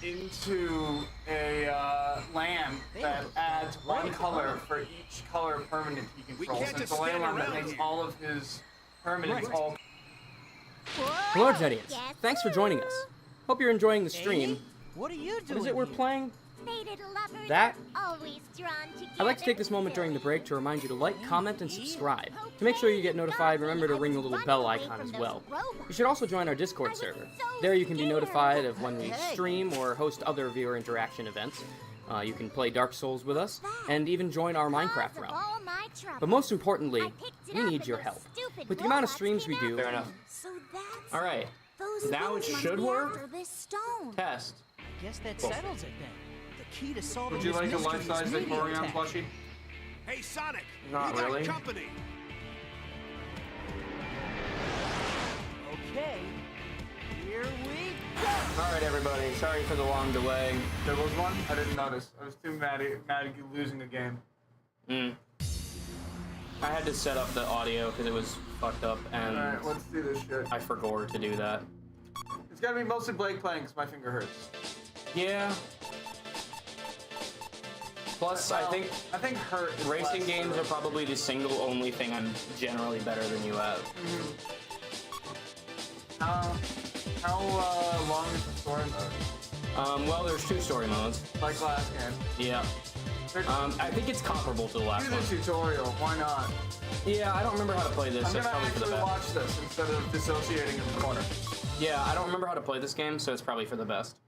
into a land that adds one color for each color permanent he controls. And it's a landmark that makes all of his permanents all. Hello, audience. Thanks for joining us. Hope you're enjoying the stream. What are you doing? What is it we're playing? That? I'd like to take this moment during the break to remind you to like, comment, and subscribe. To make sure you get notified, remember to ring the little bell icon as well. You should also join our Discord server. There you can be notified of when we stream or host other viewer interaction events. You can play Dark Souls with us, and even join our Minecraft realm. But most importantly, we need your help. With the amount of streams we do... Fair enough. Alright, now it should work. Test. Guess that settles it then. The key to solving Would you like a this mystery life-size is media Vaporeon attack. plushie? Hey, Sonic! Not we got really. company! Okay, here we go! Alright, everybody. Sorry for the long delay. There was one? I didn't notice. I was too mad at you losing a game. I had to set up the audio because it was fucked up, and Alright, let's do this shit. I forgot to do that. It's gotta be mostly Blake playing because my finger hurts. Yeah. Plus, Well, I think hurt is racing less, games are probably the single only thing I'm generally better than you at. How long is the story mode? Well, there's 2 story modes. Like last game. Yeah. I think it's comparable to the last Do one. the tutorial, why not? Yeah, I don't remember how to play this. I'm That's gonna probably for the actually best. watch this instead of dissociating in the corner. Yeah, I don't remember how to play this game, so it's probably for the best.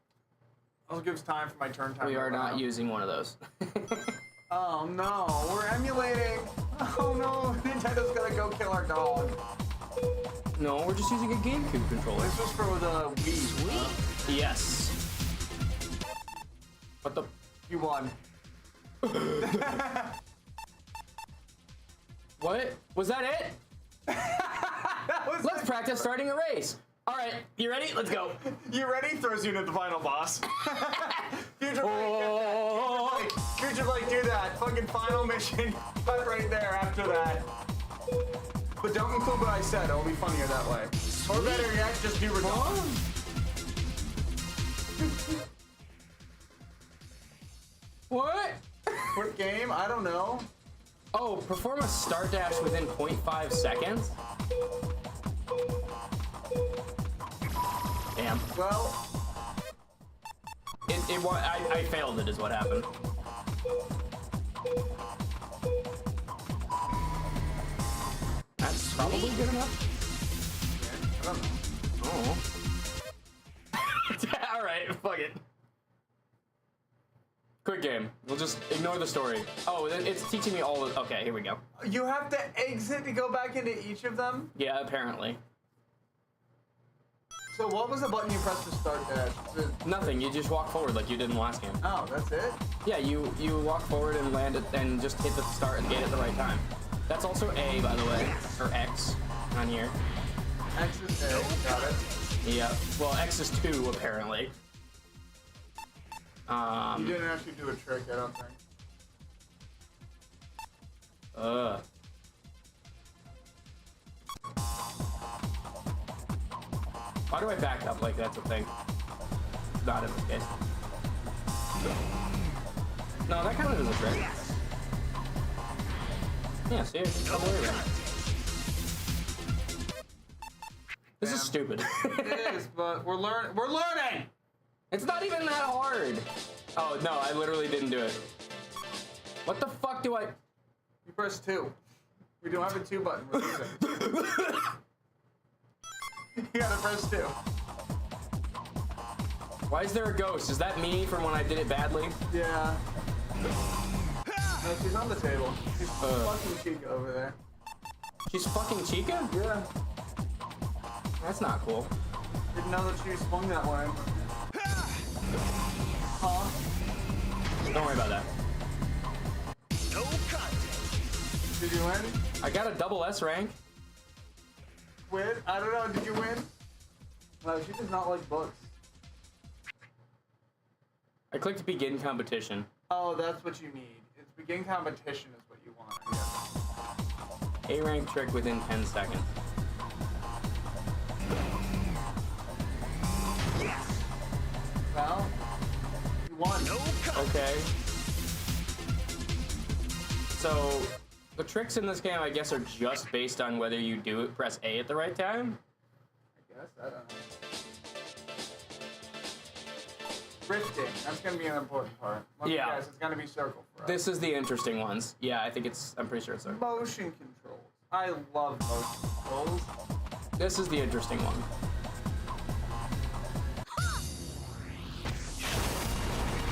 I'll give us time for my turn time. We are not using one of those. Oh no, we're emulating. Oh no, Nintendo's gonna go kill our dog. No, we're just using a GameCube controller. This was for the Wii. Yes. What the? You won. What? Was that it? That was Let's practice starting a race. All right, you ready? Let's go. You ready? Throws you into the final boss. Future Blake, do that. Fucking final mission. Cut right there after that. But don't include what I said. It'll be funnier that way. Or better yet, just do redundant. What? What game? I don't know. Oh, perform a start dash within 0.5 seconds? Damn. Well, I failed it is what happened. That's probably good enough. I don't know. Oh. Alright, fuck it. Quick game. We'll just ignore the story. Oh, it's teaching me all of... Okay, here we go. You have to exit to go back into each of them? Yeah, apparently. So what was the button you pressed to start dash? Nothing, you just walk forward like you did in the last game. Oh, that's it? Yeah, you walk forward and land it and just hit the start and gate at the right time. That's also A, by the way, or X on here. X is A, got it. Yeah, well, X is 2, apparently. You didn't actually do a trick, I don't think. Why do I back up like that's a thing? Not in this case. No, that kind of is a trick. Yeah, see, it's the other way around. This is stupid. It is, but we're learning! It's not even that hard. Oh, no, I literally didn't do it. What the fuck do I... You press 2. We don't have a 2 button. You gotta press 2. Why is there a ghost? Is that me from when I did it badly? Yeah. No, she's on the table. She's fucking Chica over there. She's fucking Chica? Yeah. That's not cool. Didn't know that she swung that way. Huh? Don't worry about that. No contest. Did you win? I got a double S rank. Win? I don't know. Did you win? No, she does not like books. I clicked begin competition. Oh, that's what you need. It's begin competition is what you want, I guess. A rank trick within 10 seconds. Well, You won. No contest. Okay. So, the tricks in this game, I guess, are just based on whether you press A at the right time. I guess, I don't know. Drifting, that's gonna be an important part. Yeah. Guys, it's gonna be circle for us. This is the interesting ones. Yeah, I'm pretty sure it's there. Motion controls. I love motion controls. This is the interesting one.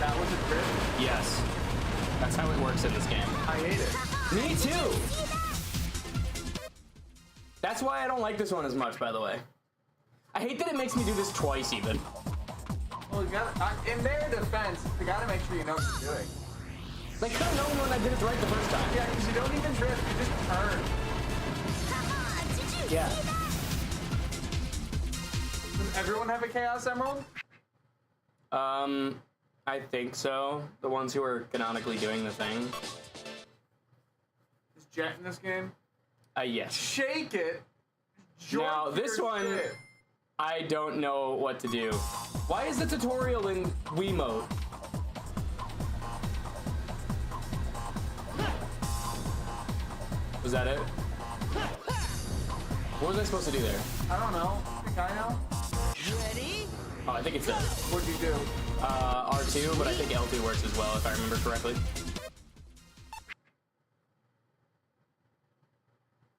That was a drift. Yes. That's how it works in this game. I hate it. Me too! That's why I don't like this one as much, by the way. I hate that it makes me do this twice, even. Well, you gotta, in their defense, you gotta make sure you know what you're doing. They could have known when I did it right the first time. Yeah, because you don't even drift, you just turn. Yeah. Does everyone have a Chaos Emerald? I think so. The ones who are canonically doing the thing. Is Jet in this game? Yes. Shake it. Now, Jork this your one, shit. I don't know what to do. Why is the tutorial in Wii mode? Was that it? What was I supposed to do there? I don't know. I think I know. Ready? Oh, I think it's this. What'd you do? R2, but I think L2 works as well, if I remember correctly.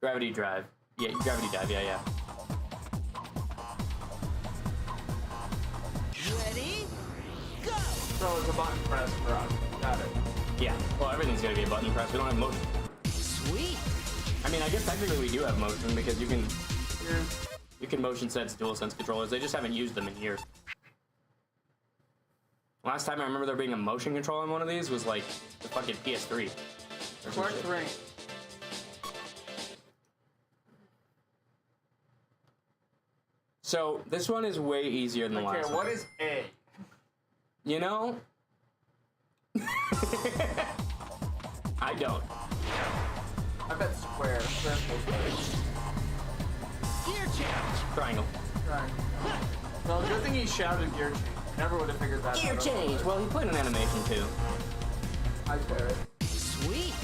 Gravity drive. Yeah, gravity dive, yeah. Ready? Go! So it's a button press for us. Got it. Yeah, well, everything's gonna be a button press. We don't have motion. Sweet. I mean, I guess technically we do have motion because you can Yeah. motion sense DualSense controllers. They just haven't used them in years. Last time I remember there being a motion control on one of these was like the fucking PS3. or some Collect shit. ring. So this one is way easier than the last Okay, one. what is A? You know? I don't. I bet square. Square. Gear change. Triangle. Right. Well, good thing he shouted gear change. Never would have figured that Gear out. change. Well, he played an animation too. I bear it. Sweet.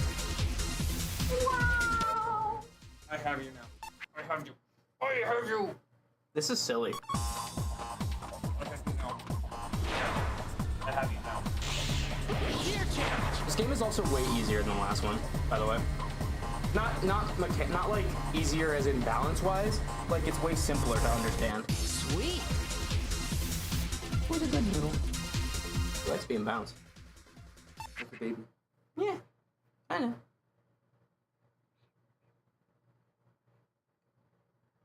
Wow! I have you now. I have you. I have you. This is silly. I have you now. I have you now. Gear change. This game is also way easier than the last one, by the way. Not like easier as in balance wise. Like it's way simpler to understand. Sweet. Who's a good noodle? He likes being bounced. Like a baby. Yeah, I know.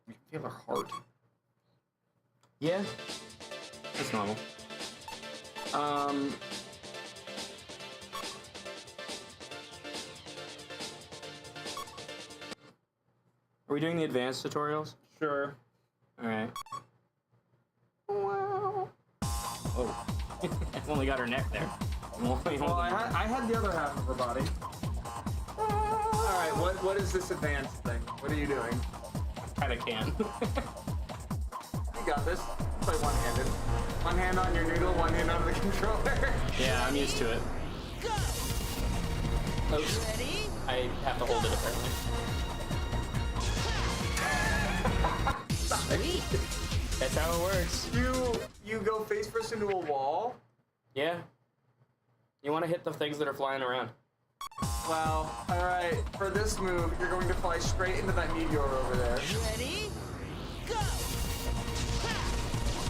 You can feel her heart. Yeah, that's normal. Are we doing the advanced tutorials? Sure. All right. Wow. Oh, only got her neck there. Well, I had the other half of her body. All right. What is this advanced thing? What are you doing? Kinda can. You got this. Play one-handed. One hand on your noodle, one hand on the controller. Yeah, I'm used to it. Go. Oops. Ready? I have to hold it apparently. Sweet. That's how it works. You go face first into a wall. Yeah. You want to hit the things that are flying around. Well, all right. For this move, you're going to fly straight into that meteor over there. Ready? Go.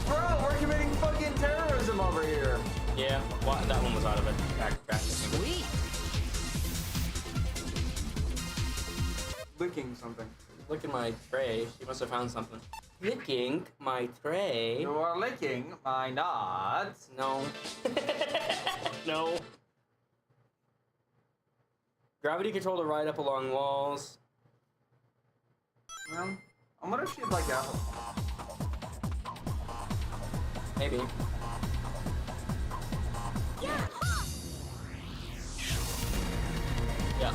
Bro, we're committing fucking terrorism over here. Yeah, well, that one was out of it. Practicing. Sweet. Licking something. Look at my tray. She must have found something. Licking my tray. You are licking my nuts. No. No. Gravity control to ride up along walls. Well, I wonder if she'd like that. Maybe. Yeah. Yeah.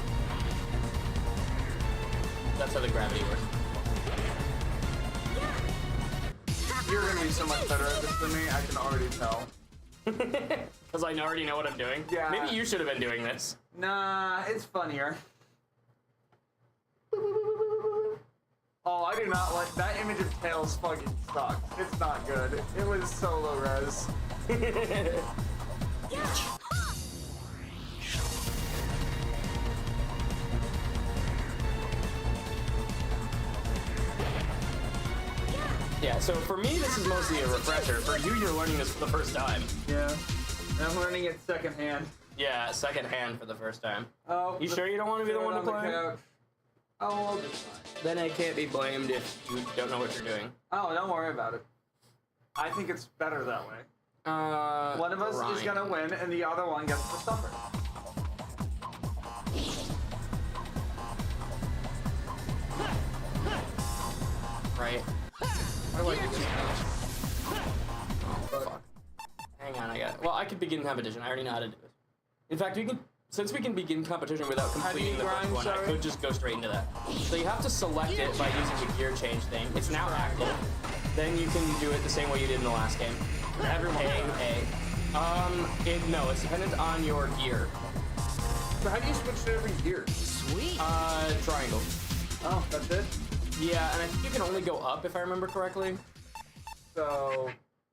That's how the gravity works. You're gonna be so much better at this than me, I can already tell. Because I already know what I'm doing. Yeah. Maybe you should have been doing this. Nah, it's funnier. Oh, I do not like that image of Tails. Fucking sucks. It's not good. It was so low res. Yeah, so for me, this is mostly a refresher. For you, you're learning this for the first time. Yeah. I'm learning it secondhand. Yeah, second hand for the first time. Oh. You sure you don't want to be the one to play? Oh, I'll just fine. Then I can't be blamed if you don't know what you're doing. Oh, don't worry about it. I think it's better that way. One of us is gonna win, and the other one gets to suffer. Right. How do I do this now? Oh, fuck. Hang on, well, I could begin competition. I already know how to do it. In fact, since we can begin competition without completing the first one, I could just go straight into that. So you have to select it by using the gear change thing. It's now active. Then you can do it the same way you did in the last game. Everyone A. No, it's dependent on your gear. So how do you switch to every gear? Sweet. Triangle. Oh, that's it? Yeah, and I think you can only go up if I remember correctly. So,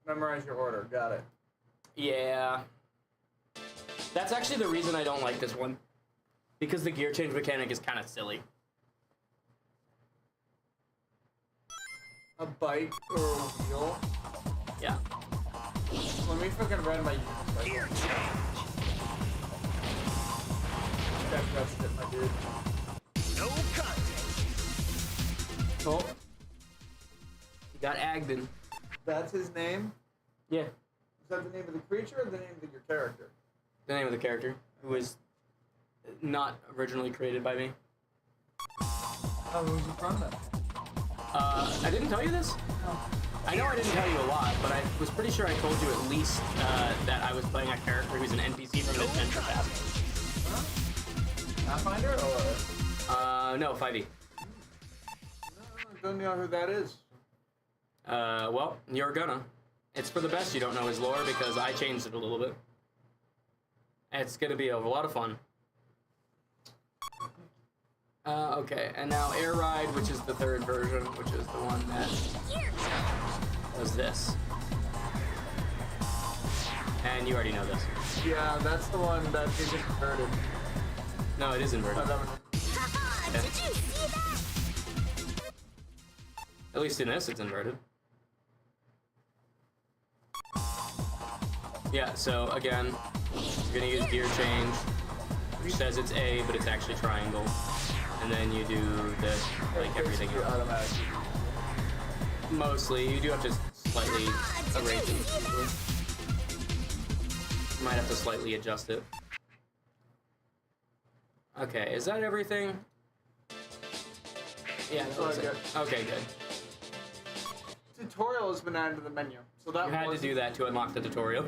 memorize your order. Got it. Yeah. That's actually the reason I don't like this one. Because the gear change mechanic is kind of silly. A bike or a wheel? Yeah. Let me fucking ride my Gear change. That shit, my dude. No contest. Oh, You got Agden. that's his name? Yeah. Is that the name of the creature or the name of your character? The name of the character, who was not originally created by me. Oh, who's he from then? I didn't tell you this? No. I know I didn't tell you a lot, but I was pretty sure I told you at least that I was playing a character who's an NPC from Adventure Path. Pathfinder or? No, 5e. Don't know who that is. Well, you're gonna. It's for the best you don't know his lore because I changed it a little bit. It's gonna be a lot of fun. Okay, and now Air Ride, which is the third version, which is the one that does this. And you already know this. Yeah, that's the one that is inverted. No, it is inverted. Oh, that one. Did you see that? At least in this, it's inverted. Yeah, so again, you're gonna use gear change, which says it's A, but it's actually triangle. And then you do this, like everything else. Automatic. Mostly, you do have to slightly erase it. You might have to slightly adjust it. Okay, is that everything? Yeah, that was it. Okay, good. Tutorial has been added to the menu, so that You had to do that to unlock the tutorial.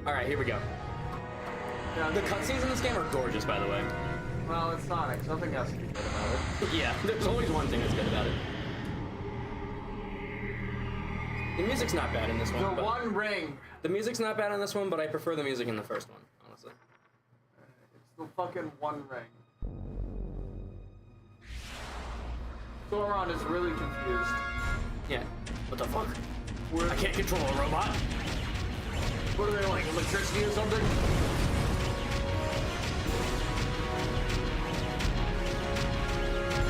Alright, here we go. Yeah, The cutscenes in this game are gorgeous, by the way. well, it's Sonic. Something has to be good about it. Yeah, there's always one thing that's good about it. The music's not bad in this one. The but One Ring. The music's not bad in this one, but I prefer the music in the first one, honestly. It's the fucking One Ring. Thoron is really confused. Yeah. What the fuck? I can't control a robot. What are they like, electricity or something?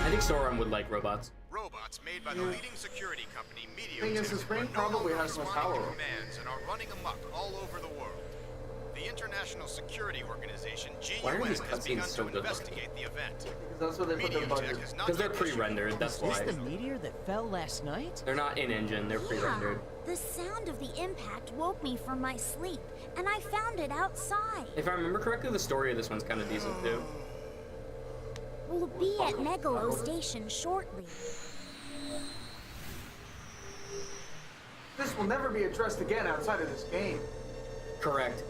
I think Sauron would like robots. Robots made by the leading security company Thing is, this brain probably has no power. commands and are running amok all over the world. The International Security Organization Why are GUN these has cutscenes begun so to good? investigate the event. Because that's what they put their Medium budget. Tech has not Because they're yet issued- pre-rendered, that's Is why. this the meteor that fell last night? They're not in-engine, they're pre-rendered. The sound of the impact woke me from my sleep, and I found it outside. If I remember correctly, the story of this one's kind of decent, too. We'll be at Megalo Station shortly. This will never be addressed again outside of this game. Correct.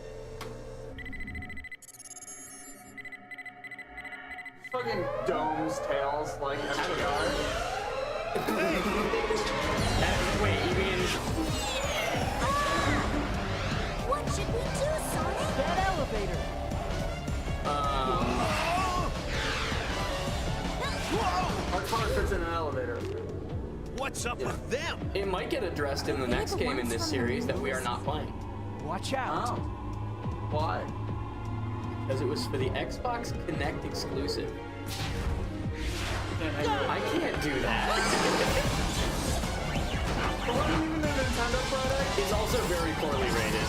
Fucking domes, tails, like every Wait, you mean... What's up with them? It might get addressed in the next game in this series that we are not playing. Watch out. Oh. Why? Because it was for the Xbox Connect exclusive. I can't do that. It wasn't even a Nintendo product. It's also very poorly rated.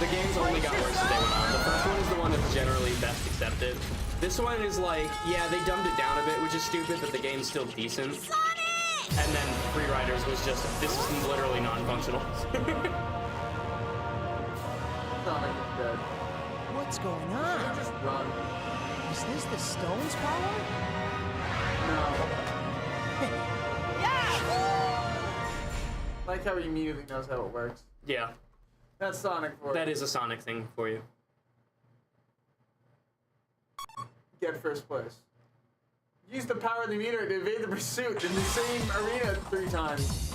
The games only got worse as they went on. The first one is the one that's generally best accepted. This one is like, yeah, they dumbed it down a bit, which is stupid, but the game's still decent. And then Free Riders was just, this is literally non-functional. Sonic is dead. What's going on? Just run. Is this the stone's power? No. Like how he immediately knows how it works. Yeah, That's Sonic for that you. is a Sonic thing for you. Get first place. Use the power of the meter to evade the pursuit in the same arena 3 times.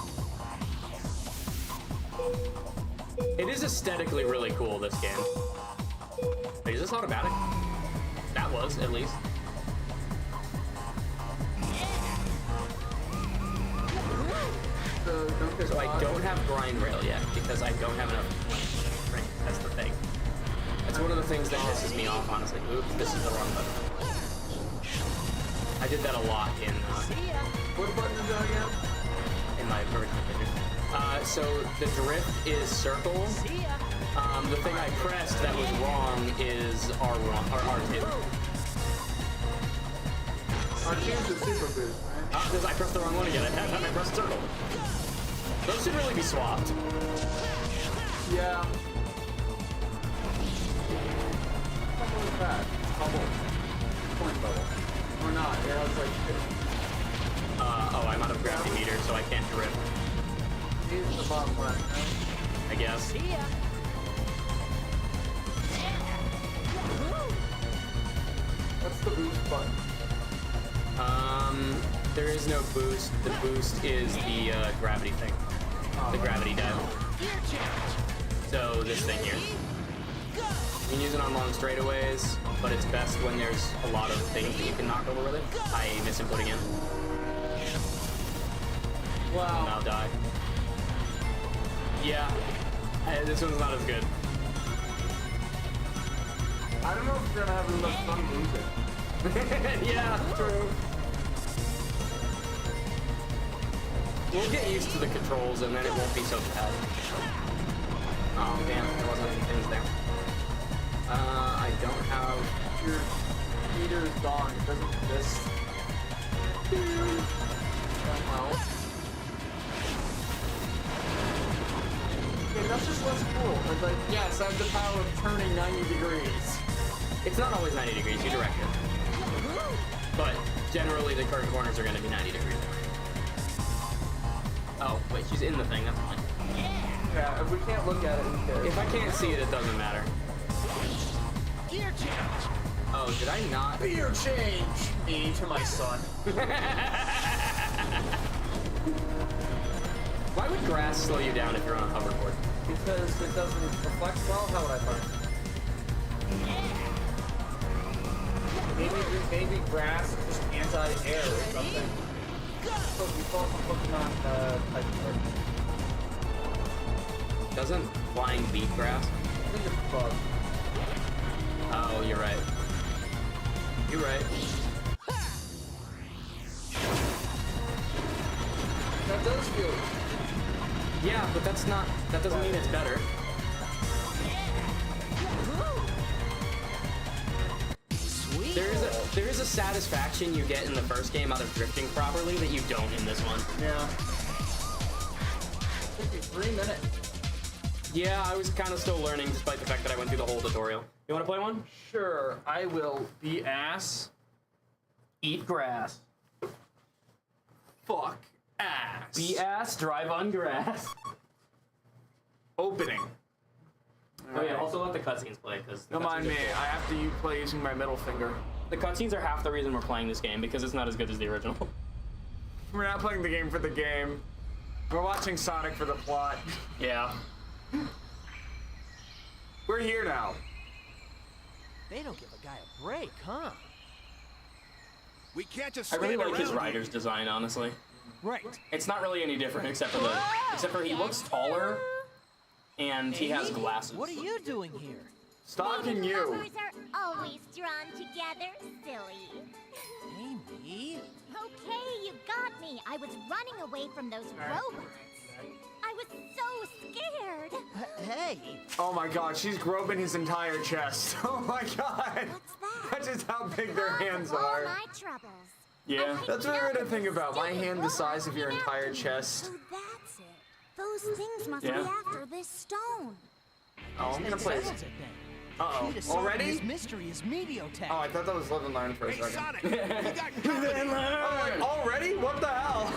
It is aesthetically really cool, this game. Wait, is this automatic? That was, at least. So I don't have grind rail yet, because I don't have enough strength. That's the thing. That's one of the things that pisses me off, honestly. Oops, this is the wrong button. I did that a lot in What button is that again? in my original picture. So the drift is circle. The thing I pressed that was wrong is R1 or R2. R2's the super boost, right? Because I pressed the wrong one again. I pressed circle. Those should really be swapped. Yeah. Bubble is bad. Bubble. Point bubble. Or not. It has like... Oh, I'm out of gravity meter, so I can't drift. He's the bottom left, right? I guess. What's the boost button? There is no boost. The boost is the gravity thing. The gravity dial. So this thing here. You can use it on long straightaways, but it's best when there's a lot of things that you can knock over with it. I misinput again. Wow. Now die. Yeah. This one's not as good. I don't know if we're gonna have enough fun losing. Yeah, true. We'll get used to the controls and then it won't be so bad. Oh damn, there wasn't any things there. I don't have... Your meter is gone. It doesn't exist. Somehow. Okay, that's just less cool. It's like, yes, I have the power of turning 90 degrees. It's not always 90 degrees, you direct it. But generally the current corners are going to be 90 degrees. Oh, wait, she's in the thing, that's fine. Yeah, if we can't look at it, who cares? If I can't see it, it doesn't matter. Gear change. Oh, did I not? Beer change me to my son. Why would grass slow you down if you're on a hoverboard? Because it doesn't reflect well. How would I find it? Maybe grass is just anti-air or something. So we saw some Pokemon type of Doesn't flying beat grass? I think it's a bug. Oh, you're right. You're right. That does feel. Yeah, but that's not, that doesn't mean it's better. Sweet. There is a satisfaction you get in the first game out of drifting properly that you don't in this one. Yeah. Took me 3 minutes. Yeah, I was kind of still learning despite the fact that I went through the whole tutorial. You want to play one? Sure, I will be ass. Eat grass. Fuck ass. Be ass, drive on grass. Opening. Oh yeah, also let the cutscenes play, because... Don't mind me, I have to play using my middle finger. The cutscenes are half the reason we're playing this game, because it's not as good as the original. We're not playing the game for the game. We're watching Sonic for the plot. Yeah. We're here now. They don't give a guy a break, huh? We can't just I really stand like his around rider's design, honestly. Right. It's not really any different except for he looks taller and he has Amy, glasses. What are you doing here? Stalking you. Lovers are always drawn together, silly. Amy? Okay, you got me. I was running away from those robots. I was so scared. Hey. Oh my god, she's groping his entire chest. Oh my god. What's that? That's just how big their hands All are. my troubles. Yeah. That's what weird to think about. My hand the size of your entire chest. So that's it. Those things must Yeah. be after this stone. Oh, I'm gonna It play. settles it then. Uh-oh. Key to solving Already? This mystery is Mediotech. Oh, I thought that was live and learn for a Hey, second. Sonic, we got company. I'm like, already? What the hell?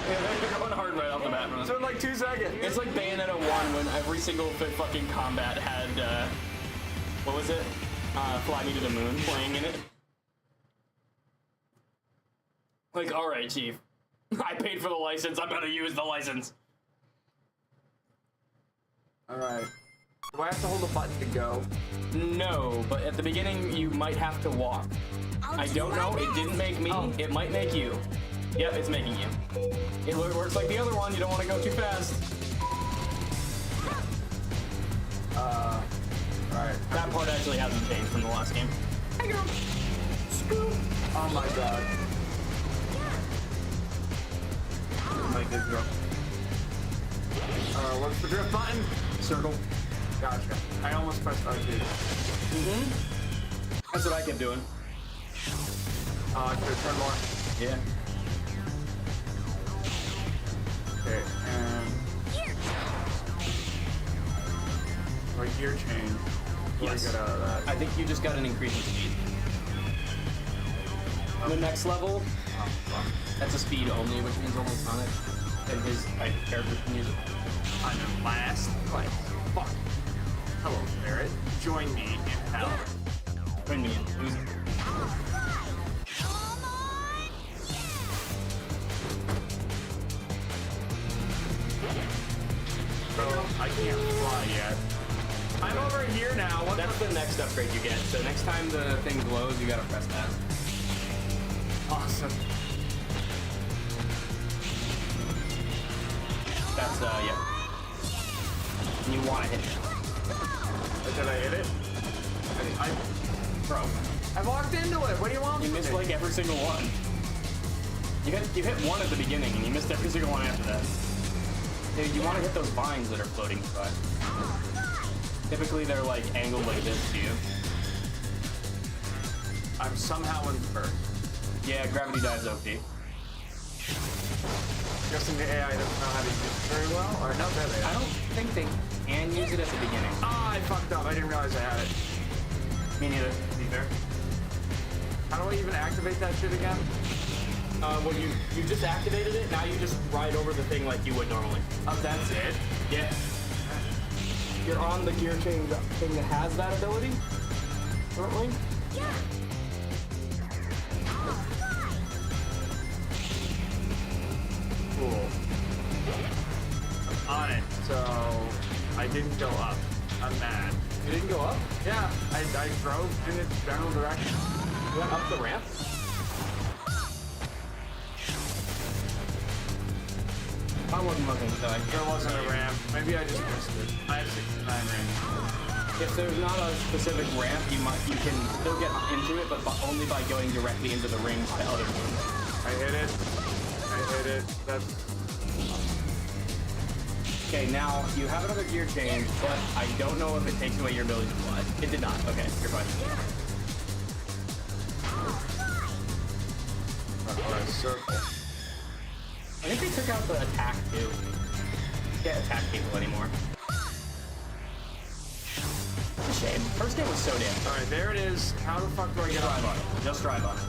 Yeah, they're going hard right off the bat. So in like 2 seconds. It's like Bayonetta 1 when every single fucking combat had, what was it? Fly Me to the Moon playing in it. Like, alright, Chief. I paid for the license, I better use the license. Alright. Do I have to hold a button to go? No, but at the beginning, you might have to walk. I don't know, it didn't make me, it might make you. Yep, it's making you. It works like the other one, you don't want to go too fast. Alright. That part actually hasn't changed from the last game. Oh my god. My good girl. What's the drift button? Circle. Gotcha. I almost pressed R2. That's what I kept doing. I should turn more. Yeah. Okay, and... Or gear change. What do I Yes. get out of that? I think you just got an increase in speed. The next level, that's a speed only, which means only Sonic and his characters can use it. I'm in last place. Fuck. Hello, Barrett. Join me in hell. Bring me in. Use it. So, I can't fly yet. I'm over here now. What That's the next upgrade you get. So next time the thing glows, you gotta press that. awesome. That's, yeah. And you wanna hit it. Did I hit it? Bro, I walked into it. What do you want? you from missed me? like every single one. You hit one at the beginning, and you missed every single one after that. Dude, you wanna hit those vines that are floating by. Typically, they're like angled like this to you. I'm somehow in first. Yeah, gravity dives OP. Guessing the AI doesn't know how to use it very well. Or no, there they I are. don't think they can use it at the beginning. Ah, I fucked up. I didn't realize I had it. Me neither, to be fair. How do I even activate that shit again? Well, you just activated it. Now you just ride over the thing like you would normally. Oh, that's it? Yeah. You're on the gear change thing that has that ability currently. Cool. I'm on it. So, I didn't go up. I'm mad. You didn't go up? Yeah, I drove in its general direction. You went up the ramp? I wasn't looking, so There wasn't a ramp. Maybe I just missed it. I have 69 range. If there's not a specific ramp, you can still get into it, but only by going directly into the rings to other ones. I hit it. I hit it. That's... Okay, now you have another gear change, but I don't know if it takes away your ability to fly. It did not. Okay, you're fine. Or a circle. I think they took out the attack too. You can't attack people anymore. It's a shame. First game was so damn good. Alright, there it is. How the fuck do I get Drive on? on it. Just drive on it.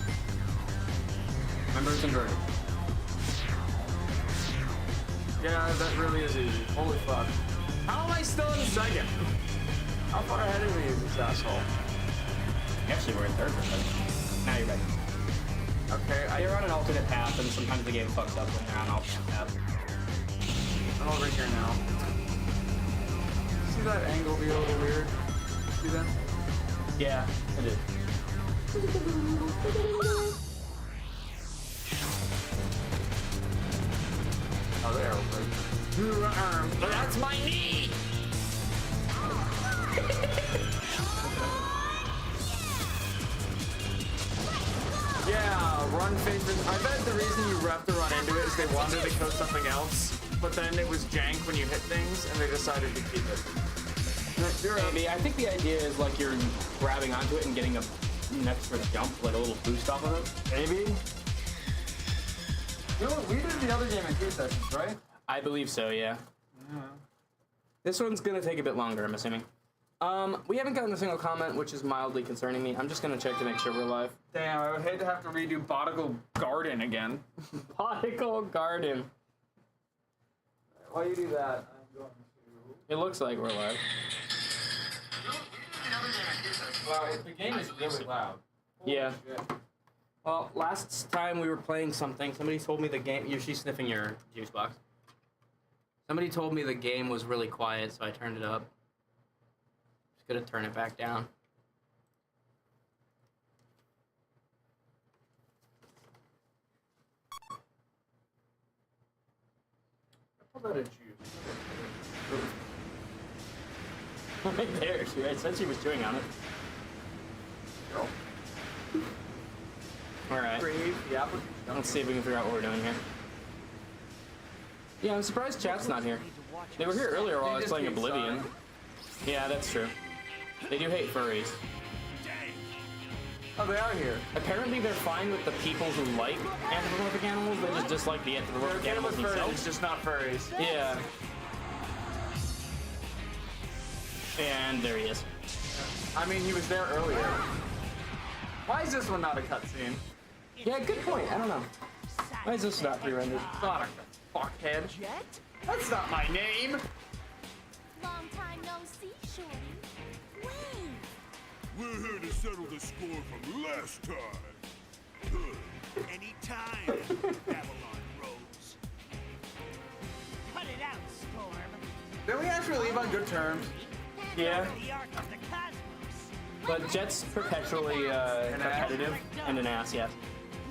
Remember, it's inverted. Yeah, that really is easy. Holy fuck. How am I still in second? How far ahead of me is this asshole? Actually, we're in third for that. Now you're ready. Okay, They're on an alternate path, and sometimes the game fucks up when they're on an alternate path. I'm over here now. See that angle be a little weird? See that? Yeah, it is. Oh, there we go. That's my knee! Yeah, run faces. I bet the reason you have to run into it is they wanted to code something else, but then it was jank when you hit things, and they decided to keep it. Maybe. I think the idea is like you're grabbing onto it and getting an extra jump, like a little boost off of it. Maybe. You know what? We did the other game in 2 sessions, right? I believe so, yeah. This one's gonna take a bit longer, I'm assuming. We haven't gotten a single comment, which is mildly concerning me. I'm just gonna check to make sure we're live. Damn, I would hate to have to redo Bottical Garden again. Bottical Garden. While you do that, I'm going to... It looks like we're live. Wow, the game is really loud. Yeah. Shit. Well, last time we were playing something, somebody told me the game... She's sniffing your juice box. Somebody told me the game was really quiet, so I turned it up. Just gonna turn it back down. How about a juice? Right there, I said she was chewing on it. Alright. Yeah. Let's see if we can figure out what we're doing here. Yeah, I'm surprised chat's not here. They were here earlier while I was playing Oblivion. Yeah, that's true. They do hate furries. Oh, they are here. Apparently they're fine with the people who like anthropomorphic animals, they just dislike the anthropomorphic animals It's themselves. just not furries. Yeah. And there he is. I mean, he was there earlier. Why is this one not a cutscene? Yeah, good point. I don't know. Why is this not pre-rendered? Sonic, the fuckhead. Jet? That's not my name. Long time no see, Shorty. Wait. We're here to settle the score from last time. Anytime, Babylon Rose. Cut it out, Storm. Did we actually leave on good terms? Yeah, The Ark of the Cosmos. but Jet's perpetually competitive and an ass, yeah.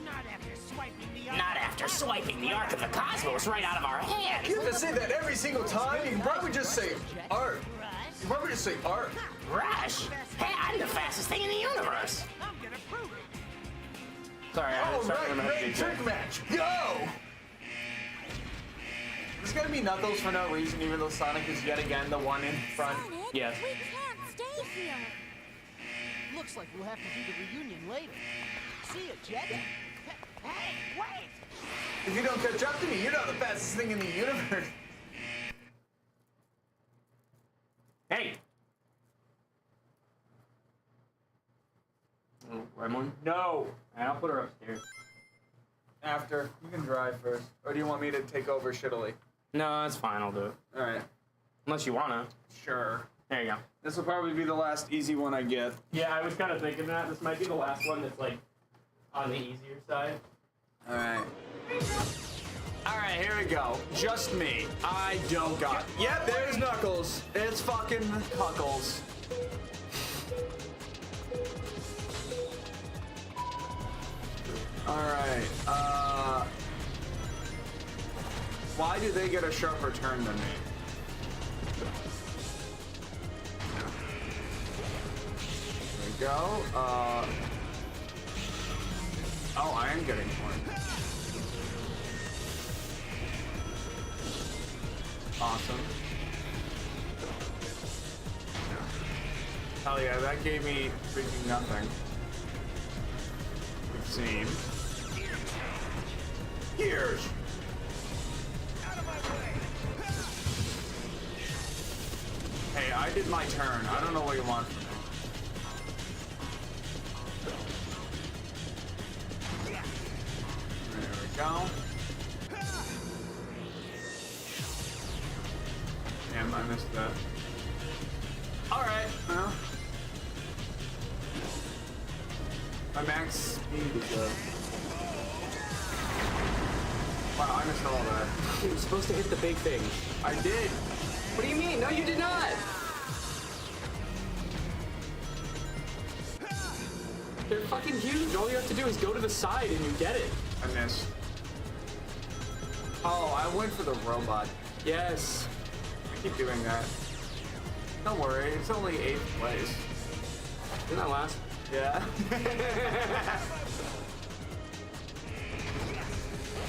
Not after swiping the Ark. Not after swiping the Ark of the Cosmos right out of our hands. You have to say that every single time. You can probably just say art. You can probably just say art. Rush! Hey, I'm the fastest thing in the universe. I'm gonna prove it. Sorry, I All was trying to right, remember how to great do trick that. match. Go! There's gonna be Knuckles for no reason, even though Sonic is yet again the one in front. Sonic, Yes. we can't stay here. Looks like we'll have to do the reunion later. See ya, Jet. Hey, wait! If you don't catch up to me, you're not the fastest thing in the universe. Hey! Oh, Remon? No. And I'll put her upstairs. After. You can drive first. Or do you want me to take over shittily? No, that's fine, I'll do it. Alright. Unless you wanna. Sure. There you go. This will probably be the last easy one I get. Yeah, I was kind of thinking that. This might be the last one that's, like, on the easier side. Alright. Alright, here we go. Just me. I don't got it. Yep, there's Knuckles. It's fucking Knuckles. Alright, why do they get a sharper turn than me? There we go. Oh, I am getting one. Awesome. Hell yeah, that gave me freaking nothing. It seems. Gears! Hey, I did my turn. I don't know what you want from me. There we go. Damn, I missed that. Alright, well. My max speed is up. Wow, I missed all that. You were supposed to hit the big thing. I did. What do you mean? No, you did not! They're fucking huge. All you have to do is go to the side and you get it. I missed. Oh, I went for the robot. Yes. I keep doing that. Don't worry, it's only 8th place. Didn't that last? Yeah.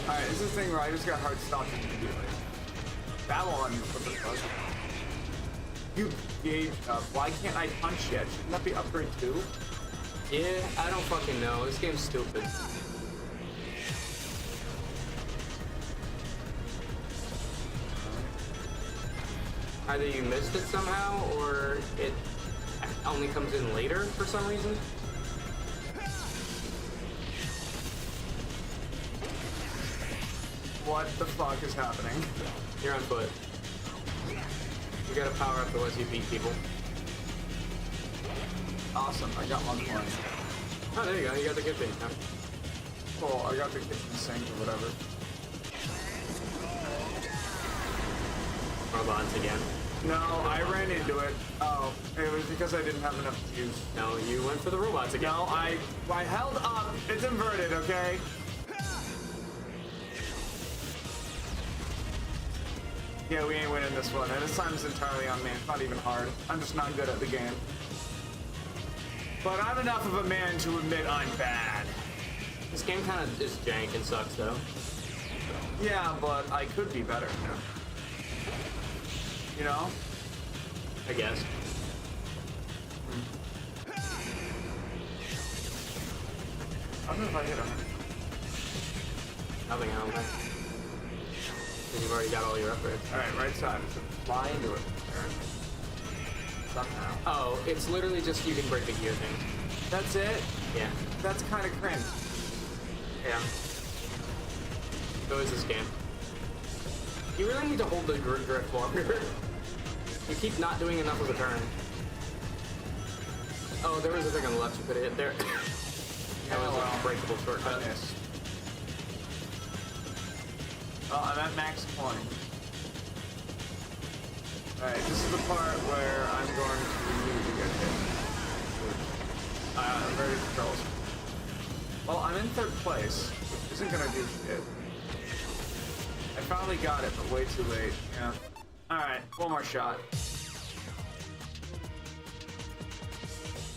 Alright, this is the thing where I just got hard stopped immediately. Babylon, what the fuck? You gauge up. Why can't I punch yet? Shouldn't that be upgrade 2? Yeah, I don't fucking know. This game's stupid. Either you missed it somehow, or it only comes in later for some reason. What the fuck is happening? You're on foot. You gotta power up the ones you beat people. Awesome, I got 1 point. Oh, there you go. You got the good thing, huh? Cool, I got the kitchen sink or whatever. Robots again. No, I ran into it. Oh, it was because I didn't have enough juice. No, you went for the robots again. No, I held up. It's inverted, okay? Yeah, we ain't winning this one. And this time it's entirely on me. It's not even hard. I'm just not good at the game. But I'm enough of a man to admit I'm bad. This game kind of is jank and sucks, though. Yeah, but I could be better. You know? I guess. I don't know if I hit him. Nothing else. Because you've already got all your upgrades. Alright, right side. So fly into it. Somehow. Oh, it's literally just you can break the gear thing. That's it? Yeah. That's kind of cringe. Yeah. So is this game. You really need to hold the drift longer. You keep not doing enough of a turn. Oh, there was a thing on the left you could have hit there. That was a breakable shortcut. Yes. Well, I'm at max point. Alright, this is the part where I'm going to need to get hit. I'm ready to controls. Well, I'm in 3rd place, which isn't gonna do shit. I finally got it, but way too late. Yeah. Alright, 1 more shot.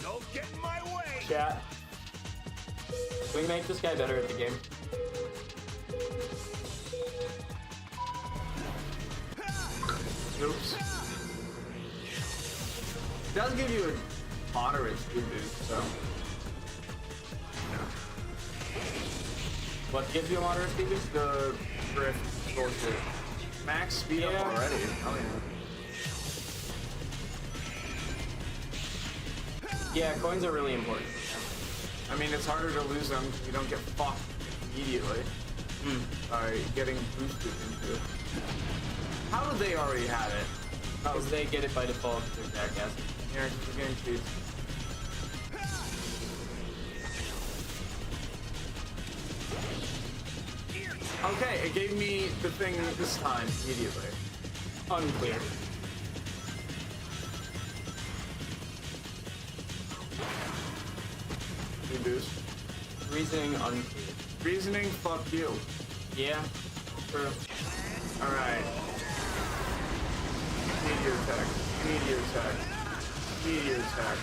Don't get in my way. Chat. Can we make this guy better at the game? Oops. It does give you a moderate speed boost, so. What gives you a moderate speed boost? The drift bullshit. Max speed up already. Oh yeah. Yeah, coins are really important. I mean, it's harder to lose them if you don't get fucked immediately. By getting boosted into. How did they already have it? Because they get it by default. They're jackass. Here, the game cheats. Okay, it gave me the thing this time immediately. Unclear. Speed boost. Reasoning unclear. Reasoning, fuck you. Yeah. True. Alright. Meteor attack. Meteor attack. Meteor attack.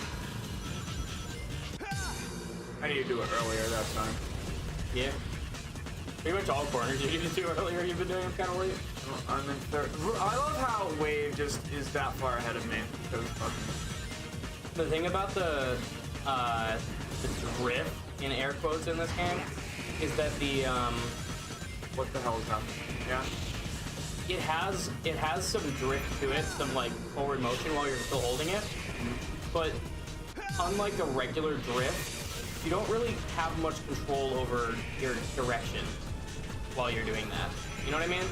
I need to do it earlier that time. Yeah. Pretty much all corners you needed to do earlier. You've been doing them kind of late. I'm in 3rd. I love how Wave just is that far ahead of me. Because fucking. The thing about the drift in air quotes in this game is that the What the hell is happening? Yeah. it has some drift to it, some like forward motion while you're still holding it. But unlike a regular drift, you don't really have much control over your direction while you're doing that. You know what I mean?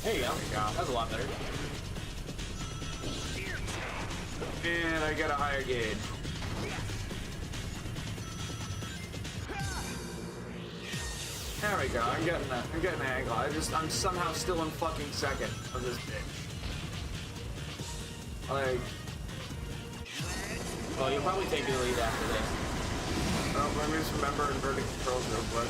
There you go. That was a lot better. And I got a higher gauge. There we go. I'm getting that. I'm getting the angle. I'm somehow still in fucking 2nd of this bitch. Like, Well, you'll probably take the lead after this. Oh, let me just remember inverted controls real quick.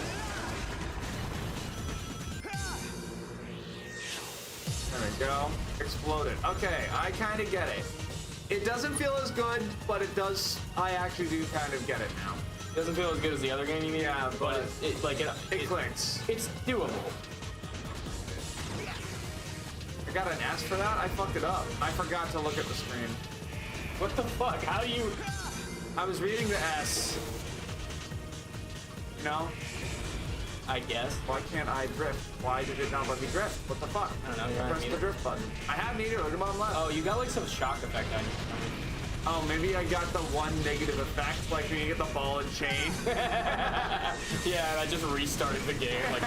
There we go. Exploded. Okay, I kind of get it. It doesn't feel as good, but it does. I actually do kind of get it now. Doesn't feel as good as the other game, you mean? Yeah, but but it clicks. It's doable. I got an S for that? I fucked it up. I forgot to look at the screen. What the fuck? How do you? I was reading the S. You know? I guess. Why can't I drift? Why did it not let me drift? What the fuck? I don't know. Press the drift button. I have neither. Look at bottom left. Oh, you got like some shock effect on you. Oh, maybe I got the one negative effect, like when you get the ball and chain. Yeah, and I just restarted the game. Like,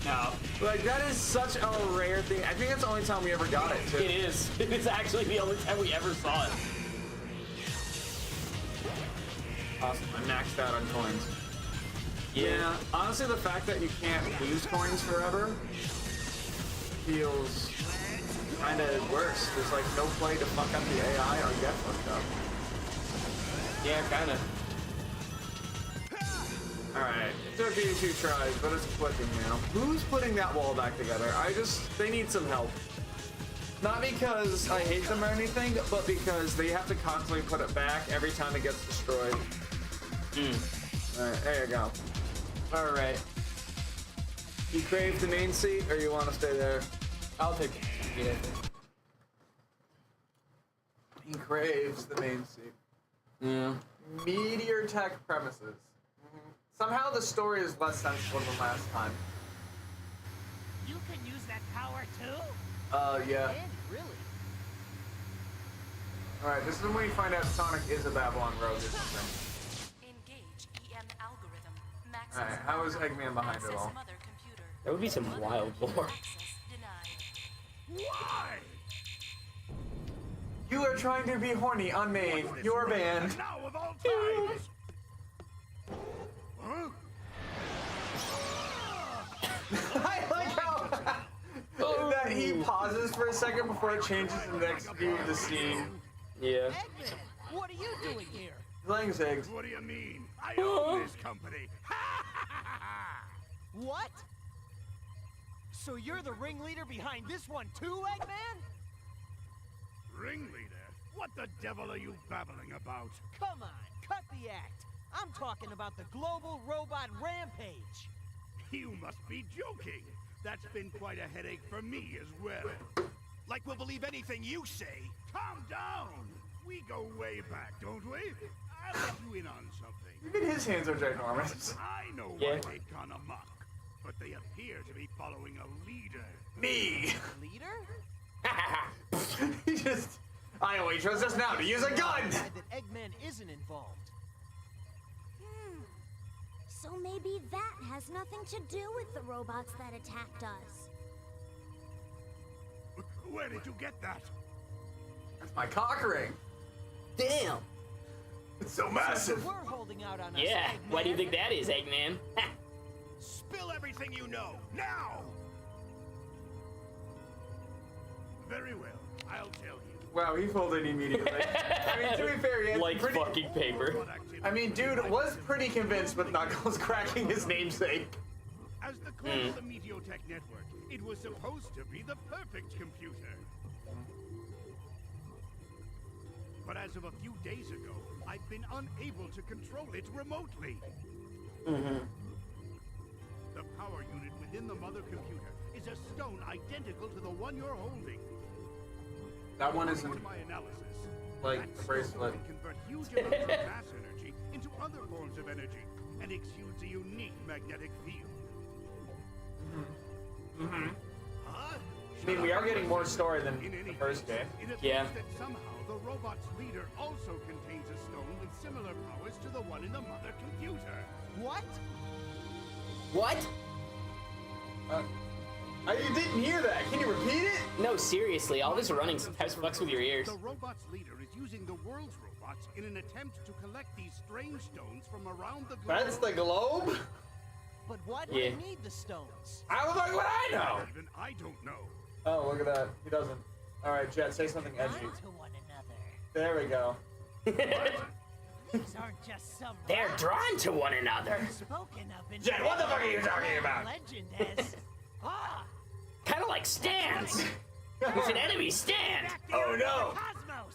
no. Like, that is such a rare thing. I think that's the only time we ever got it, too. It is. It is actually the only time we ever saw it. Awesome. I maxed out on coins. Yeah, honestly, the fact that you can't lose coins forever feels kind of worse. There's like no play to fuck up the AI or get fucked up. Yeah, kind of. Alright, it took me 2 tries, but it's clicking now. Who's putting that wall back together? They need some help. Not because I hate them or anything, but because they have to constantly put it back every time it gets destroyed. Alright, there you go. Alright. You crave the main seat, or you want to stay there? I'll take it. Yeah. He craves the main seat. Yeah. Meteor Tech premises. Somehow the story is less sensible than last time. You can use that power too? Yeah. And really? Alright, this is when you find out Sonic is a Babylon Rogue or something. Engage EM algorithm. Maximum Alright, how is Eggman behind it all? mother computer. That would be some wild lore. Access denied. Why? You are trying to be horny on main. You're banned. Now of all times. Huh? I like how that he pauses for a second before it changes to the next view of the scene. Yeah. Eggman, what are you doing here? Playing Ziggs. What do you mean? I own this company. What? So you're the ringleader behind this one too, Eggman? Ringleader? What the devil are you babbling about? Come on, cut the act. I'm talking about the global robot rampage. You must be joking. That's been quite a headache for me as well. Like we'll believe anything you say. Calm down. We go way back, don't we? I'll let you in on something. Even his hands are ginormous. I know Yeah. why they've gone amok, but they appear to be following a leader. Me. Leader? He just. I only trust us now to use a gun. Glad that Eggman isn't involved. So maybe that has nothing to do with the robots that attacked us. Where did you get that? That's my cock ring. Damn. It's so massive. We're holding out on us, Yeah. Eggman. Why do you think that is, Eggman? Spill everything you know, now! Very well, I'll tell you. Wow, he folded immediately. I mean, to be fair, he had Like pretty. fucking paper. What activity- I mean, dude was pretty convinced with Knuckles cracking his namesake. As the core of the Meteotech network, it was supposed to be the perfect computer. But as of a few days ago, I've been unable to control it remotely. The power unit within the mother computer is a stone identical to the one you're holding. That one isn't According to my analysis, like that the stone bracelet. can convert huge amounts of mass energy into other forms of energy and exudes a unique magnetic field. Huh? I mean, we are getting more story than In any the first case, game. it appears Yeah. that somehow the robot's leader also contains a stone with similar powers to the one in the mother computer. What? What? You didn't hear that. Can you repeat it? No, seriously. All this running sometimes fucks with your ears. The robot's leader is using the world's robots in an attempt to collect these strange stones from around the globe. That's the globe? But why do Yeah. we need the stones? I was like, what I know? Even I don't know. Oh, look at that. He doesn't. All right, Jet, say something edgy. On to one another. There we go. These aren't just some They're drawn to one another. spoken of in Jen, what the fuck are you talking about? legend as Kind of like stands. It's an enemy stand. Oh no. Cosmos.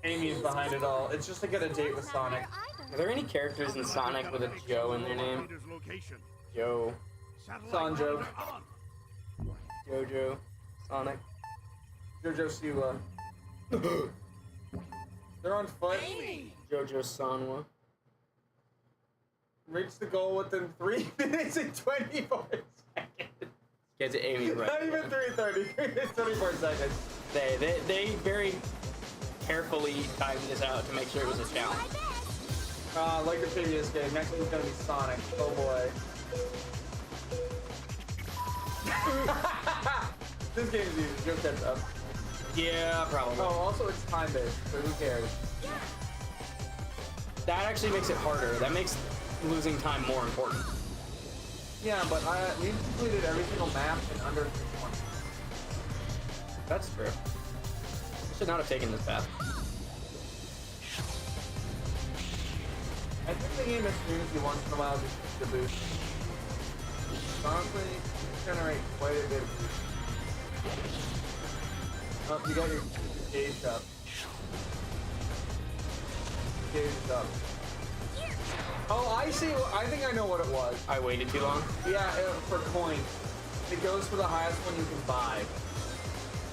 Amy's behind it all. It's just to get a date with Sonic. Are there any characters in Sonic with a Joe in their name? Commander's location. Joe, Satellite Sanjo. monitor on. Jojo, Sonic. Jojo Siwa. They're on foot. Jojo Sanwa. Reach the goal within 3 minutes and 24 seconds. Get to Amy right. Not even 3:30. 24 seconds. They very carefully timed this out to make sure it was a challenge. Like the previous game, next one's gonna be Sonic. Oh boy. This game's easy. You'll catch up. Yeah, probably. Oh, also it's time-based, so who cares? That actually makes it harder. That makes losing time more important. Yeah, but we completed every single map in under 320. That's true. I should not have taken this path. I think the game assumes you once in a while just the boost. Honestly, generate quite a bit of boost. Oh, you got your gauge up. Gauge is up. Oh, I see. I think I know what it was. I waited too long. Yeah, for coins. It goes for the highest one you can buy.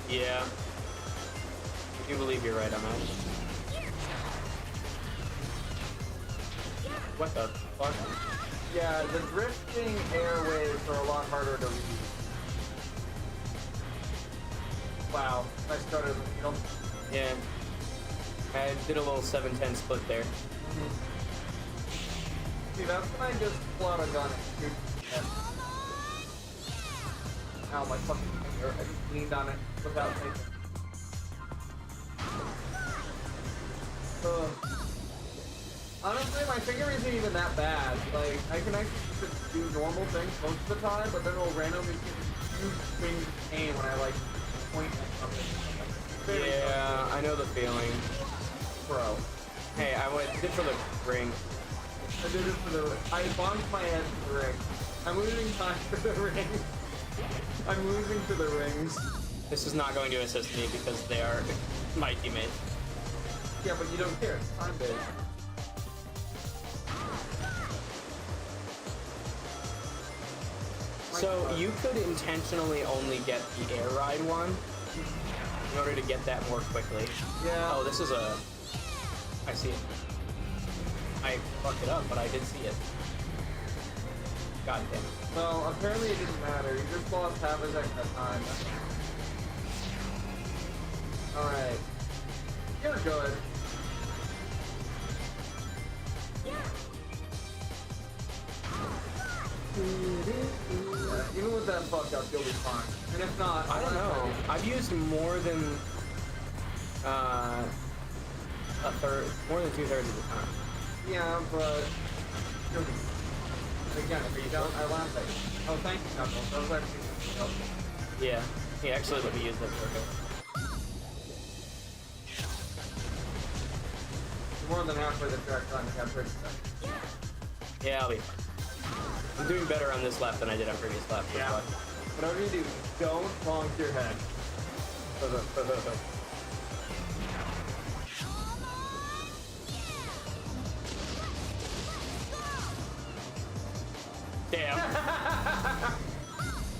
Yeah. I do believe you're right on that. What the fuck? Yeah, the drifting airwaves are a lot harder to read. Wow, I started, you know. Yeah. I did a little 7-10 split there. See, that's when I just pull out a gun and shoot. Yeah. Ow, my fucking finger. I just leaned on it without thinking. Honestly, my finger isn't even that bad. Like, I can actually just do normal things most of the time, but then it'll randomly give me huge swings of pain when I, like, point at something. Very Yeah, I know the feeling. Bro. Hey, I did for the ring. I did it for the... I bonked my head to the ring. I'm losing time for the ring. I'm losing to the rings. This is not going to assist me because they are my teammates. Yeah, but you don't care. It's time-based. So you could intentionally only get the air ride one in order to get that more quickly. Yeah. Oh, this is a... I see it. I fucked it up, but I did see it. God damn it. Well, apparently it didn't matter. You just lost half a second of time. Alright. You're good. Yeah, even with that fuck up, you'll be fine. And if not, I don't know. I've used more than more than 2/3 of the time. Yeah, but again, if you don't, I laugh at you. Oh, thank you, Knuckles. That was actually helpful. Yeah, he actually let me use that circle. You're more than halfway the track time to have 30 seconds. Yeah, I'll be fine. I'm doing better on this lap than I did on previous laps. Yeah. Whatever you do, don't bonk your head. Damn.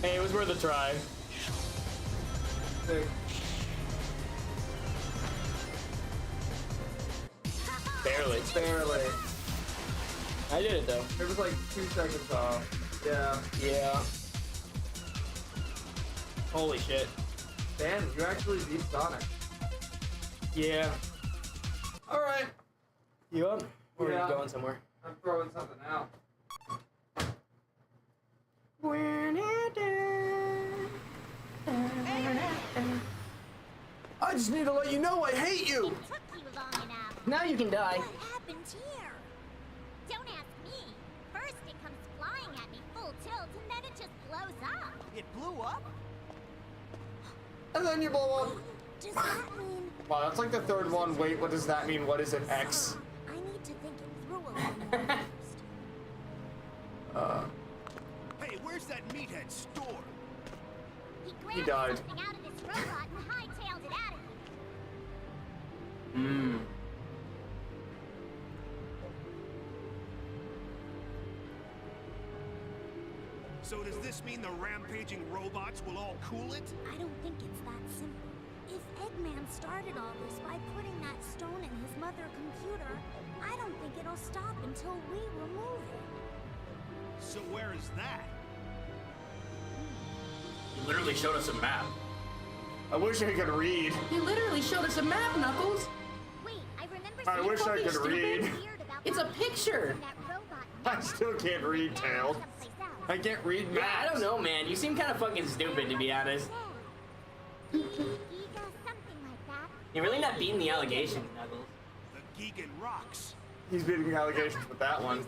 Hey, it was worth a try. Sick. Barely. Barely. I did it though. It was like 2 seconds off. Yeah. Yeah. Holy shit. Dan, you actually beat Sonic. Yeah. Alright. You up? Or are Yeah. you going somewhere? I'm throwing something out. I just need to let you know I hate you! It took you long enough. Now you can die. What happened here? Don't ask me. First it comes flying at me full tilt, and then it just blows up. It blew up? And then you blow up. Does that mean Wow, that's like the third one. Wait, what does that mean? What is it? X? I need to think it through a little more first. Hey, where's that meathead store? He grabbed died. something out of this robot and hightailed it out of here. Hmm. So does this mean the rampaging robots will all cool it? I don't think it's that simple. If Eggman started all this by putting that stone in his mother computer, I don't think it'll stop until we remove it. So where is that? You literally showed us a map. I wish I could read. You literally showed us a map, Knuckles. Wait, I remember I seeing wish I something could stupid read. weird about It's a that picture. robot. I still can't read, Tails. Someplace else. I can't read maps. Yeah, I don't know, man. You seem kind of fucking stupid, to be honest. Yeah. Giga, something like that. You're really not beating the allegations, Knuckles. The Gigan rocks. He's beating the allegations with that one.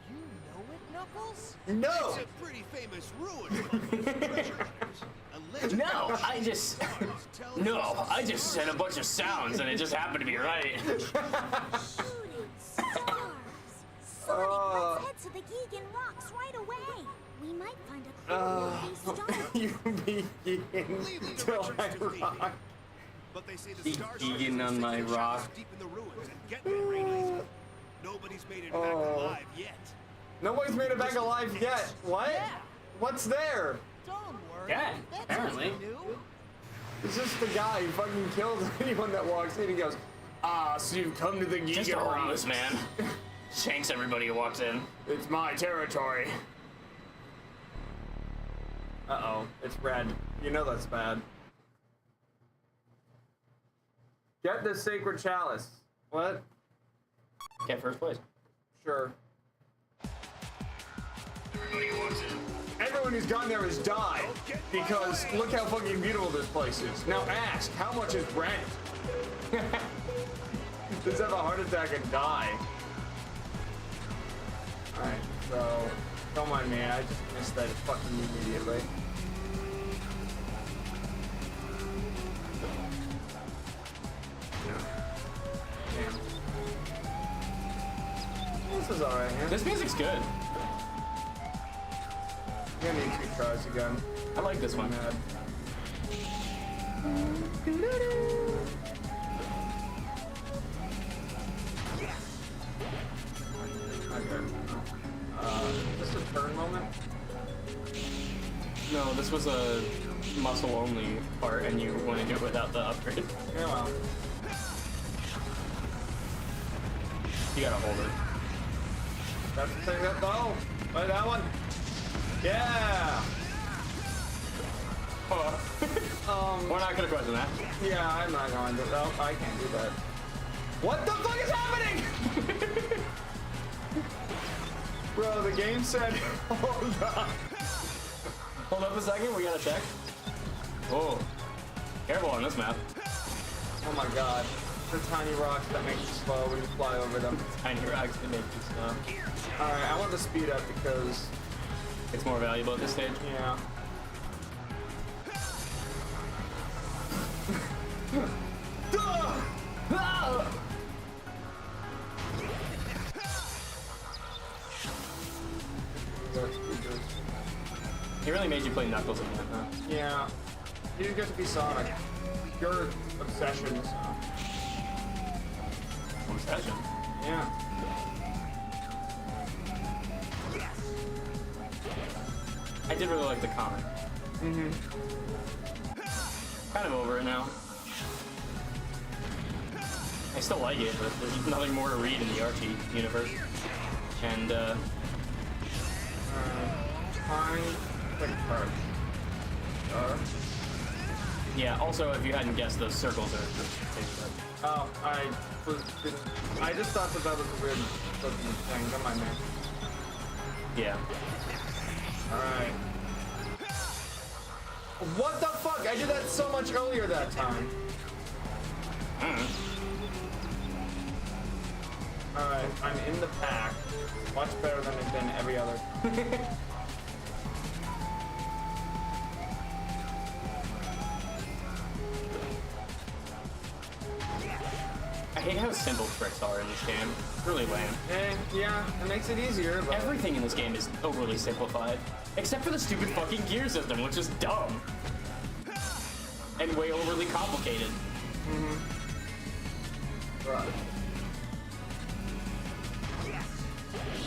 You know it, Knuckles? No! It's a pretty famous ruin. No, I just... No, I just said a bunch of sounds and it just happened to be right. Shooting stars. Sonic, let's head to the Gigan rocks right away. We might find a clue to these stars. You begin till I rock. But they say the Keep stars digging on my rock. deep in the ruins and get there ain't easy. Nobody's made it back alive yet. Nobody's made it back alive yet. What? Yeah. What's there? Don't worry. Yeah, That's apparently. nothing new. It's just the guy who fucking kills anyone that walks in. He goes, ah, so you've come to the Just a Giga homeless rocks. man. Shanks everybody who walks in. It's my territory. Uh-oh, it's red. You know that's bad. Get the sacred chalice. What? Get first place. Sure. Everyone who's gone there has died. Because look how fucking beautiful this place is. Now ask, how much is rent? Just have a heart attack and die. Alright, so don't mind me, I just missed that fucking immediately. Damn. This is alright, man. This music's good. I'm gonna need 2 tries again. I like this one. Mad. Okay. Just a turn moment? No, this was a muscle only part and you want to do it without the upgrade. Yeah, well. You gotta hold it. That's the thing that. Oh! Play that one! Yeah! We're not gonna question that. Yeah, I'm not going to. No, I can't do that. What the fuck is happening? Bro, the game said, hold on. Hold up a second, we gotta check. Whoa. Careful on this map. Oh my god. The tiny rocks that make you slow when you fly over them. Tiny rocks that make you slow. Alright, I want to speed up because, It's more valuable at this stage. yeah. He really made you play Knuckles again, huh? Yeah. You didn't get to be Sonic. Your obsession, so. Obsession. Yeah. I did really like the comic. Mm-hmm. Kind of over it now. I still like it, but there's nothing more to read in the Archie universe. And, Fine. Click card. yeah, also, if you hadn't guessed, those circles are just Oh, I just thought that was a weird looking thing. Come on, man. yeah. Alright. What the fuck? I did that so much earlier that time. Alright, I'm in the pack. Much better than I've been every other. I hate how simple tricks are in this game. It's really lame. Yeah, it makes it easier, but... Everything in this game is overly simplified. Except for the stupid fucking gear system, which is dumb. And way overly complicated. Right.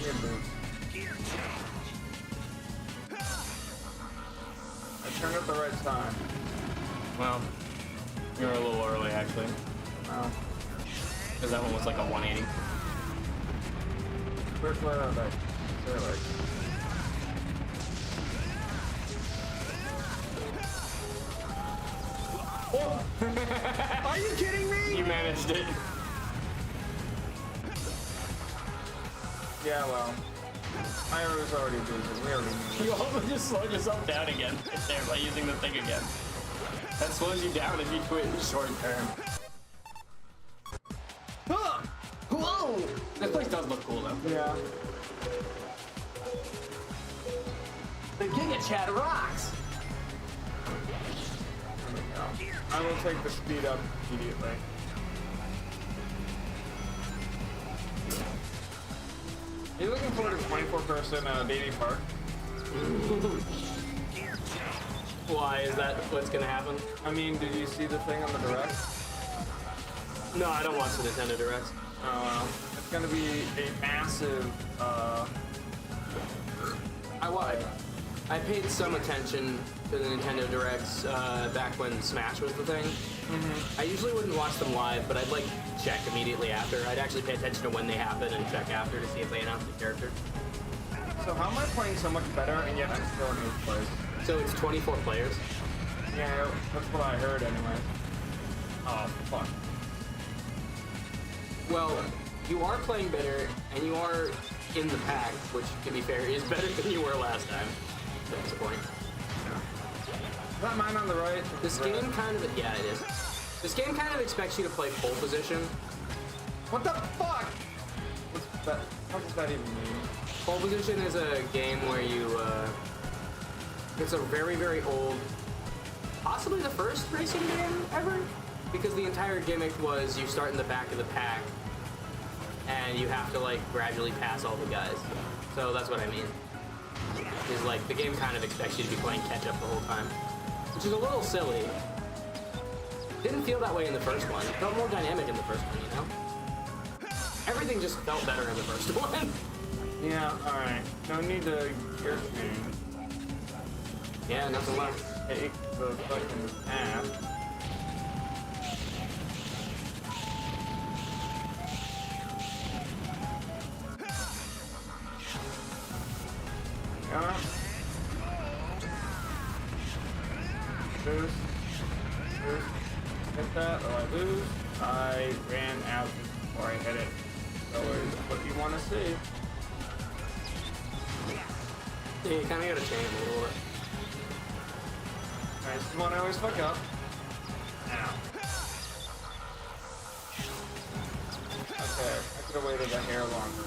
Gear boost. I turned at the right time. Well, you're a little early, actually. Wow. Because that one was like a 180. Where's my other? Are you kidding me? You managed it. Yeah, well. I was already losing. We already knew. You almost just slowed yourself down again right there by using the thing again. That slows you down if you quit short term. Whoa! This place does look cool though. Yeah. The Giga Chat rocks! I will take the speed up immediately. Are you looking forward to 24-person baby park? Why is that what's gonna happen? I mean, did you see the thing on the Direct? No, I don't watch the Nintendo Directs. Oh, well. It's gonna be a massive, I paid some attention to the Nintendo Directs back when Smash was the thing. I usually wouldn't watch them live, but I'd like check immediately after. I'd actually pay attention to when they happen and check after to see if they announce the character. So how am I playing so much better and yet I'm still in 8th place? So it's 24 players. Yeah, that's what I heard anyway. Oh, fuck. Well, you are playing better, and you are in the pack, which, to be fair, is better than you were last time. That's the point. Is that mine on the right? This game kind of... Yeah, it is. This game kind of expects you to play pole position. What the fuck? What's that? What does that even mean? Pole position is a game where you, it's a very, very old, possibly the first racing game ever, because the entire gimmick was you start in the back of the pack, and you have to, like, gradually pass all the guys. So that's what I mean. Is, like, the game kind of expects you to be playing catch-up the whole time, which is a little silly. Didn't feel that way in the first one. It felt more dynamic in the first one, you know? Everything just felt better in the first one. Yeah, alright. No need to gear change. Yeah, nothing left. Take the fucking path. Yeah. Boost. Boost. Hit that, or I lose. I ran out just before I hit it. So it's what you want to see. Yeah, you kind of got to change a little bit. Alright, this is one I always fuck up. Ow. Okay, I could have waited a hair longer.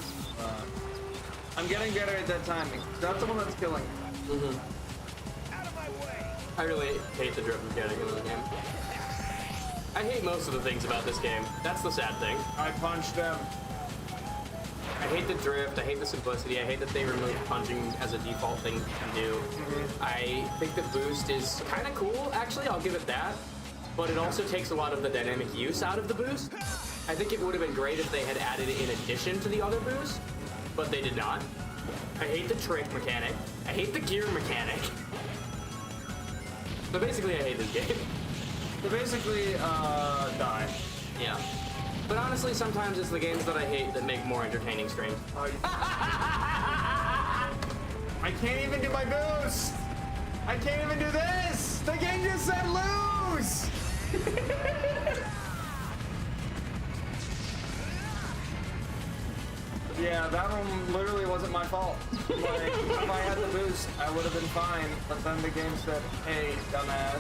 I'm getting better at that timing. That's the one that's killing me. Out of my way! I really hate the drift mechanic in this game. I hate most of the things about this game. That's the sad thing. I punched them. I hate the drift, I hate the simplicity, I hate that they removed punching as a default thing to do. I think the boost is kind of cool, actually, I'll give it that. But it also takes a lot of the dynamic use out of the boost. I think it would have been great if they had added it in addition to the other boost, but they did not. I hate the trick mechanic. I hate the gear mechanic. So basically, I hate this game. So basically, die. Yeah. But honestly, sometimes it's the games that I hate that make more entertaining streams. I can't even do my boost! I can't even do this! The game just said lose! Yeah, that one literally wasn't my fault. Like, if I had the boost, I would have been fine. But then the game said, hey, dumbass.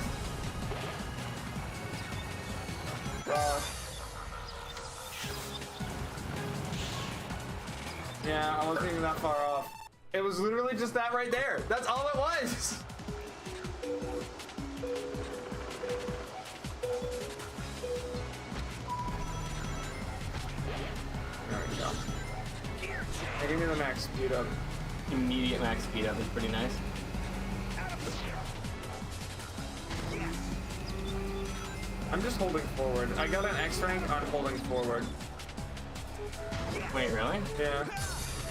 Yeah, I wasn't even that far off. It was literally just that right there. That's all it was. Yeah, give me the max speed up. Immediate max speed up is pretty nice. I'm just holding forward. I got an X rank on holding forward. Wait, really? Yeah.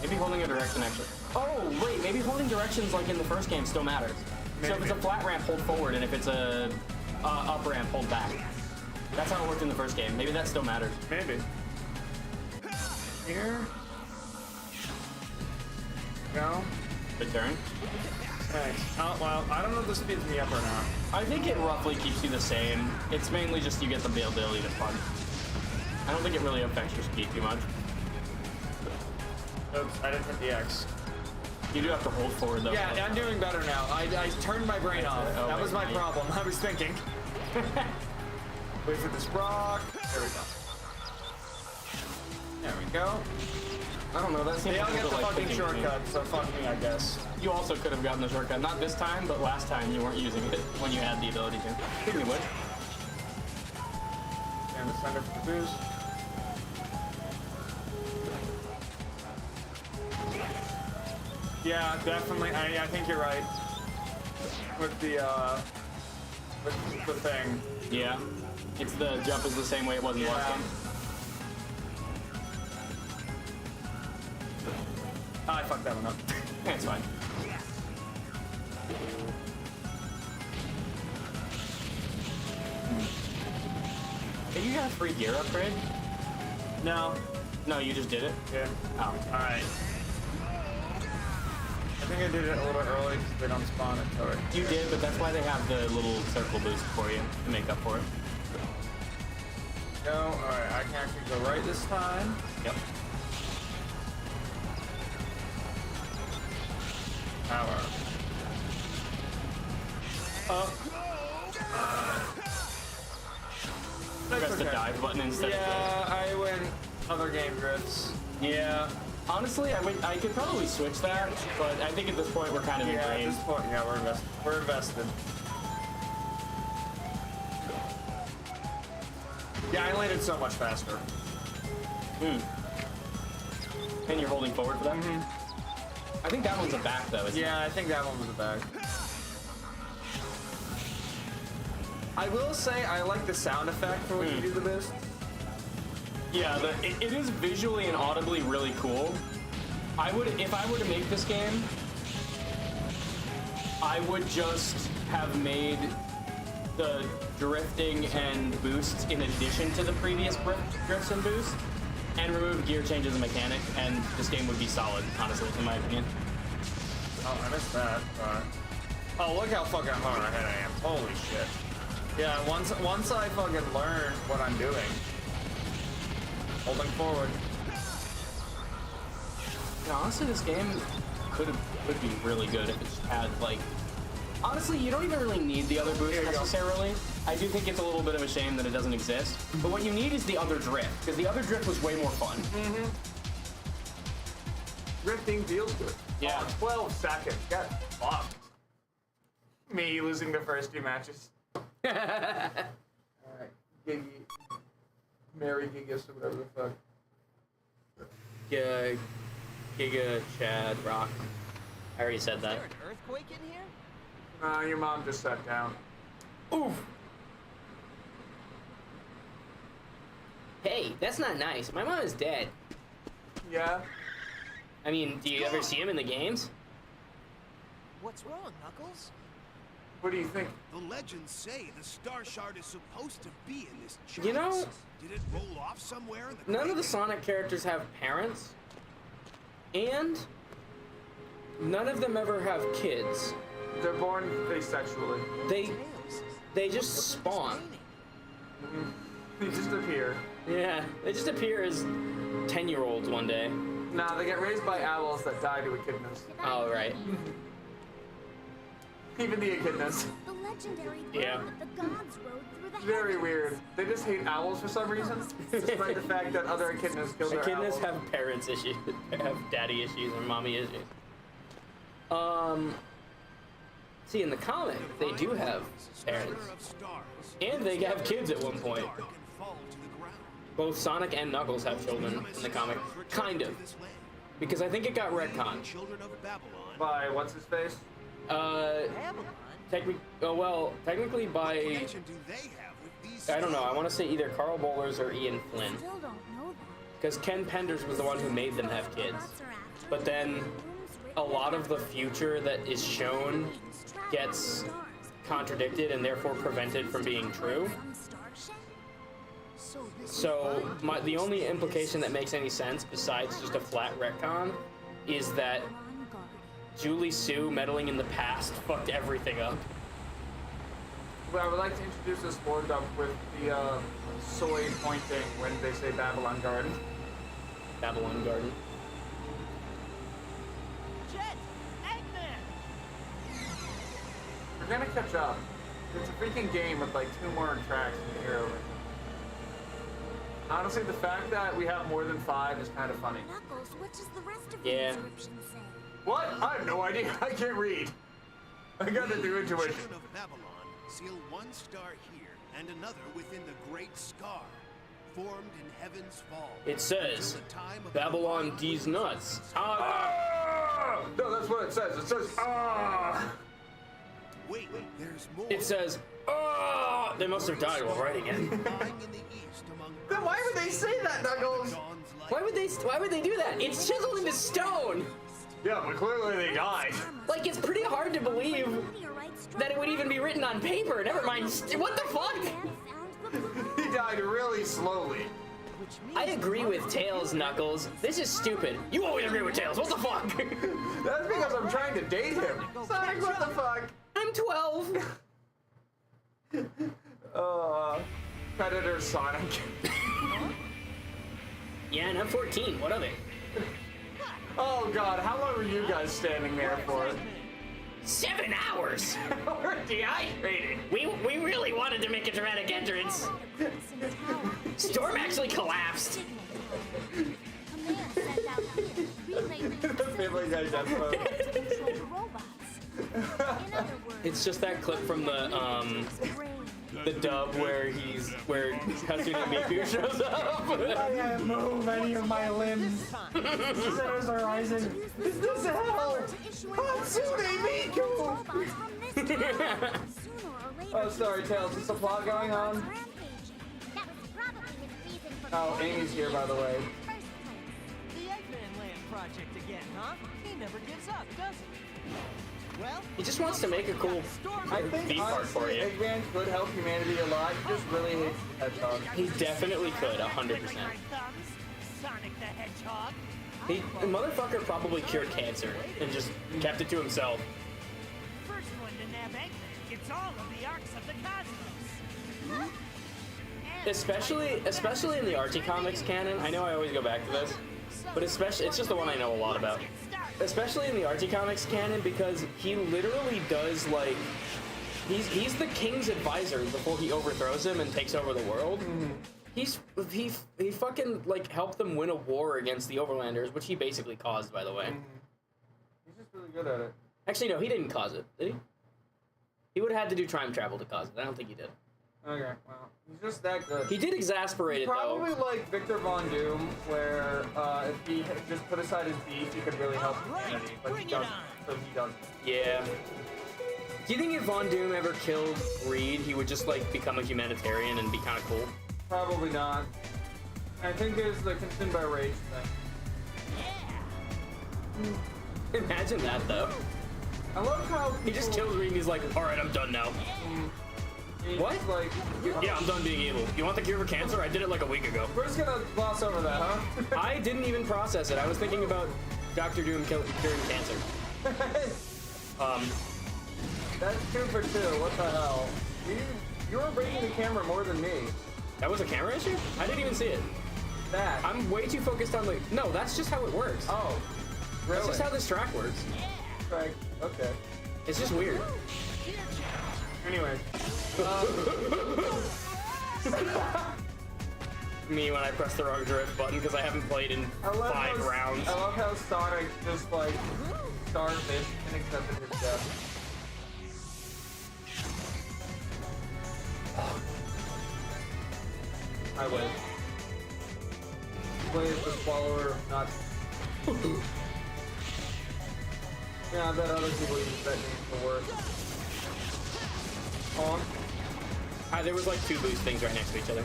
Maybe holding a direction actually. Oh, wait, maybe holding directions like in the first game still matters. Maybe. So if it's a flat ramp, hold forward, and if it's a up ramp, hold back. That's how it worked in the first game. Maybe that still matters. Maybe. Here. Go. Good turn. Thanks. Oh, well, I don't know if this speeds me up or not. I think it roughly keeps you the same. It's mainly just you get the ability to punch. I don't think it really affects your speed too much. Oops, I didn't hit the X. You do have to hold forward though. Yeah, I'm doing better now. I turned my brain off. Oh, that wait, was my right. problem. I was thinking. Wait for this rock. There we go. There we go. I don't know, that seems They all like get the like fucking thinking shortcut, so fuck me, I guess. You also could have gotten the shortcut. Not this time, but last time you weren't using it when you had the ability to. Speaking of which. And the center for the boost. Yeah, definitely. I think you're right. With the thing. Yeah. It's the jump is the same way it was in the last game. I fucked that one up. Yeah, it's fine. Did you get a free gear upgrade? No. No, you just did it? Yeah. Oh. Alright. I think I did it a little early because they don't spawn at turret. You did, but that's why they have the little circle boost for you to make up for it. Go. Alright, I can actually go right this time. Yep. Power. Up. Press the dive button instead Yeah, I went other game drifts. Yeah. Honestly, I could probably switch that, but I think at this point we're kind of Yeah, at ingrained. this point, yeah, we're invested. We're invested. Yeah, I landed so much faster. And you're holding forward for that? I think that one's a back though, isn't it? Yeah, I think that one was a bag. I will say I like the sound effect for when you do the boost. Yeah, it is visually and audibly really cool. If I were to make this game, I would just have made the drifting and boosts in addition to the previous drifts and boosts, and remove gear change as a mechanic, and this game would be solid, honestly, in my opinion. Oh, I missed that. Oh, look how fucking hard ahead I am. Holy shit. Yeah, once I fucking learn what I'm doing. Holding forward. Yeah, honestly, this game could be really good if it had, like... Honestly, you don't even really need the other boost necessarily. I do think it's a little bit of a shame that it doesn't exist. But what you need is the other drift, because the other drift was way more fun. Drifting feels good. Yeah. Oh, 12 seconds. Get fucked. Me losing the first 2 matches. Alright. Giggy. Mary Gigas or whatever the fuck. Giga, Chad, Rock. I already said that. Is there an earthquake in here? Your mom just sat down. Oof! Hey, that's not nice. My mom is dead. Yeah? I mean, do you ever see him in the games? What's wrong, Knuckles? What do you think? The legends say the Star Shard is supposed to be in this chest. You know, Did it roll off somewhere in the none of the crater? Sonic characters have parents, and none of them ever have kids. They're born asexually. They just spawn. They just appear. Yeah, they just appear as 10-year-olds one day. Nah, they get raised by owls that die to echidnas. Oh, right. Even the echidnas. The legendary Yeah. road that the gods rode through the Very heavens. weird. They just hate owls for some reason, despite the fact that other echidnas kill their Echidnas owls. have parents issues, have daddy issues or mommy issues. See, in the comic, they do have parents. Of stars. And they have kids at one point. Dark and fall to the ground. Both Sonic and Knuckles have children in the comic. Kind of. This land. because I think it got retconned. Children of Babylon. By what's his face? Babylon? Technically by, Connection do they have with these I don't know, I want to say either Carl Bowlers or Ian Flynn. Still don't know that. Because Ken Penders was the one who made them have kids. Robots are after But then rooms a written lot of the future that is shown gets contradicted and therefore prevented from being true. Some starship? So the only implication that makes any sense besides just a flat retcon is that On guard. Julie Sue meddling in the past fucked everything up. Well, I would like to introduce this board up with the soy pointing when they say Babylon Garden. Babylon Garden. Jet! Eggman! We're gonna catch up. It's a freaking game with like 2 more tracks in the hero. Honestly, the fact that we have more than 5 is kind of funny. Knuckles, what does the rest of Yeah. the inscription say? What? I have no idea. I can't read. I got to do intuition. Children of Babylon seal one star here and another within the great scar, formed in heaven's fall. It says, until the time of Babylon the D's nuts. Ah! No, that's what it says. It says, ah! Wait, there's more. It says, oh, they must have died while writing it. Lying in the east among Then why would they say that, Knuckles? dawn's light. Why would they do that? It's chiseled into stone. Yeah, but clearly they died. Like, it's pretty hard to believe that it would even be written on paper. Never mind. What the fuck? He died really slowly. I agree with Tails, Knuckles. This is stupid. You always agree with Tails. What the fuck? That's because I'm trying to date him. Sonic, what the fuck? I'm 12. Predator Sonic. Yeah, and I'm 14. What are they? Oh god, how long were you guys standing there for? 7 hours. We're dehydrated. We really wanted to make a dramatic entrance. Storm actually collapsed. Family Guy death mode. It's just that clip from the dub where Hatsune Miku shows up. I can't move any of my limbs. Sinners are rising. Is this hell? Hatsune Miku! Oh, sorry, Tails. Is the plot going on? Oh, Amy's here, by the way. The Eggman Land project again, huh? He never gives up, does he? Well, He just wants to make a cool I think, theme park for honestly, you. Eggman could help humanity a lot. He just really hates the hedgehog. He definitely could, 100%. Sonic the Hedgehog. The motherfucker probably cured cancer and just kept it to himself. First one to nab Eggman gets all of the arcs of the cosmos. Especially in the Archie Comics canon. I know I always go back to this, but especially it's just the one I know a lot about. Especially in the Archie Comics canon, because he literally does like he's the king's advisor before he overthrows him and takes over the world. He fucking like helped them win a war against the Overlanders, which he basically caused, by the way. He's just really good at it. Actually, no, he didn't cause it, did he? He would have had to do time travel to cause it. I don't think he did. Okay, well, he's just that good. He did exasperate it, Probably though. like Victor Von Doom, where if he had just put aside his beef, he could really help humanity, but he doesn't. So he doesn't. Yeah. Do you think if Von Doom ever killed Reed, he would just like become a humanitarian and be kind of cool? Probably not. I think it's the consumed by rage thing. Imagine that, though. I love how He just kills Reed and he's like, alright, I'm done now. What? Like, Yeah, I'm done being evil. You want the cure for cancer? I did it like a week ago. we're just gonna gloss over that, huh? I didn't even process it. I was thinking about Dr. Doom curing cancer. That's 2 for 2. What the hell? You were breaking the camera more than me. That was a camera issue? I didn't even see it. That. I'm way too focused on like, no, that's just how it works. Oh. Really? That's just how this track works. Right. Okay. It's just weird. Anyway. Me when I press the wrong drift button because I haven't played in 5 rounds. I love how Sonic just like starfish and accepted his death. I win. Play as the swallower of nuts. Yeah, I bet other people use that name for work. Oh. There was like 2 boost things right next to each other,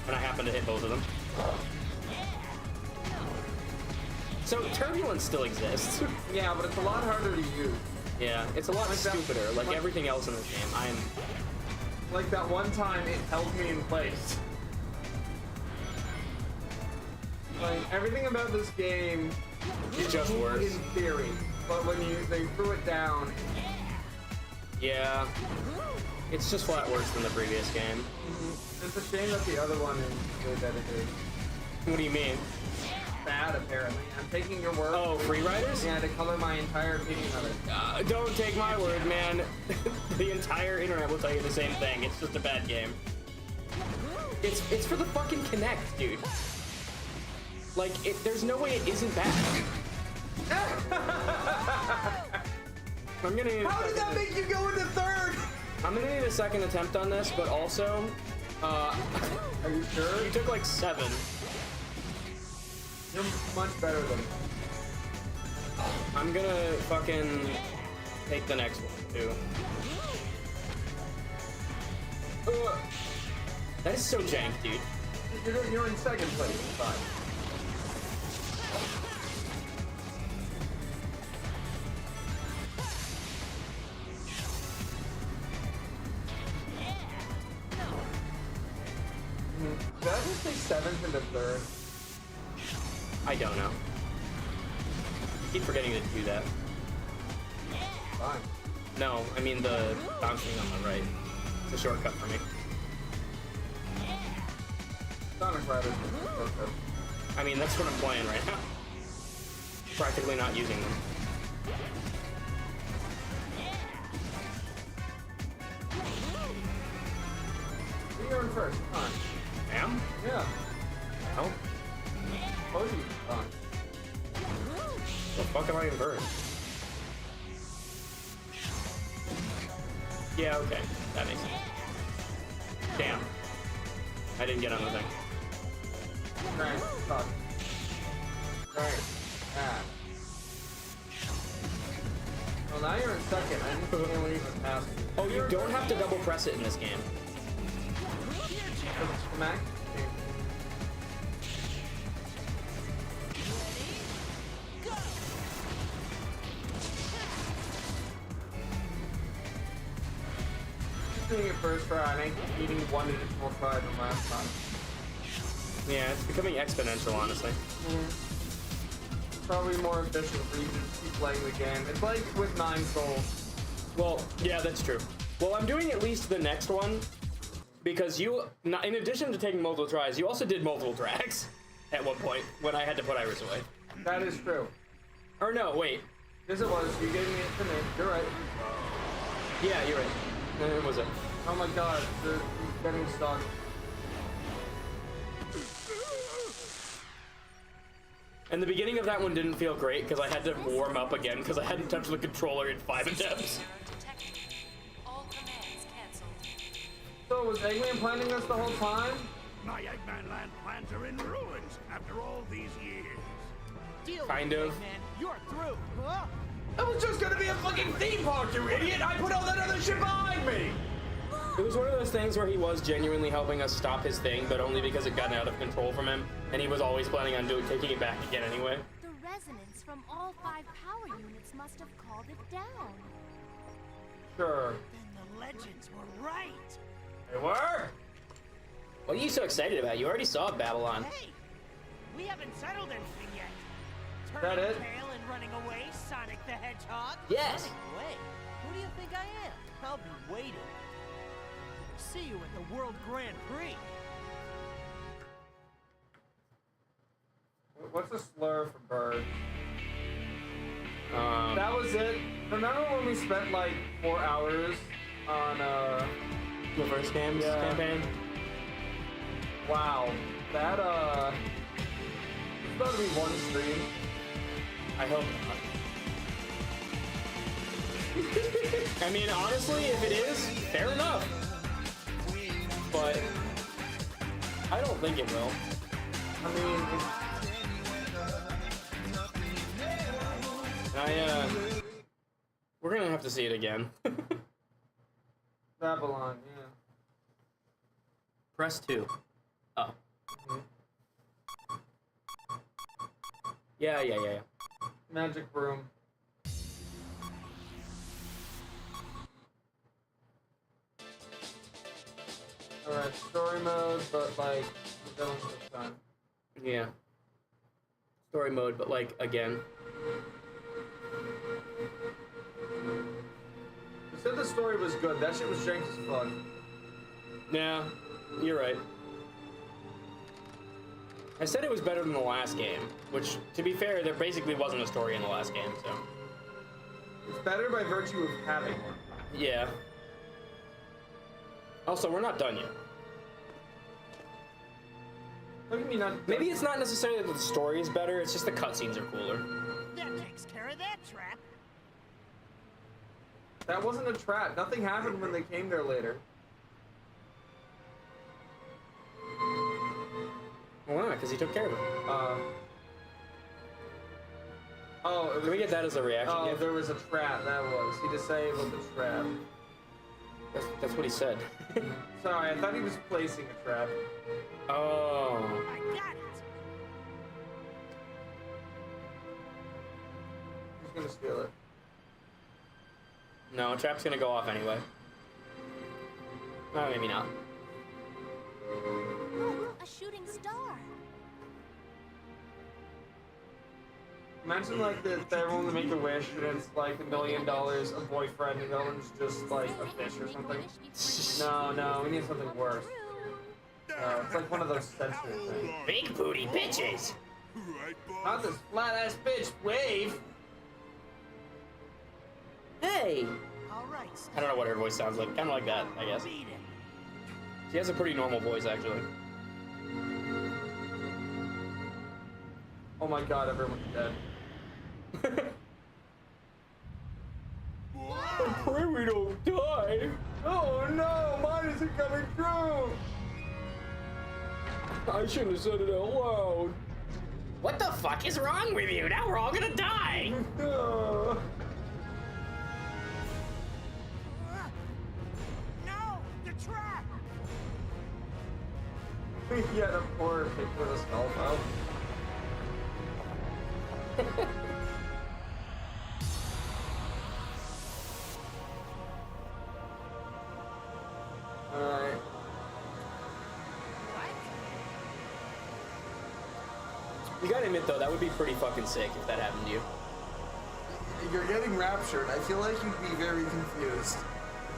and I happened to hit both of them. So turbulence still exists. Yeah, but it's a lot harder to use. Yeah, it's a lot stupider. Like everything else in this game, I'm like that one time it held me in place. Like everything about this game it's just worse in theory, but when they threw it down. Yeah, it's just flat worse than the previous game. It's a shame that the other one is good that it is. What do you mean? Bad, apparently. I'm taking your word. Oh, Free Riders? Yeah, to color my entire opinion of it. Don't take my word, man. The entire internet will tell you the same thing. It's just a bad game. It's for the fucking Kinect, dude. Like, there's no way it isn't bad. I'm gonna need How did that make you go into third? I'm gonna need a second attempt on this, but also, are you sure? You took like 7. You're much better than me. I'm gonna fucking take the next one, too. That is so jank, dude. You're in second place. It's fine. Did I just say 7th into 3rd? I don't know. I keep forgetting to do that. Fine. No, I mean the bouncing on the right. It's a shortcut for me. Sonic Riders. I mean, that's what I'm playing right now. Practically not using them. You're in first. Come on. Am? Yeah. No. Told you. Come on. The fuck am I in first? Yeah, okay. That makes sense. Damn. I didn't get on the thing. Right. Fuck. Right. Ah. Well, now you're in second. I didn't even leave it past you. Oh, you don't have to double press it in this game. Mac? Doing it first try, I think needing 1 additional try than last time. Yeah, it's becoming exponential, honestly. Probably more efficient for you to just keep playing the game. It's like with 9 souls. Well, yeah, that's true. Well, I'm doing at least the next one because you, in addition to taking multiple tries, you also did multiple tracks at one point when I had to put Iris away. That is true. Or no, wait. Yes, it was. You gave me it to me. You're right. Yeah, you're right. It was it. Oh my god, they're getting stuck. And the beginning of that one didn't feel great because I had to warm up again because I hadn't touched the controller in 5 attempts. All commands canceled. So was Eggman planning this the whole time? My Eggman Land plans are in ruins after all these years. Deal Kind with it, of. man. You're through. Huh? It was just gonna be a fucking theme park, you idiot! I put all that other shit behind me! It was one of those things where he was genuinely helping us stop his thing, but only because it got out of control from him, and he was always planning on taking it back again anyway. The resonance from all 5 power units must have called it down. Sure. Then the legends were right. They were? What are you so excited about? You already saw Babylon. Hey, we haven't settled anything yet. That Turning it? tail and running away, Sonic the Hedgehog. Yes. Running away? Who do you think I am? I'll be waiting. See you at the World Grand Prix. What's a slur for bird? Um, That was it. Remember when we spent like 4 hours on the first game's Yeah. campaign. wow. That it's about to be one stream. I hope not. I mean, honestly, if it is, fair enough. But I don't think it will. I mean, We're gonna have to see it again. Babylon, yeah. Press 2. Oh. Yeah. Magic room. Alright, story mode, but like, the villains this time. Yeah. Story mode, but like, again. You said the story was good. That shit was jank as fuck. Yeah, you're right. I said it was better than the last game, which, to be fair, there basically wasn't a story in the last game, so. It's better by virtue of having one. Yeah. Also, we're not done yet. What do you mean not done? Maybe it's not necessarily that the story is better, it's just the cutscenes are cooler. That takes care of that trap. That wasn't a trap. Nothing happened when they came there later. Well, why not? Because he took care of it. Oh, it was Can we get that as a reaction? Oh, gift? there was a trap. That was. He disabled the trap. That's what he said. Sorry, I thought he was placing a trap. Oh. I got it. Who's gonna steal it? No, trap's gonna go off anyway. No, maybe not. Oh, a shooting star. Imagine like that everyone would make a wish and it's like $1 million, a boyfriend, and no one's just like a fish or something. No, we need something worse. It's like one of those censored things. Big booty bitches! Right, Not boss? this flat ass bitch wave. Hey! All right. I don't know what her voice sounds like. Kind of like that, I guess. Beat it. She has a pretty normal voice, actually. Oh my god, everyone's dead. I pray we don't die! Oh no, mine isn't coming true. I shouldn't have said it out loud. What the fuck is wrong with you? Now we're all gonna die! No, No, the trap. yeah, the poor pig with a skull out. Alright. You gotta admit, though, that would be pretty fucking sick if that happened to you. You're getting raptured. I feel like you'd be very confused.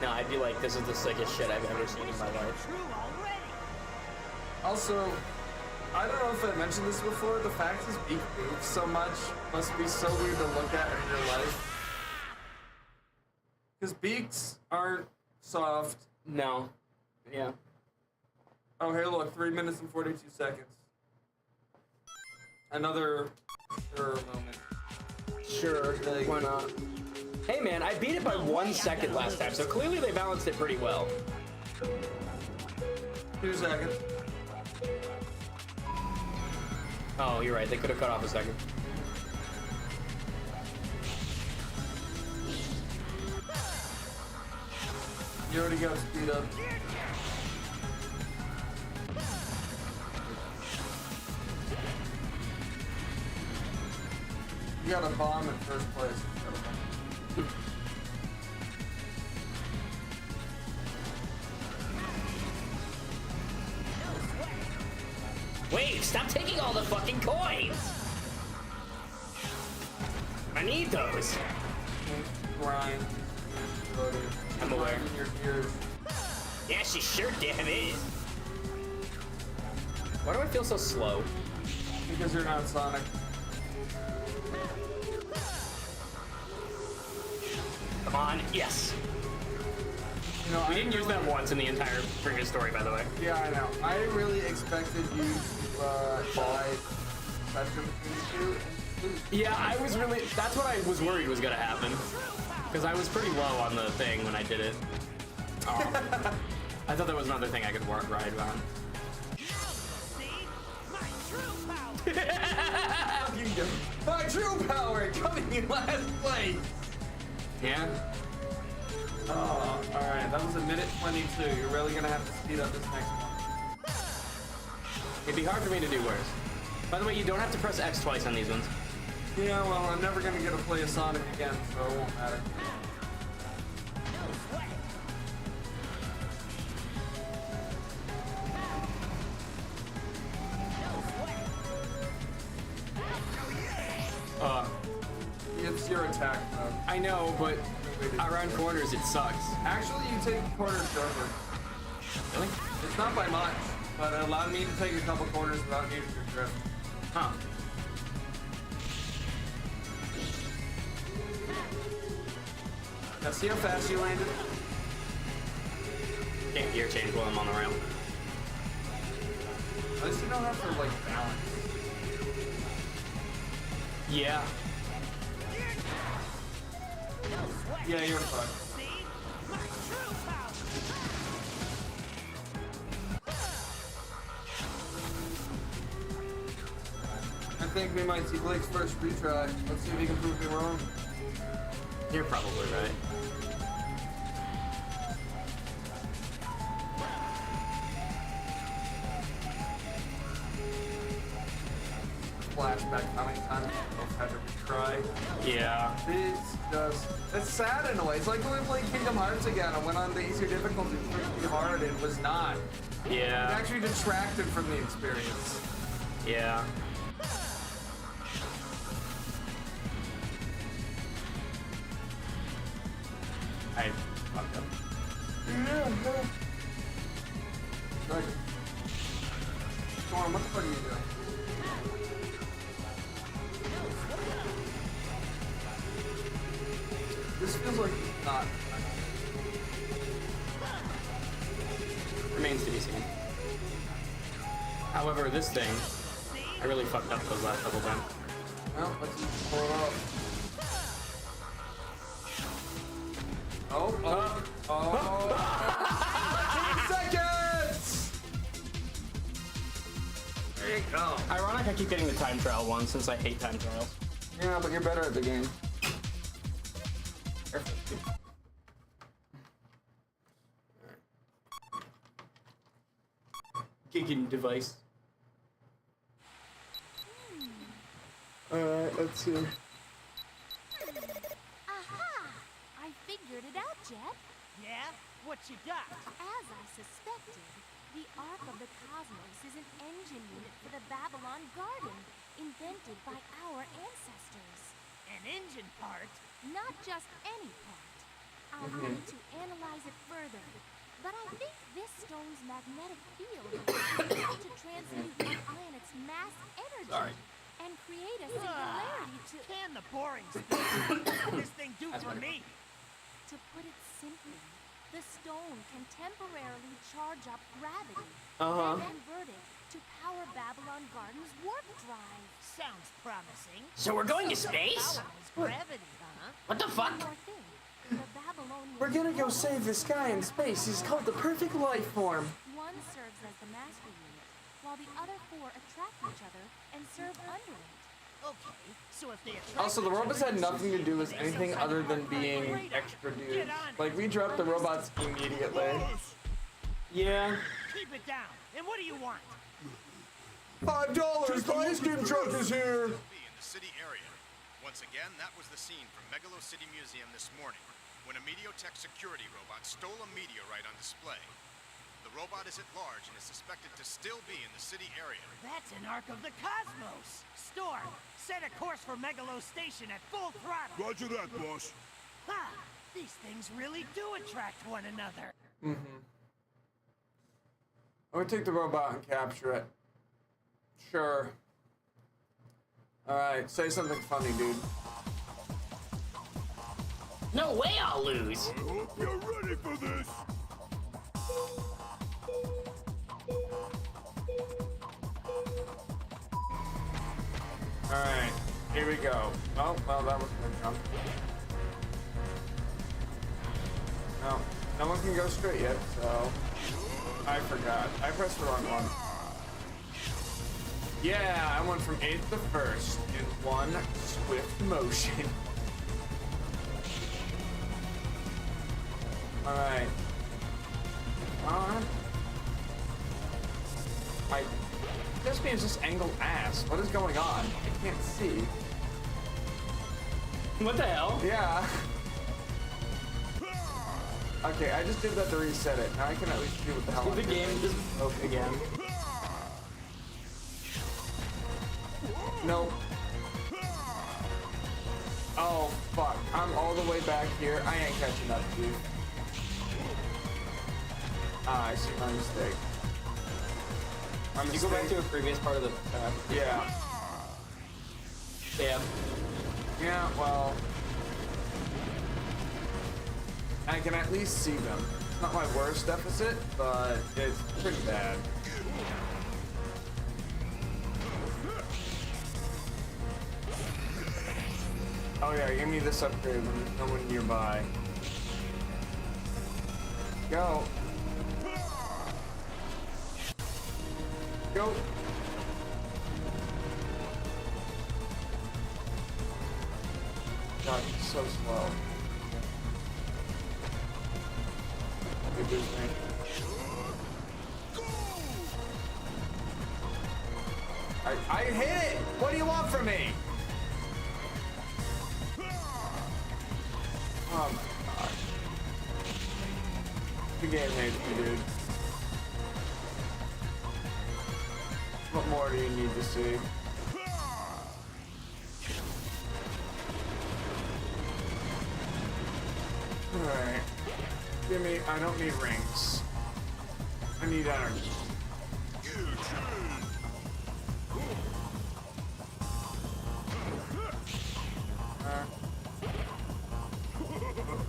No, I'd be like, this is the sickest shit I've ever seen in my life. True already. Also, I don't know if I mentioned this before, the fact his beak moves so much must be so weird to look at in real life. Because beaks aren't soft. No. Yeah. Oh, hey, look, 3 minutes and 42 seconds. Another moment. Sure, why not? Hey man, I beat it by 1 second last time, so clearly they balanced it pretty well. 2 seconds. Oh, you're right, they could have cut off a second. You already got speed up. You got a bomb in first place. Wait, stop taking all the fucking coins! I need those. Grind. I'm aware. In your gears. Yeah, she sure damn is. Why do I feel so slow? Because you're not Sonic. Come on, yes. You know, We didn't use that once in the entire previous story, by the way. Yeah, I know. I really expected you to die faster between the two. Yeah, I was really... That's what I was worried was gonna happen. Because I was pretty low on the thing when I did it. Oh. I thought that was another thing I could ride on. See? My true power. fucking good. My true power coming in last place. Yeah. Oh, alright, that was a minute 22. You're really gonna have to speed up this next one. It'd be hard for me to do worse. By the way, you don't have to press X twice on these ones. Yeah, well, I'm never gonna get to play a Sonic again, so it won't matter. It's your attack, though. I know, but around corners it sucks. Actually, you take corners over. Really? It's not by much, but it allowed me to take a couple corners without needing to drift. Huh. Now see how fast you landed? Can't gear change while I'm on the rail. At least you don't have to, like, balance. Yeah. Yeah, you're fine. I think we might see Blake's first retry. Let's see if he can prove me wrong. You're probably right. Flashback how many times we both had to retry. Yeah. It's sad in a way. It's like when we played Kingdom Hearts again and went on the easier difficulty pretty hard and was not. It Yeah. actually detracted from the experience. Yeah. I fucked up. Like, come on, what the fuck are you doing? This feels like not. Remains to be seen. However, this thing, I really fucked up those last couple times. Well, let's just pull it up. Oh. 10 seconds! There you go. Ironic I keep getting the time trial one since I hate time trials. Yeah, but you're better at the game. Gigging device. Alright, let's see. Aha! I figured it out, Jet. Yeah? What you got? As I suspected, the Ark of the Cosmos is an engine unit for the Babylon Garden, invented by our ancestors. An engine part? Not just any part. I'll need to analyze it further, but I think this stone's magnetic field is able to transmute one planet's mass energy and create a singularity to... Can the boring stuff. What can this thing do for me? To put it simply, the stone can temporarily charge up gravity and convert it to power Babylon Garden's warp drive. Sounds promising. So we're going to space? Babylon's gravity, huh? What the fuck? One more thing. The Babylonian We're gonna go save this guy in space. He's called the perfect life form. one serves as the master unit, while the other four attract each other and serve under it. Okay, so if they attract Also, the each robots other had nothing to do with they anything some other kind than of being radar. extra dudes. Get on it. Like, we dropped the robots immediately. Yeah. Keep it down. And what do you want? $5! The ice cream truck is here! Will be in the city area. Once again, that was the scene from Megalo City Museum this morning, when a Mediotech security robot stole a meteorite on display. The robot is at large and is suspected to still be in the city area. That's an Ark of the Cosmos. Storm, set a course for Megalo Station at full throttle. Roger that, boss. Ha! These things really do attract one another. I'm gonna take the robot and capture it. Sure. Alright, say something funny, dude. No way I'll lose. I hope you're ready for this. Alright, here we go. Oh, well, that was gonna jump. No, no one can go straight yet, so... I forgot. I pressed the wrong one. Yeah, I went from 8th to 1st in one swift motion. Alright. This game's just angled ass. What is going on? I can't see. What the hell? Yeah. Okay, I just did that to reset it. Now I can at least see what the hell I'm The doing. game just broke again. No. Oh, fuck. I'm all the way back here. I ain't catching up, dude. Ah, I see my mistake. Did you go back to a previous part of the map? Yeah. Yeah. Yeah, well... I can at least see them. It's not my worst deficit, but it's pretty bad. Oh yeah, give me this upgrade when there's no one nearby. Go. Go. God, he's so slow. Good news, man. I hit it! What do you want from me? Oh my god. The game hates me, dude. What more do you need to see? Alright. Give me, I don't need rings. I need energy.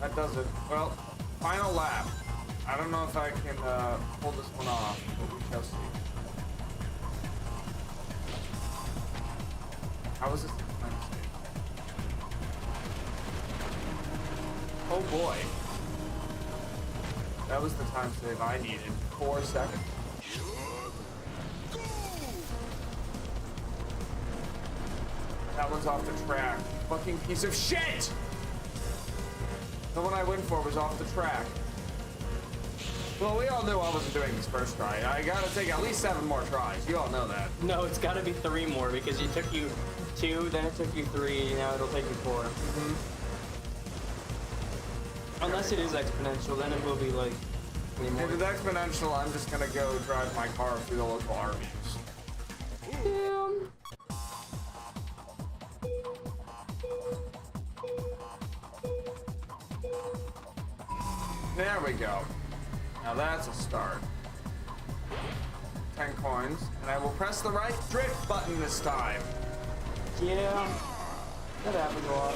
That does it. Well, final lap. I don't know if I can pull this one off, but we shall see. How was this time save? Oh boy. That was the time save I needed. 4 seconds. That one's off the track. Fucking piece of shit! The one I went for was off the track. Well, we all knew I wasn't doing this first try. I gotta take at least 7 more tries. You all know that. No, it's gotta be 3 more because it took you 2, then it took you 3, now it'll take you 4. Mm-hmm. Unless it is exponential, then it will be like 3 more. If it's exponential, I'm just gonna go drive my car through the local Arby's. Damn. There we go. Now that's a start. 10 coins, and I will press the right drift button this time. Yeah, that happens a lot.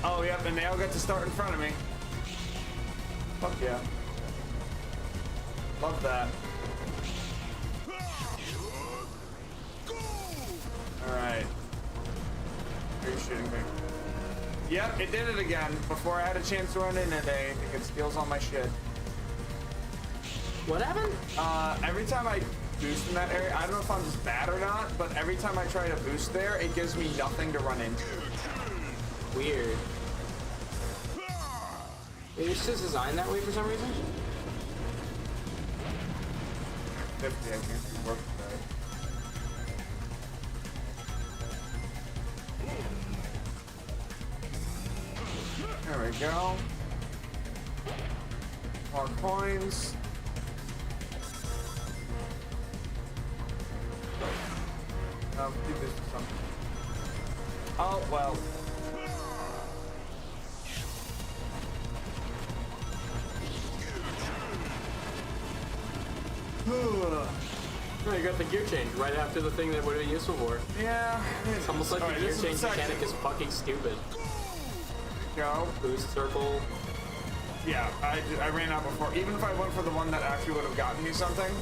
Oh, yep, and they all get to start in front of me. Fuck yeah. Love that. Alright. Are you shooting me? Yep, it did it again. Before I had a chance to run into anything, it steals all my shit. What happened? Every time I boost in that area, I don't know if I'm just bad or not, but every time I try to boost there, it gives me nothing to run into. Weird. It's just designed that way for some reason? 50, I can't do work today. There we go. More coins. Do this for something. Oh, well. No, you got the gear change right after the thing that would have been useful for. Yeah. It's almost like the gear change mechanic is fucking stupid. Go. Boost circle. Yeah, I ran out before. Even if I went for the one that actually would have gotten me something,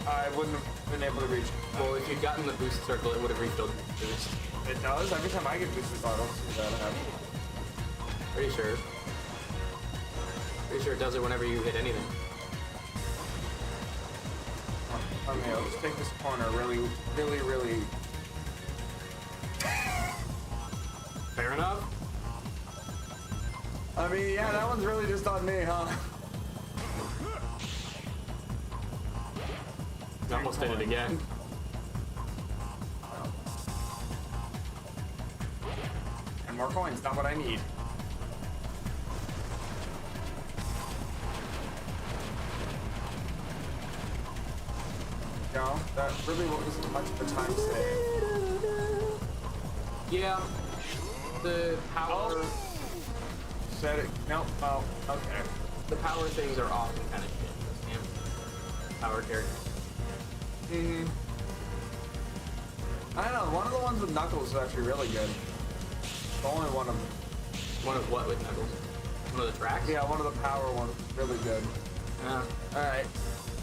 I wouldn't have been able to reach it. Well, if you'd gotten the boost circle, it would have refilled the boost. It does? Every time I get boosted, I don't see that happen. Pretty sure. Pretty sure it does it whenever you hit anything. corner. Okay, I'll just take this corner really. Fair enough. I mean, yeah, that one's really just on me, huh? Almost did it again. And more coins, not what I need. No, that really wasn't much of a time save. Yeah. The power. Oh. Said it. Nope. Oh, okay. The power things are often kind of shit in this game. Power characters. I don't know. One of the ones with Knuckles is actually really good. The only one of them. One of what with Knuckles? One of the tracks? Yeah, one of the power ones is really good. Yeah. All right,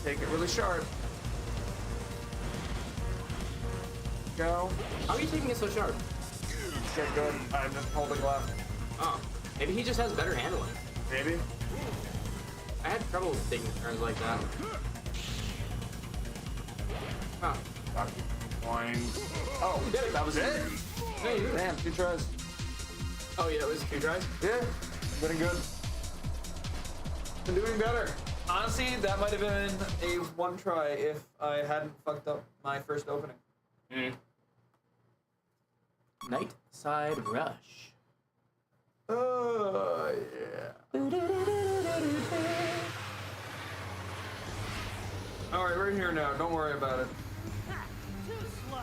take it really sharp. Go. How are you taking it so sharp? Okay, good. I'm just holding left. Oh, maybe he just has better handling. Maybe. I had trouble taking turns like that. Huh. Coins. Oh, You did it. that was it? No, you did it. Damn, 2 tries. Oh yeah, it was 2 tries? Yeah, getting good. Been doing better. Honestly, that might have been a 1 try if I hadn't fucked up my first opening. Night Side Rush. Oh, yeah. Alright, we're here now. Don't worry about it. Too slow.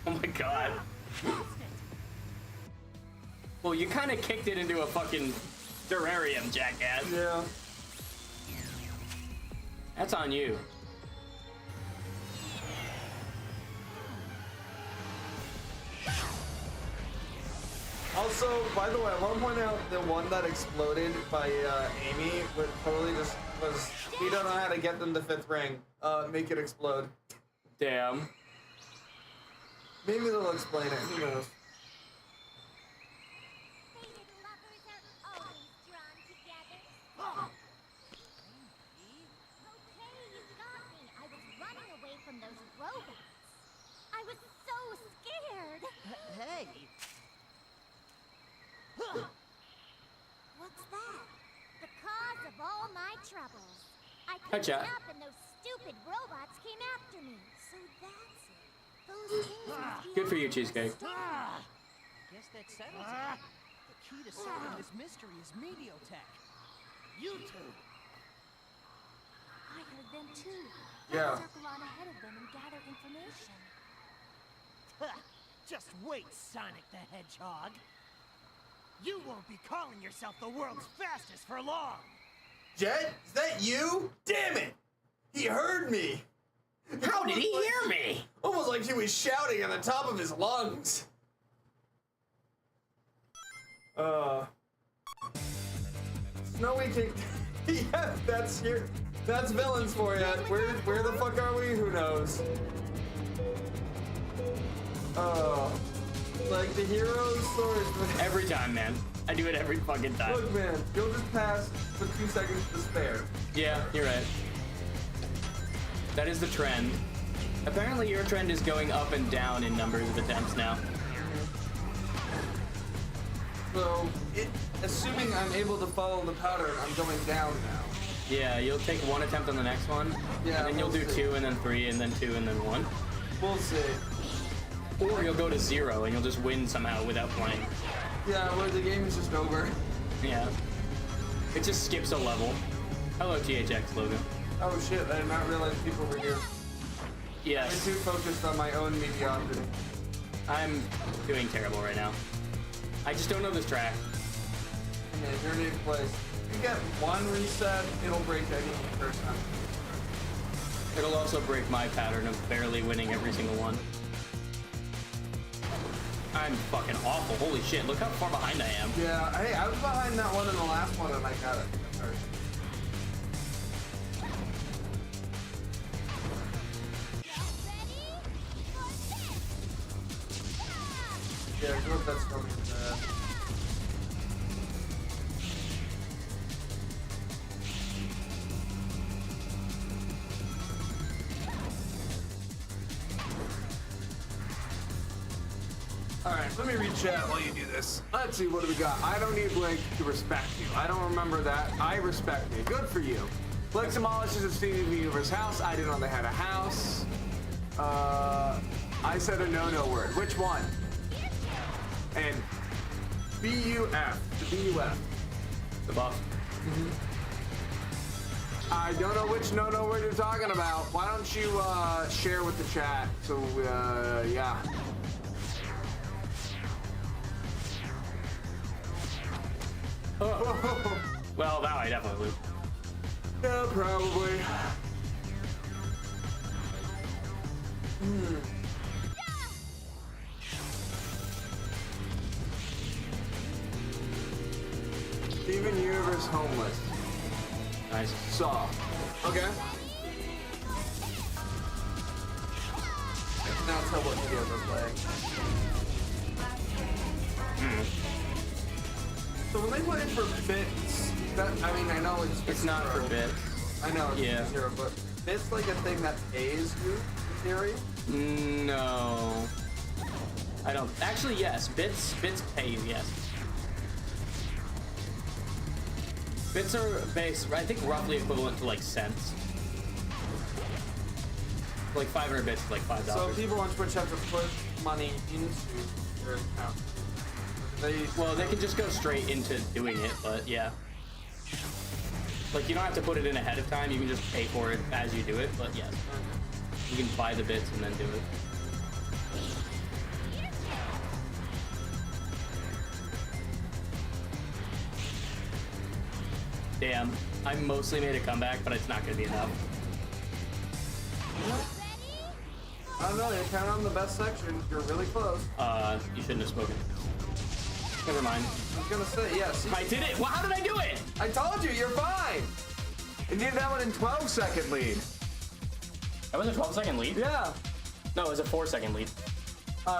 Oh my god. Well, you kind of kicked it into a fucking terrarium, jackass. Yeah. That's on you. Also, by the way, I want to point out the one that exploded by Amy would totally just was, we don't know how to get them to 5th ring. Make it explode. Damn. Maybe they'll explain it. Who knows? Fated lovers are always drawn together. Okay, you got me. I was running away from those robots. I was so scared. Hey. What's that? The cause of all my troubles. I Hi, couldn't chat. stop and those stupid robots came after me. So that's it. Those things must be Good for all you, Cheesecake. Ah, guess that settles it. The key to solving this mystery is Mediotech. You two. I heard them too. Yeah. Let's circle on ahead of them and gather information. Just wait, Sonic the Hedgehog. You won't be calling yourself the world's fastest for long. Jet, is that you? Damn it! He heard me! How did he hear me? Almost like he was shouting at the top of his lungs. Snowy King. Yeah, that's here. That's villains for you. Where the fuck are we? Who knows? Like the hero's stories. Every time, man. I do it every fucking time. Look, man, you'll just pass with 2 seconds to spare. Yeah, you're right. That is the trend. Apparently your trend is going up and down in numbers of attempts now. So, assuming I'm able to follow the pattern, I'm going down now. Yeah, you'll take 1 attempt on the next one, Yeah, and then you'll we'll do see. 2, and then 3, and then 2, and then 1. We'll see. Or you'll go to 0, and you'll just win somehow without playing. Yeah, where the game is just over. Yeah. It just skips a level. Hello, THX logo. Oh shit, I did not realize people were here. I've been Yes, too focused on my own mediocrity. I'm doing terrible right now. I just don't know this track. Yeah, you're in 8th place. If you get 1 reset, it'll break any first time. It'll also break my pattern of barely winning every single one. I'm fucking awful. Holy shit, look how far behind I am. Yeah, hey, I was behind that one in the last one and I got it. Sorry. Get ready for this! Yeah, go with that storm. Alright, let me read chat while you do this. Let's see, what do we got? I don't need Blake to respect you. I don't remember that. I respect you. Good for you. Blake demolishes a Steven Universe house. I didn't know they had a house. I said a no-no word. Which one? And B-U-F. The B-U-F. The buff. I don't know which no-no word you're talking about. Why don't you share with the chat? So, yeah. Oh. Well, that I definitely lose. Yeah, probably. Steven Universe homeless. Nice. Saw. Okay. I can now tell what videos are playing. So when they play for bits, that I mean I know It's not for bits. I know it's Yeah. zero, but bits like a thing that pays you in theory. No. I don't. Actually, yes. Bits pay you. Yes. Bits are I think roughly equivalent to like cents. Like 500 bits is like $5. So people on Twitch have to put money into their account. Well, they can just go straight into doing it, but yeah. Like, you don't have to put it in ahead of time, you can just pay for it as you do it, but yes. You can buy the bits and then do it. Damn, I mostly made a comeback, but it's not gonna be enough. I don't know, you're kind of on the best section. You're really close. You shouldn't have spoken. Never mind. I was gonna say, yes. I did it! Well, how did I do it? I told you, you're fine. And you did that one in 12-second lead. That was a 12-second lead? Yeah. No, it was a 4-second lead.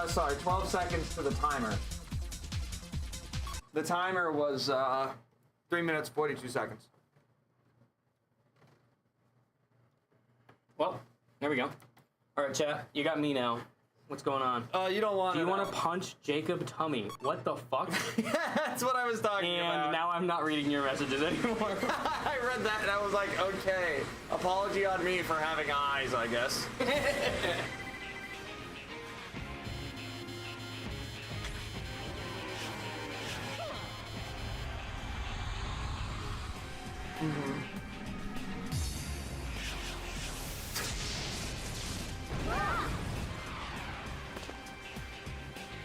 Sorry, 12 seconds to the timer. The timer was 3 minutes, 42 seconds. Well, there we go. All right, chat, you got me now. What's going on? You don't want Do you want to punch Jacob Tummy? What the fuck? That's what I was talking about. And now I'm not reading your messages anymore. I read that and I was like, okay. Apology on me for having eyes, I guess.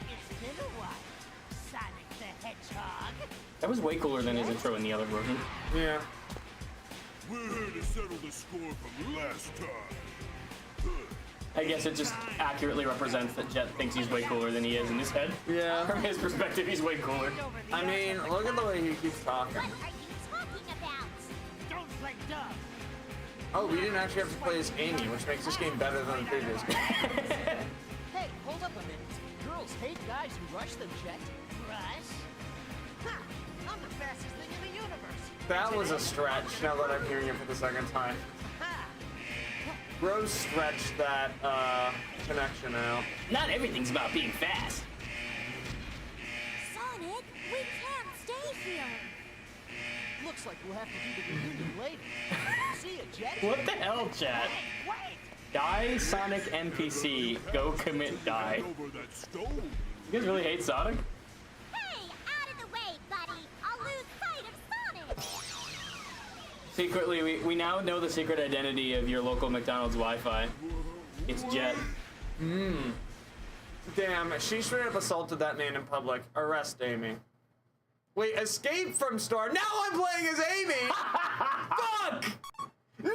It's been a while, Sonic the Hedgehog. That was way cooler than his intro in the other version. Yeah. We're here to settle the score from last time. I guess it just accurately represents that Jet thinks he's way cooler than he is in his head. Yeah. From his perspective, he's way cooler. I mean, look at the way he keeps talking. What are you talking about? Don't play dumb. Oh, we didn't actually have to play as Amy, which makes this game better than the previous game. Hey, hold up a minute. Girls hate guys who rush them, Jet. Rush? Ha! I'm the fastest thing in the universe. That was a stretch, now that I'm hearing it for the second time. Ha! Rose stretched that connection out. Not everything's about being fast. Sonic, we can't stay here. Looks like we'll have to do the reunion later. See ya, Jet. What the hell, chat? Wait! Die Sonic NPC. Go commit die. Over that stone. You guys really hate Sonic? Hey, out of the way, buddy. I'll lose sight of Sonic. Secretly, we now know the secret identity of your local McDonald's Wi-Fi. It's Jet. Damn, she straight up assaulted that man in public. Arrest Amy. Wait, escape from Star. Now I'm playing as Amy! Fuck! No!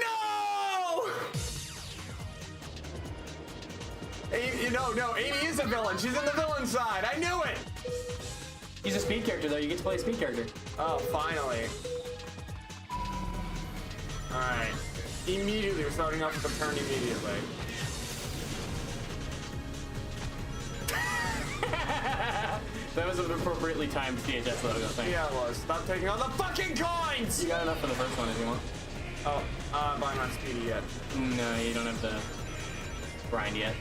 No, Amy is a villain. She's in the villain side. I knew it! He's a speed character, though. You get to play a speed character. Oh, finally. Alright. Immediately, we're starting off with the turn immediately. That was an appropriately timed VHS logo thing. Yeah, it was. Stop taking all the fucking coins! You got enough for the first one if you want. Oh, but I'm not speedy yet. No, you don't have to grind yet.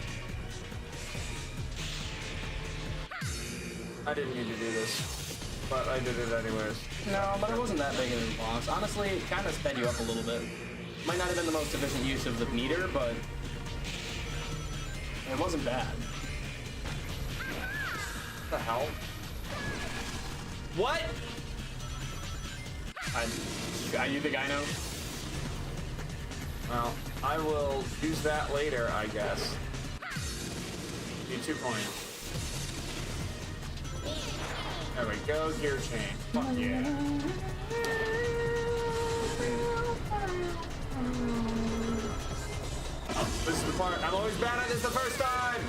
I didn't need to do this, but I did it anyways. No, but it wasn't that big of a loss. Honestly, it kind of sped you up a little bit. Might not have been the most efficient use of the meter, but it wasn't bad. What the hell? What? You think I know? Well, I will use that later, I guess. Need 2 coins. There we go, gear change. Fuck yeah. Oh, this is the part. I'm always bad at this the first time!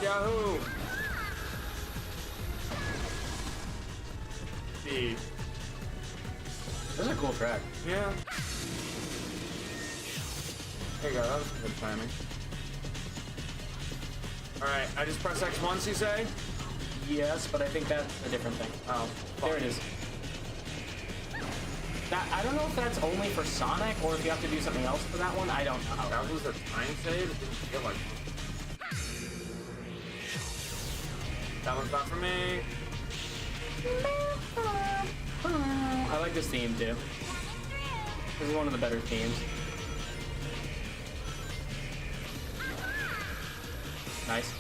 Yahoo! Speed. This is a cool track. Yeah. There you go, that was good timing. Alright, I just press X once, you say? Yes, but I think that's a different thing. Oh, there it is. That, I don't know if that's only for Sonic or if you have to do something else for that one. I don't know. That was a time save? It didn't feel like one. That one's not for me. I like this theme too. This is one of the better themes. Nice.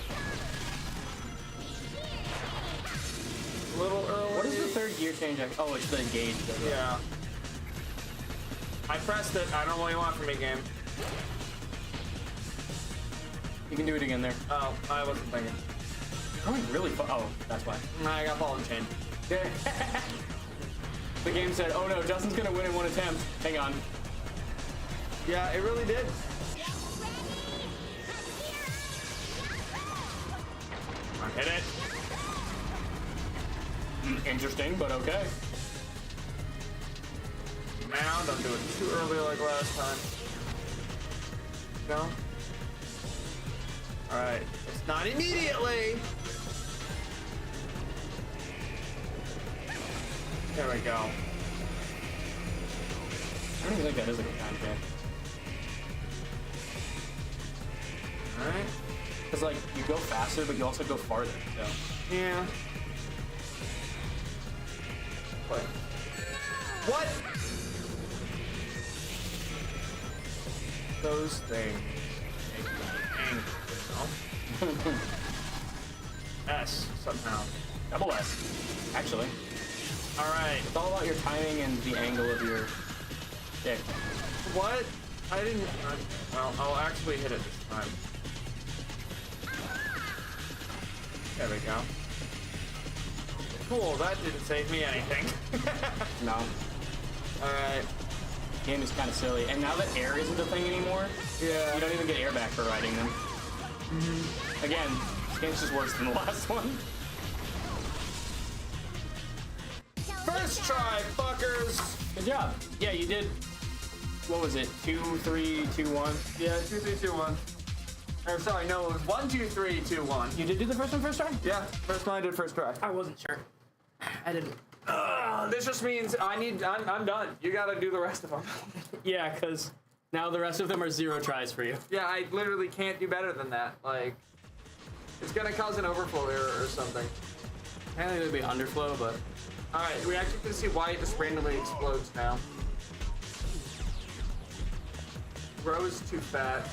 A little early. What is the third gear change? Oh, it's the gauge. Yeah. I pressed it. I don't know what you want from me, game. You can do it again there. Oh, I wasn't thinking. Going really far. Oh, that's why. I got ball and chain. The game said, oh no, Justin's gonna win in one attempt. Hang on. Yeah, it really did. I hit it. Interesting, but okay. Now, don't do it too early like last time. No? Alright, it's not immediately! There we go. I don't even think that is a good time check. Alright. Because, like, you go faster, but you also go farther, so. Yeah. What? What? Those things make me angry. S, somehow. Double S, actually. Alright. It's all about your timing and the angle of your stick. What? I didn't... well, I'll actually hit it this time. There we go. Cool, that didn't save me anything. No. Alright. Game is kind of silly. And now that air isn't a thing anymore, Yeah. you don't even get air back for riding them. Again, this game's just worse than the last one. First try, fuckers! Good job. Yeah, you did. What was it? 2, 3, 2, 1? Yeah, 2, 3, 2, 1. Or sorry, no, it was 1, 2, 3, 2, 1. You did do the first one first try? Yeah, first one I did first try. I wasn't sure. I didn't. This just means I'm done. You gotta do the rest of them. Yeah, because now the rest of them are 0 tries for you. Yeah, I literally can't do better than that. Like, it's gonna cause an overflow error or something. Apparently there'd be underflow, but... Alright, we actually can see why it just randomly explodes now. Rose too fat.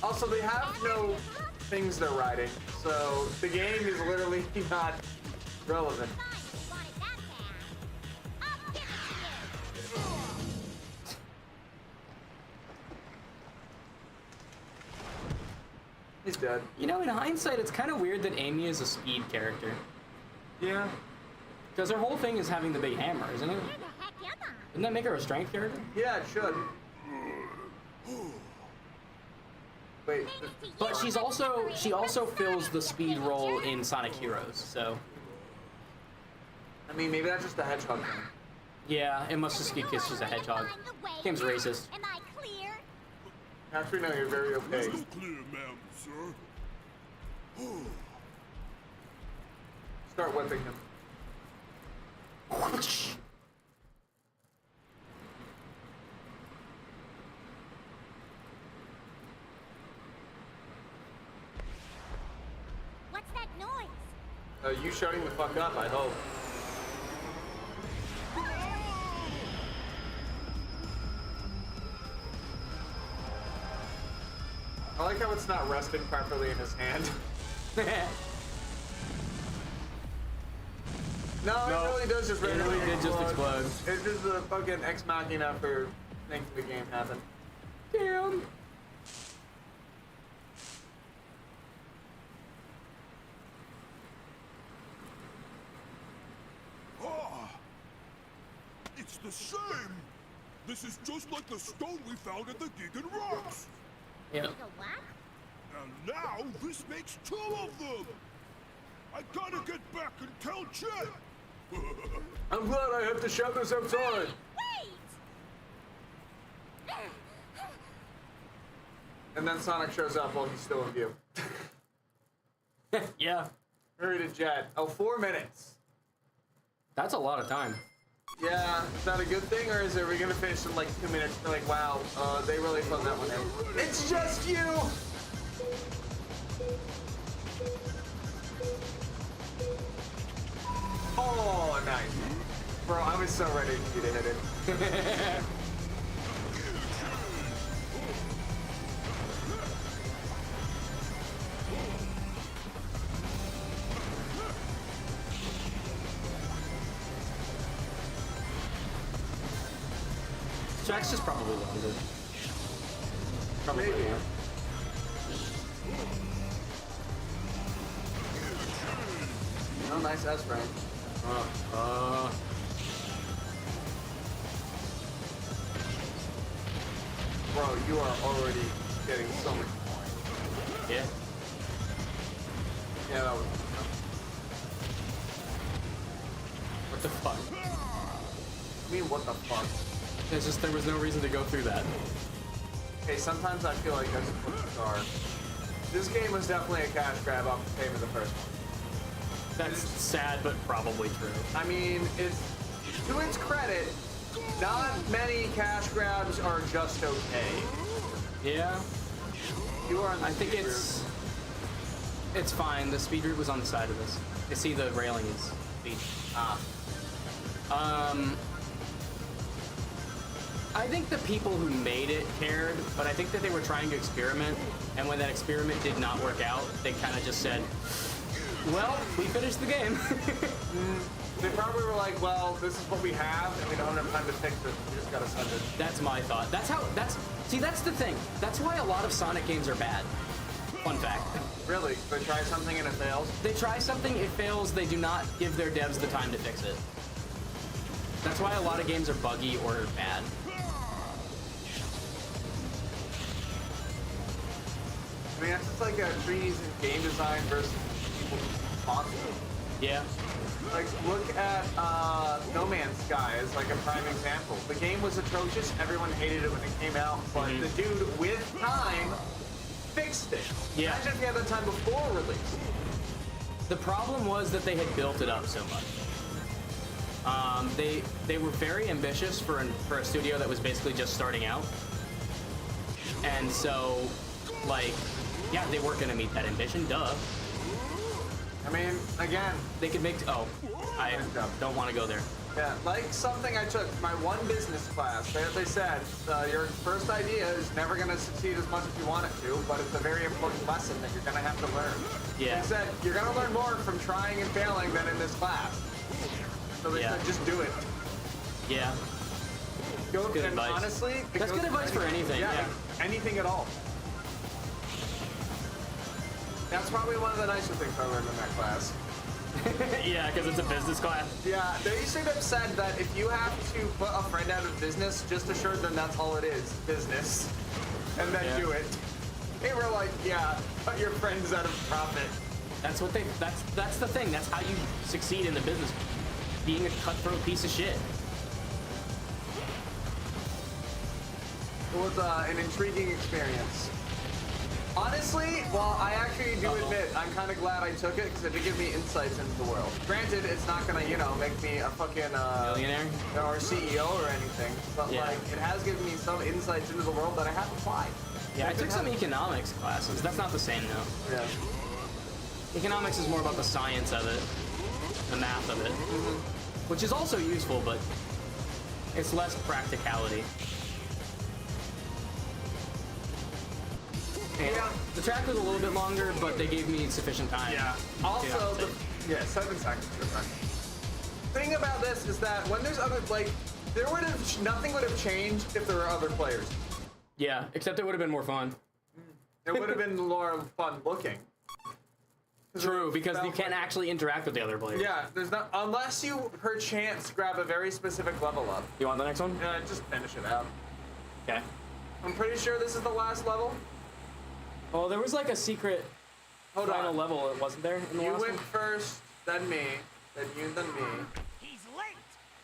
Also, they have no things they're riding, so the game is literally not relevant. He's dead. You know, in hindsight, it's kind of weird that Amy is a speed character. Yeah. Because her whole thing is having the big hammer, isn't it? Doesn't that make her a strength character? Yeah, it should. Wait. But she also fills the speed role in Sonic Heroes, so... I mean, maybe that's just a hedgehog thing. Yeah, it must just be because she's a hedgehog. Game's racist. Am I clear? Actually, no, you're very opaque. Clear, ma'am, sir. Start whipping him. What's that noise? You shutting the fuck up, I hope. I like how it's not resting properly in his hand. No, it really does just randomly explode. It's just a fucking ex machina for making the game happen. Damn. It's the same! This is just like the stone we found at the Gigan Rocks! Yeah. Take a what? And now this makes 2 of them! I gotta get back and tell Jet! I'm glad I have to shout this outside! Wait! And then Sonic shows up while he's still in view. Yeah. Hurry to Jet. Oh, 4 minutes. That's a lot of time. Yeah, is that a good thing, or are we gonna finish in like 2 minutes? We're like, wow, they really phoned that one in. It's just you! Oh, nice. Bro, I was so ready for you to hit it. Jack's just probably longer. Probably. Maybe. Yeah. Oh, nice S rank. Bro, you are already getting so much more. Yeah. Yeah, that was. What the fuck? I mean, what the fuck? It's just there was no reason to go through that. Hey, sometimes I feel like that's what you are. This game was definitely a cash grab off the pay of the first one. That's sad, but probably true. I mean, it's to its credit, not many cash grabs are just okay. Yeah. You are on the I think speed it's fine. The speed route was on the side of this. I see the railing is speed. I think the people who made it cared, but I think that they were trying to experiment, and when that experiment did not work out, they kind of just said, well, we finished the game. They probably were like, well, this is what we have, and we don't have time to fix it. We just gotta send it. That's my thought. That's the thing. That's why a lot of Sonic games are bad. Fun fact. Really? They try something and it fails? They try something, it fails, they do not give their devs the time to fix it. That's why a lot of games are buggy or bad. I mean, that's just like a treaties in game design versus people responsible. Yeah. Like, look at No Man's Sky as like a prime example. The game was atrocious, everyone hated it when it came out, but the dude, with time, fixed it. Yeah. Imagine if he had the time before release. The problem was that they had built it up so much. They were very ambitious for a studio that was basically just starting out. And so, like, yeah, they weren't gonna meet that ambition, duh. I mean, again, they could make, I don't want to go there. Yeah, like something I took, my one business class, they said, your first idea is never gonna succeed as much as you want it to, but it's a very important lesson that you're gonna have to learn. Yeah. They said, you're gonna learn more from trying and failing than in this class. So they said, just do it. Yeah. Go, good and advice. Honestly, that's good advice for anything. Yeah. Anything at all. That's probably one of the nicer things I learned in that class. Yeah, because it's a business class. Yeah, they should have said that if you have to put a friend out of business, just assure them that's all it is, business. And then do it. They were like, yeah, put your friends out of profit. That's what that's the thing. That's how you succeed in the business. Being a cutthroat piece of shit. It was an intriguing experience. Honestly, well, I actually do admit, I'm kind of glad I took it because it did give me insights into the world. Granted, it's not gonna, make me a fucking millionaire or CEO or anything, but like, it has given me some insights into the world that I have applied. Yeah, I took some economics classes. That's not the same though. Yeah. Economics is more about the science of it, the math of it, which is also useful, but it's less practicality. And Yeah. the track was a little bit longer, but they gave me sufficient time. Yeah. Also, 7 seconds. Thing about this is that when there's other, like, nothing would have changed if there were other players. Yeah, except it would have been more fun. It would have been more fun looking. True, because you can't actually interact with the other players. Yeah, there's not, unless you perchance grab a very specific level up. You want the next one? Just finish it out. Okay. I'm pretty sure this is the last level. Oh, there was like a secret final level, wasn't there? In the You last went one? first, then me, then you, then me. He's late.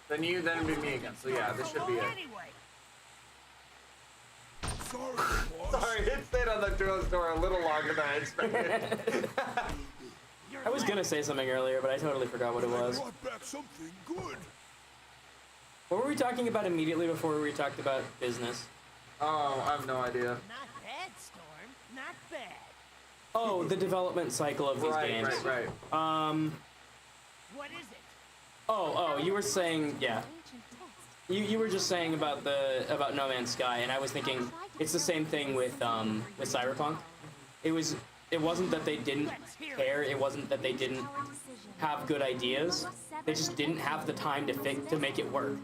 Then you, then me again. So yeah, this should be it. Anyway. Sorry, it stayed on the door a little longer than I expected. I was gonna say something earlier, but I totally forgot what it was. Brought back something good. What were we talking about immediately before we talked about business? Oh, I have no idea. Not bad, Storm. Not bad. Oh, the development cycle of these games. Right. What is it? Oh, you were saying, yeah. You were just saying about No Man's Sky, and I was thinking it's the same thing with Cyberpunk. It wasn't that they didn't care. It wasn't that they didn't have good ideas. They just didn't have the time to make it work.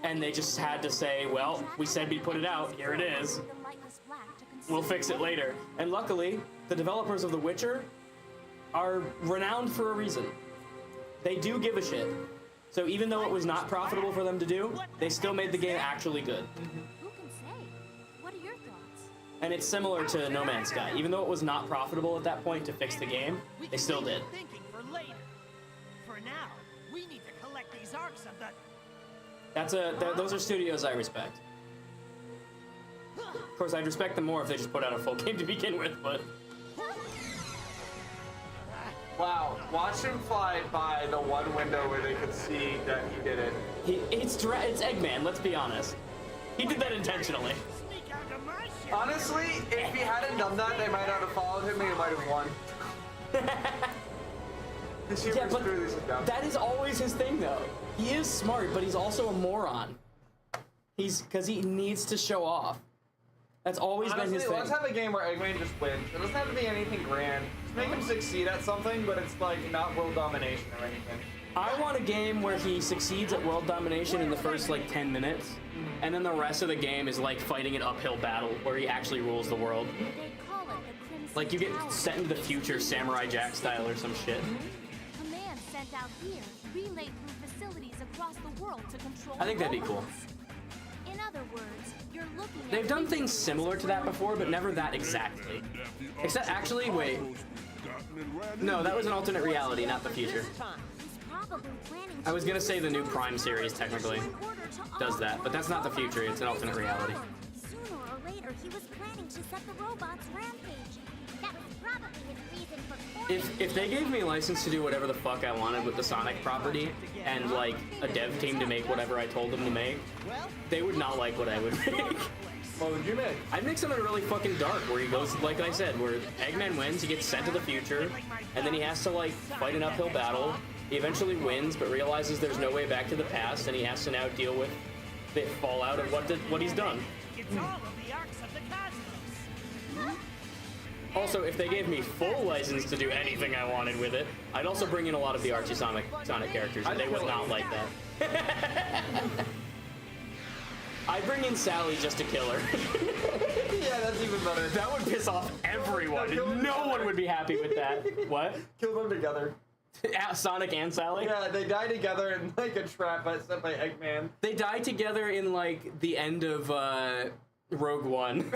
And they just had to say, well, we said we'd put it out. Here it is. We'll fix it later. And luckily, the developers of The Witcher are renowned for a reason. They do give a shit. So even though it was not profitable for them to do, they still made the game actually good. Who can say? What are your thoughts? And it's similar to No Man's Sky. Even though it was not profitable at that point to fix the game, they still did. Thinking for later. For now, we need to collect these arcs of the. Those are studios I respect. Of course, I'd respect them more if they just put out a full game to begin with, but... Wow, watch him fly by the one window where they could see that he did it. It's Eggman, let's be honest. He did that intentionally. Sneak onto my ship. Honestly, if he hadn't done that, they might not have followed him and he might have won. Yeah, but that is always his thing, though. He is smart, but he's also a moron. Because he needs to show off. That's always been his thing. Let's have a game where Eggman just wins. It doesn't have to be anything grand. Just make him succeed at something, but it's like not world domination or anything. I want a game where he succeeds at world domination in the first like 10 minutes, and then the rest of the game is like fighting an uphill battle where he actually rules the world. They call it the Crimson Like you get Tower. sent into the future, Samurai Jack style or some shit. Commands sent out here relayed through facilities across the world to control. I think that'd be cool. robots. In other words, you're looking at They've done things similar to that before, but never that exactly. Except, actually, wait. No, that was an alternate reality, not the future. I was gonna say the new Prime series technically does that, but that's not the future, it's an alternate reality. Sooner or later, he was planning to set the robots rampage. That was probably his reason for If they gave me a license to do whatever the fuck I wanted with the Sonic property, and like a dev team to make whatever I told them to make, they would not like what I would make. What would you make? I'd make something really fucking dark where he goes, like I said, where Eggman wins, he gets sent to the future, and then he has to like fight an uphill battle. He eventually wins, but realizes there's no way back to the past, and he has to now deal with the fallout of what he's done. It's all of the arcs of the cosmos. Also, if they gave me full license to do anything I wanted with it, I'd also bring in a lot of the Archie Sonic characters, and they would not like that. I'd bring in Sally just to kill her. Yeah, that's even better. That would piss off everyone. No one would be happy with that. What? Kill them together. Sonic and Sally? Yeah, they die together in like a trap set by Eggman. They die together in like the end of Rogue One.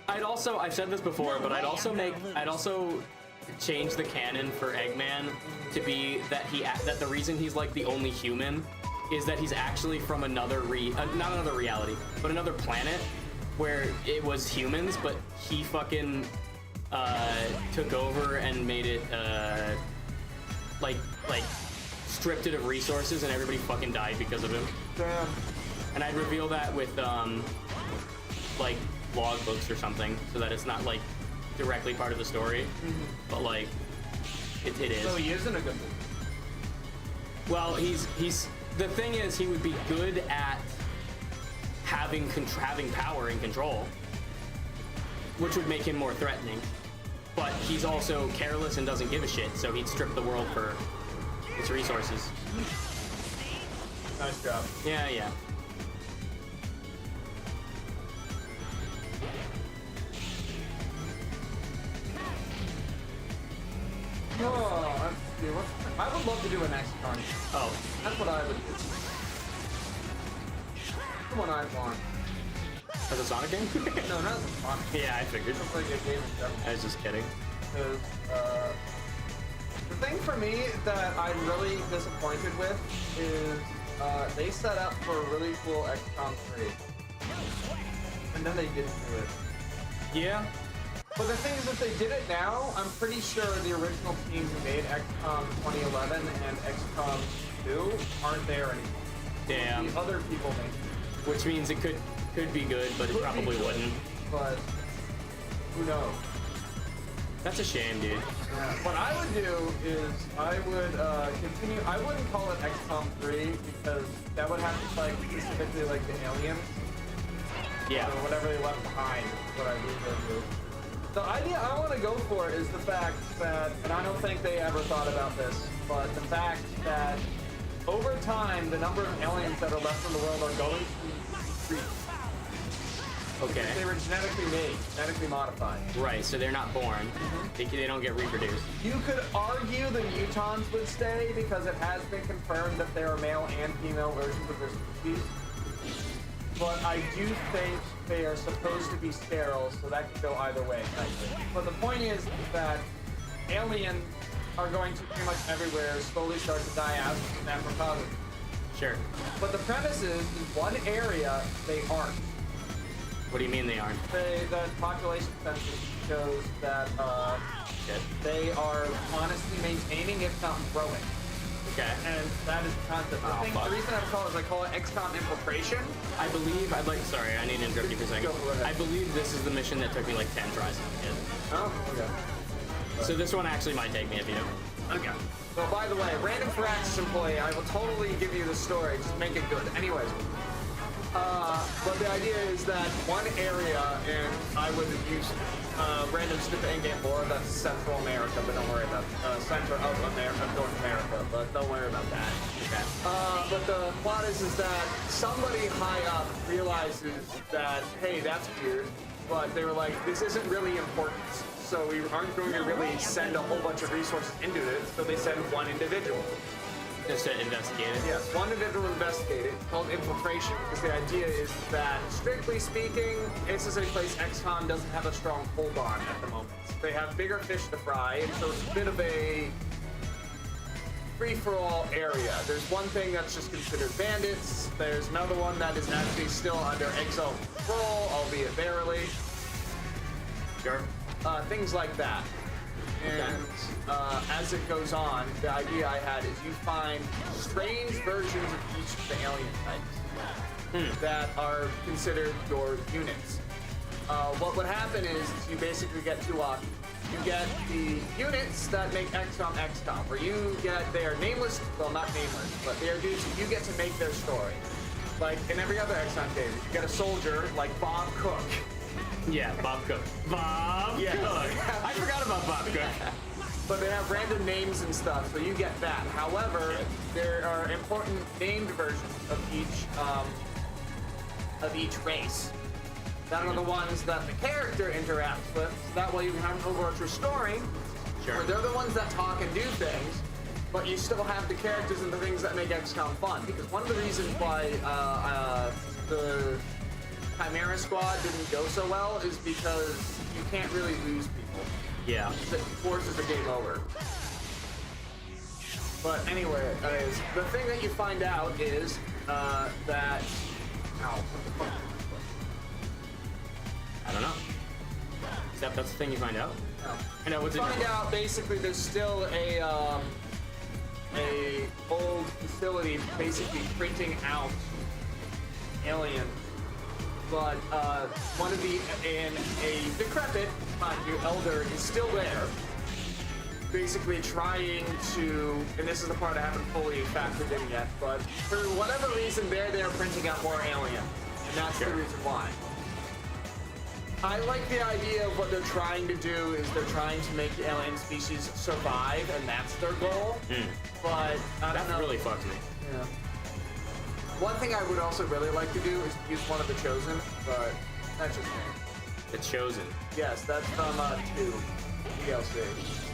I've said this before, but I'd also change the canon for Eggman to be that the reason he's like the only human is that he's actually from another not another reality, but another planet where it was humans, but he fucking took over and made it like stripped it of resources, and everybody fucking died because of him. Damn. And I'd reveal that with like log books or something, so that it's not like directly part of the story, but like it is. So he isn't a good leader. Well, he's the thing is, he would be good at having power and control, which would make him more threatening. But he's also careless and doesn't give a shit, so he'd strip the world for its resources. Nice job. Yeah, yeah. Oh, let's see, I would love to do an XCOM. Oh. That's what I would do. Come on, I want. As a Sonic game? No, not as a Sonic. Yeah, I figured. It's like a game in general. I was just kidding. Because, the thing for me that I'm really disappointed with is, they set up for a really cool XCOM 3. And then they didn't do it. Yeah. But the thing is, if they did it now, I'm pretty sure the original team who made XCOM 2011 and XCOM 2 aren't there anymore. Damn. The other people make it. Which means it could be good, but it probably wouldn't. But who knows? That's a shame, dude. Yeah. What I would do is I would continue. I wouldn't call it XCOM 3 because that would have to like specifically like the aliens. Yeah. Or whatever they left behind. Is what I would go do. The idea I want to go for is the fact that, and I don't think they ever thought about this, but the fact that over time the number of aliens that are left in the world are going to decrease. Okay. They were genetically made, genetically modified. Right, so they're not born. They don't get reproduced. You could argue the mutons would stay because it has been confirmed that there are male and female versions of their species. But I do think they are supposed to be sterile, so that could go either way. But the point is that aliens are going to pretty much everywhere slowly start to die out in macrocosm. Sure. But the premise is, in one area, they aren't. What do you mean they aren't? The population census shows that they are honestly maintaining, if not growing. Okay. And that is the concept. The reason I call it XCOM Infiltration. I believe sorry, I need to interrupt you for a second. Go ahead. I believe this is the mission that took me like 10 tries to get. Oh, okay. So this one actually might take me a few. Okay. So by the way, random for Axis employee, I will totally give you the story. Just make it good. Anyways. But the idea is that one area, and I would use random stupid in-game lore, that's Central America, but don't worry about Center of America, North America, but don't worry about that. Okay. But the plot is that somebody high up realizes that, hey, that's weird, but they were like, this isn't really important, so we aren't going to really send a whole bunch of resources into it, so they send one individual. Just to investigate it? Yes, one individual investigate it. It's called infiltration, because the idea is that, strictly speaking, this is a place XCOM doesn't have a strong hold on at the moment. They have bigger fish to fry, and so it's a bit of a free-for-all area. There's one thing that's just considered bandits. There's another one that is actually still under Exo control, albeit barely. Sure. Things like that. And as it goes on, the idea I had is you find strange versions of each of the alien types that are considered your units. What would happen is you basically get two options. You get the units that make XCOM XCOM, where you get their nameless, well, not nameless, but they are due to, you get to make their story. Like in every other XCOM game, you get a soldier like Bob Cook. Yeah, Bob Cook. Bob Yes. Cook. I forgot about Bob Cook. But they have random names and stuff, so you get that. However, there are important named versions of each race. That are the ones that the character interacts with. So that way you can have an overarching story. Sure. Where they're the ones that talk and do things, but you still have the characters and the things that make XCOM fun. Because one of the reasons why the Chimera Squad didn't go so well is because you can't really lose people. Yeah. It forces the game over. But anyway, the thing that you find out is that... Ow, what the fuck? I don't know. Except that's the thing you find out. No. I know what's You find out basically there's still a old facility basically printing out aliens but one of a decrepit, mind you, elder is still there, basically trying to, and this is the part I haven't fully factored in yet, but for whatever reason, they're printing out more aliens, and that's the reason why. I like the idea of what they're trying to do is they're trying to make the alien species survive, and that's their goal. But I don't know. That really fucks me. Yeah. One thing I would also really like to do is use one of the Chosen, but that's just me. The Chosen. Yes, that's from 2 DLC.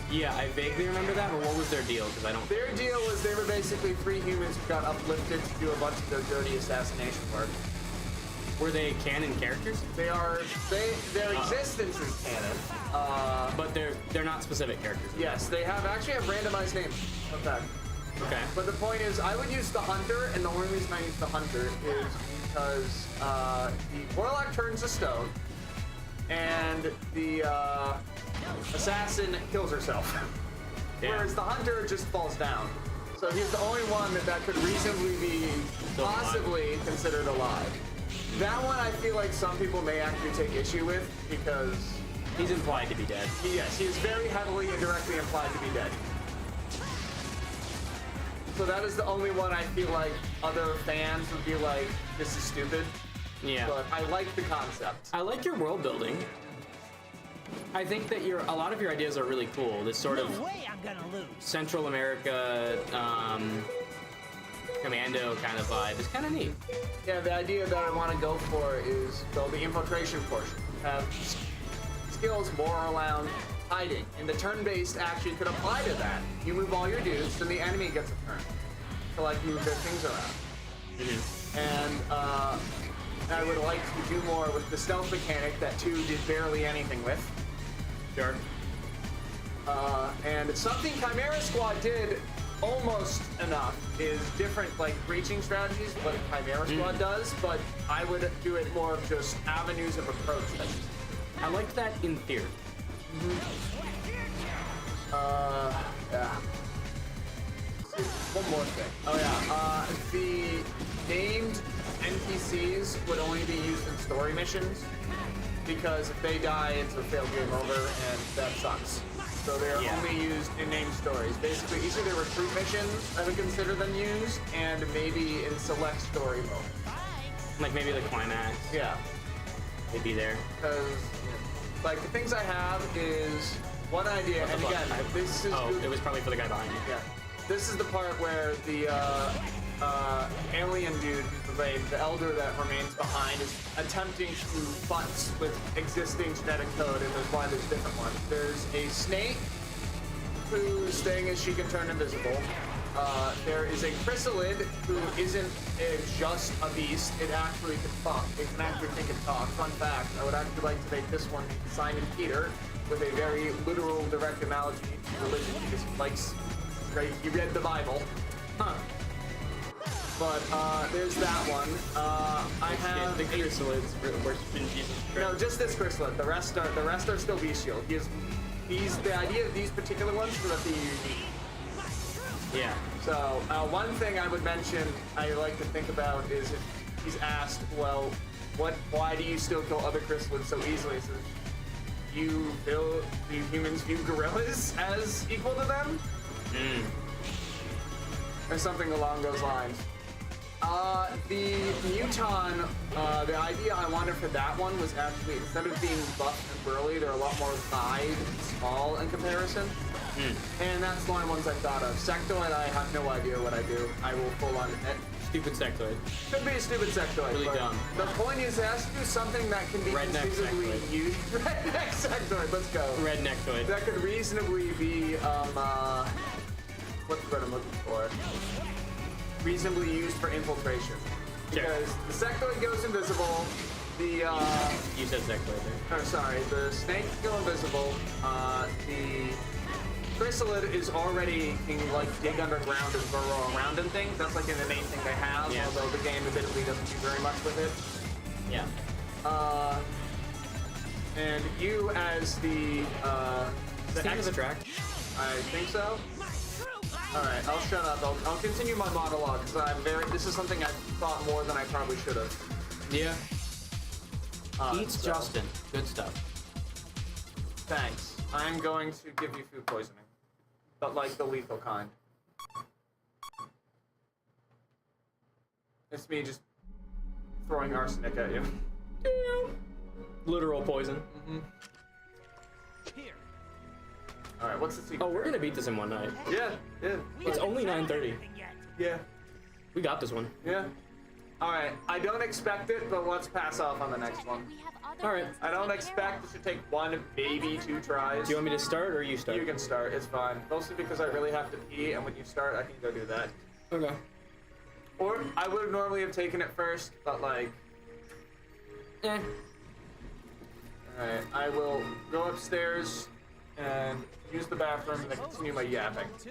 Yeah, I vaguely remember that, but what was their deal? Because I don't. Their deal was they were basically 3 humans who got uplifted to do a bunch of their dirty assassination work. Were they canon characters? Their existence is canon. But they're not specific characters. Yes, they actually have randomized names. In fact. Okay. But the point is, I would use the Hunter, and the only reason I use the Hunter is because the Warlock turns to stone, and the Assassin kills herself. Whereas the Hunter just falls down. So he's the only one that could reasonably be possibly considered alive. That one I feel like some people may actually take issue with because he's implied to be dead. Yes, he is very heavily and directly implied to be dead. So that is the only one I feel like other fans would be like, this is stupid. Yeah. But I like the concept. I like your world building. I think that a lot of your ideas are really cool. This sort of Central America commando kind of vibe is kind of neat. Yeah, the idea that I want to go for is the infiltration portion. Have skills more around hiding, and the turn-based actually could apply to that. You move all your dudes, then the enemy gets a turn to like move their things around. And I would like to do more with the stealth mechanic that 2 did barely anything with. Sure. And something Chimera Squad did almost enough is different, like breaching strategies, what Chimera Squad does, but I would do it more of just avenues of approach. I like that in theory. Yeah. One more thing. Oh yeah, the named NPCs would only be used in story missions because if they die, it's a failed game over, and that sucks. So they're only used in named stories. Basically, each of their recruit missions, I would consider them used, and maybe in select story mode. Like maybe the climax. Yeah. They'd be there. Because, like, the things I have is one idea, and again, this is... Oh, it was probably for the guy behind you. Yeah. This is the part where the alien dude, the elder that remains behind, is attempting to futz with existing genetic code, and there's why there's different ones. There's a snake whose thing is she can turn invisible. There is a chrysalid who isn't just a beast. It actually can talk. It can actually think and talk. Fun fact, I would actually like to make this one Simon Peter with a very literal, direct analogy to religion because he likes, right? He read the Bible. Huh. But there's that one. I have the chrysalids worshiping Jesus Christ. No, just this chrysalid. The rest are still bestial. The idea of these particular ones is that they're unique. Yeah. So one thing I would mention I like to think about is if he's asked, well, why do you still kill other chrysalids so easily? So do humans view gorillas as equal to them? Or something along those lines. The Muton, the idea I wanted for that one was actually, instead of being buff and burly, they're a lot more wide and small in comparison. And that's the only ones I thought of. Sectoid, I have no idea what I do. I will full on admit. Stupid sectoid. Could be a stupid sectoid. Really dumb. The point is, it has to do something that can be conceivably used. Redneck sectoid, let's go. Rednecktoid. That could reasonably be, what's the word I'm looking for? Reasonably used for infiltration. Because the sectoid goes invisible, the, You said sectoid there. oh, sorry, the snake can go invisible, the chrysalid is already can like dig underground and burrow around and things. That's like an innate thing they have, although the game admittedly doesn't do very much with it. Yeah. And you as the end of the track. I think so. All right, I'll shut up. I'll continue my monologue because this is something I thought more than I probably should have. Yeah. Eats so- Justin. Good stuff. Thanks. I'm going to give you food poisoning. But like the lethal kind. It's me just throwing arsenic at you. Literal poison. Here. Alright, what's the secret? Oh, we're gonna beat this in one night. Yeah, yeah, It's only 9:30. yeah, We got this one. yeah. Alright, I don't expect it, but let's pass off on the next one. We have other All right. things to I don't take expect care it should take 1, maybe 2 tries. Do you want me to start or you start? You can start, it's fine. Mostly because I really have to pee, and when you start, I can go do that. Okay. Or, I would have normally have taken it first, but like... Eh. Alright, I will go upstairs and use the bathroom and then continue my yapping. Too.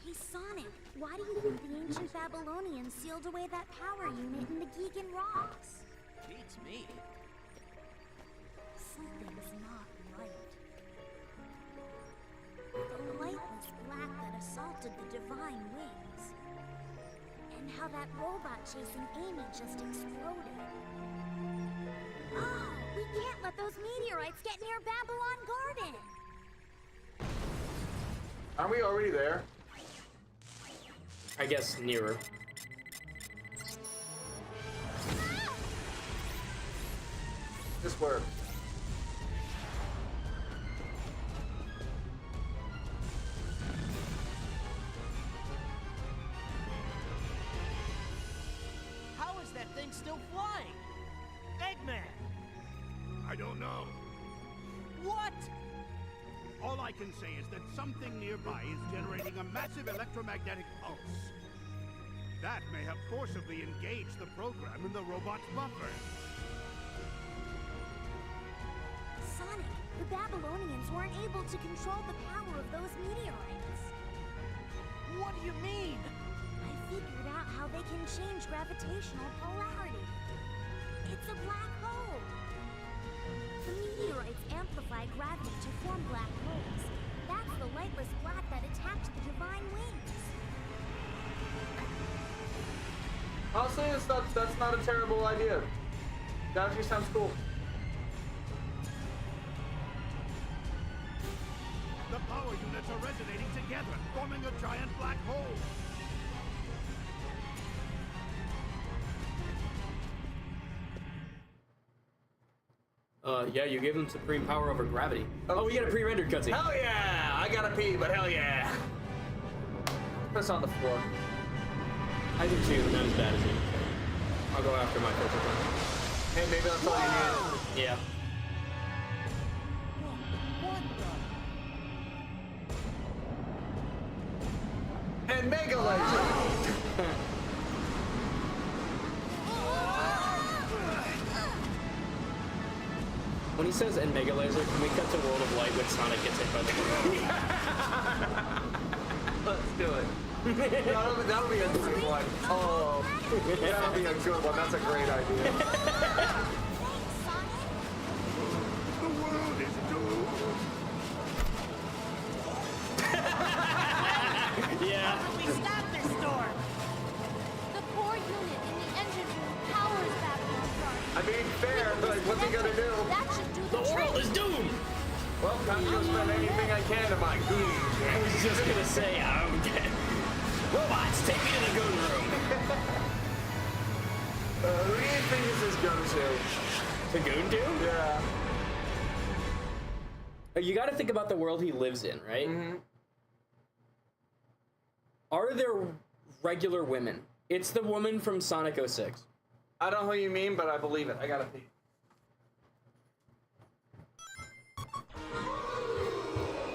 Hey Sonic, why do you think the ancient Babylonians sealed away that power unit in the Geegan Rocks? Beats me. Something's not right. The lightless black that assaulted the divine wings. And how that robot chasing Amy just exploded. Oh, we can't let those meteorites get near Babylon Garden. Aren't we already there? I guess nearer. This worked. How is that thing still flying? Eggman! I don't know. What? All I can say is that something nearby is generating a massive electromagnetic pulse. That may have forcibly engaged the program in the robot's buffer. Sonic, the Babylonians weren't able to control the power of those meteorites. What do you mean? I figured out how they can change gravitational polarity. It's a black hole. The meteorites amplify gravity to form black holes. That's the lightless black that attacked the divine wings. Honestly, that's not a terrible idea. That actually sounds cool. The power units are resonating together, forming a giant black hole. Yeah, you gave them supreme power over gravity. Oh, we got a pre-rendered cutscene. Hell yeah! I gotta pee, but hell yeah! Piss on the floor. I do too, not as bad as you. I'll go after my filter gun. Hey, maybe that's all you Yeah. need. And Mega Laser! When he says "and Mega Laser," can we cut to World of Light when Sonic gets hit by the Let's do it. That'll be a good one. Oh, that'll be a good one. That's a great idea. Thanks, Sonic. The world is doomed. Yeah. We stop this storm! The core unit in the engine room powers Babylon Garden. I mean, fair, but like, what's he gonna do? That should do The the trick. world is doomed! Well, time to go spend anything I can to my goon. I was just gonna say, robots, take me to the goon room. Who do you think this is going to? The goon doom? Yeah. You gotta think about the world he lives in, right? Mm-hmm. Are there regular women? It's the woman from Sonic 06. I don't know who you mean, but I believe it. I gotta pee.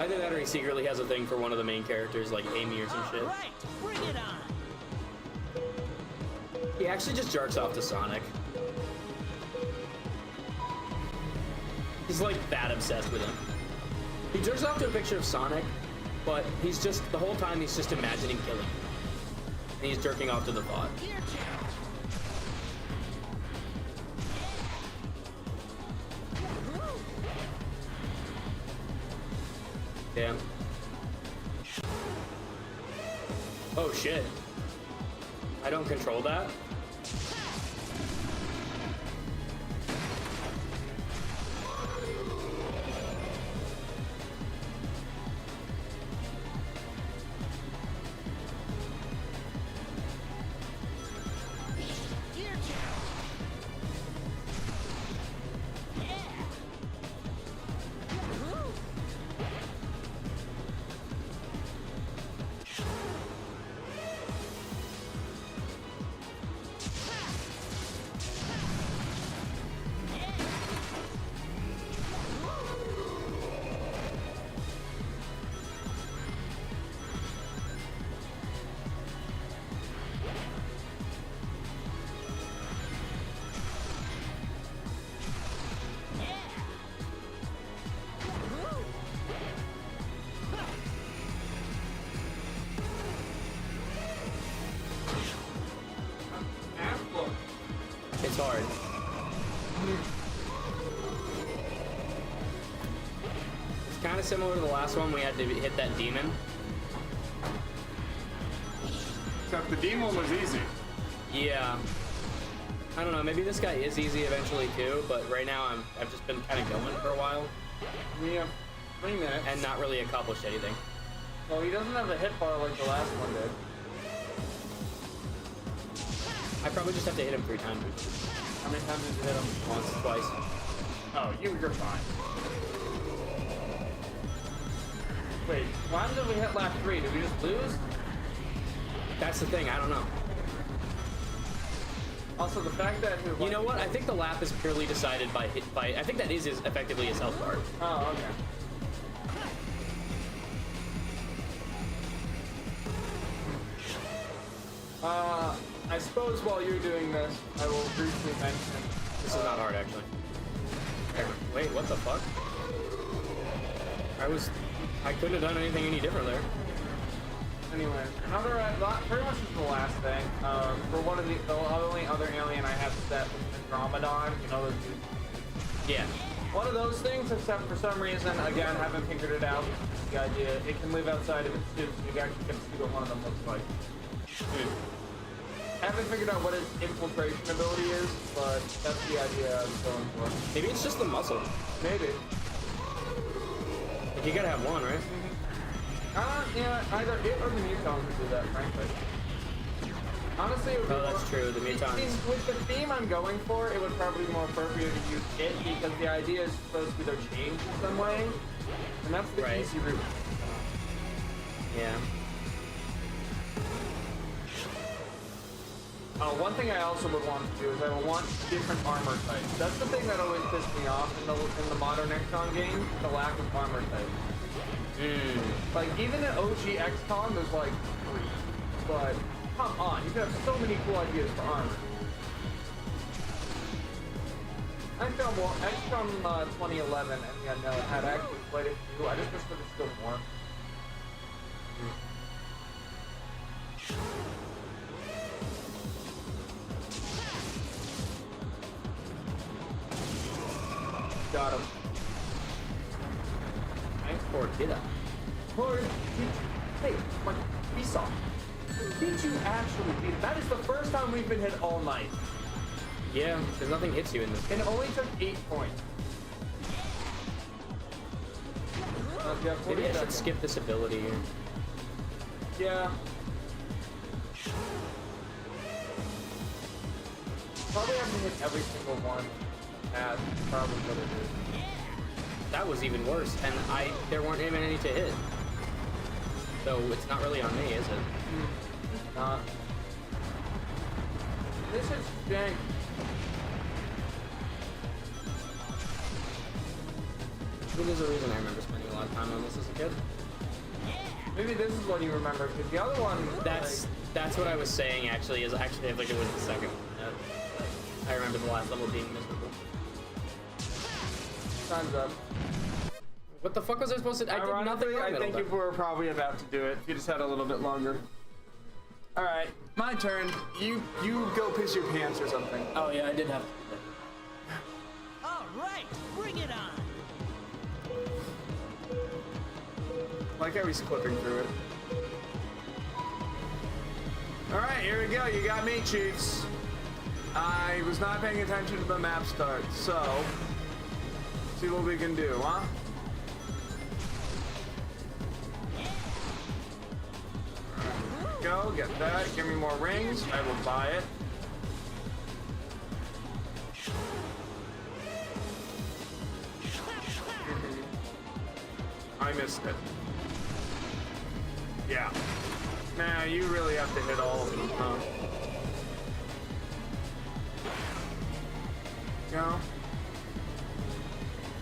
Either that or he secretly has a thing for one of the main characters, like Amy or some shit. Right, bring it on! He actually just jerks off to Sonic. He's like that obsessed with him. He jerks off to a picture of Sonic, but he's just, the whole time he's just imagining killing him. And he's jerking off to the thought. Gear change! Damn. Oh shit. I don't control that? similar to the last one. We had to hit that demon. Except the demon was easy. Yeah. I don't know. Maybe this guy is easy eventually too, but right now I've just been kind of going for a while. We have 3 minutes. And not really accomplished anything. Well, he doesn't have a hit bar like the last one did. I probably just have to hit him 3 times. How many times did you hit him? Once, twice. Oh, you're fine. Wait, why did we hit lap 3? Did we just lose? That's the thing. I don't know. Also, the fact that you know what? I think the lap is purely decided by I think that is effectively his health bar. Oh, okay. I suppose while you're doing this, I will briefly mention. This is not hard, actually. Wait, what the fuck? I couldn't have done anything any different there. Anyway, pretty much is the last thing. For one of the only other alien I have set was Andromedon. You know those dudes? Yeah. One of those things, except for some reason, again, haven't figured it out. The idea, it can live outside of its suit, so you actually can see what one of them looks like. Haven't figured out what its infiltration ability is, but that's the idea I was going for. Maybe it's just the muscle. Maybe. Like, you gotta have one, right? Yeah, either it or the mutons would do that, frankly. Honestly, it would be that's true, the mutons. With the theme I'm going for, it would probably be more appropriate to use it, because the idea is supposed to be they're changed in some way, and that's the easy route. Yeah. One thing I also would want to do is I would want different armor types. That's the thing that always pissed me off in the modern XCOM games, the lack of armor types. Like, even in OG XCOM, there's like 3. But, come on, you can have so many cool ideas for armor. XCOM 2011 and the Unknown had actually quite a few. I just wish there was still more. Got him. Thanks for Dida. Hey, like, Esau. Did you actually beat it? That is the first time we've been hit all night. Yeah, because nothing hits you in this game. And it only took 8 points. Maybe I should skip this ability here. Yeah. Probably have to hit every single one. That's probably what it is. That was even worse, and there weren't even any to hit. So it's not really on me, is it? Not. This is jank. Maybe there's a reason I remember spending a lot of time on this as a kid. Maybe this is what you remember, because the other one... That's what I was saying, actually, is actually I think it was the second one. I remember the last level being miserable. Time's up. What the fuck was I supposed to... I did nothing wrong. I think you were probably about to do it. You just had a little bit longer. Alright, my turn. You go piss your pants or something. Oh yeah, I did have... Alright, bring it on! Like how he's clipping through it. Alright, here we go. You got me, Chiefs. I was not paying attention to the map start, so... see what we can do, huh? Go, get that. Give me more rings. I will buy it. I missed it. Yeah. Nah, you really have to hit all of them, huh? Go.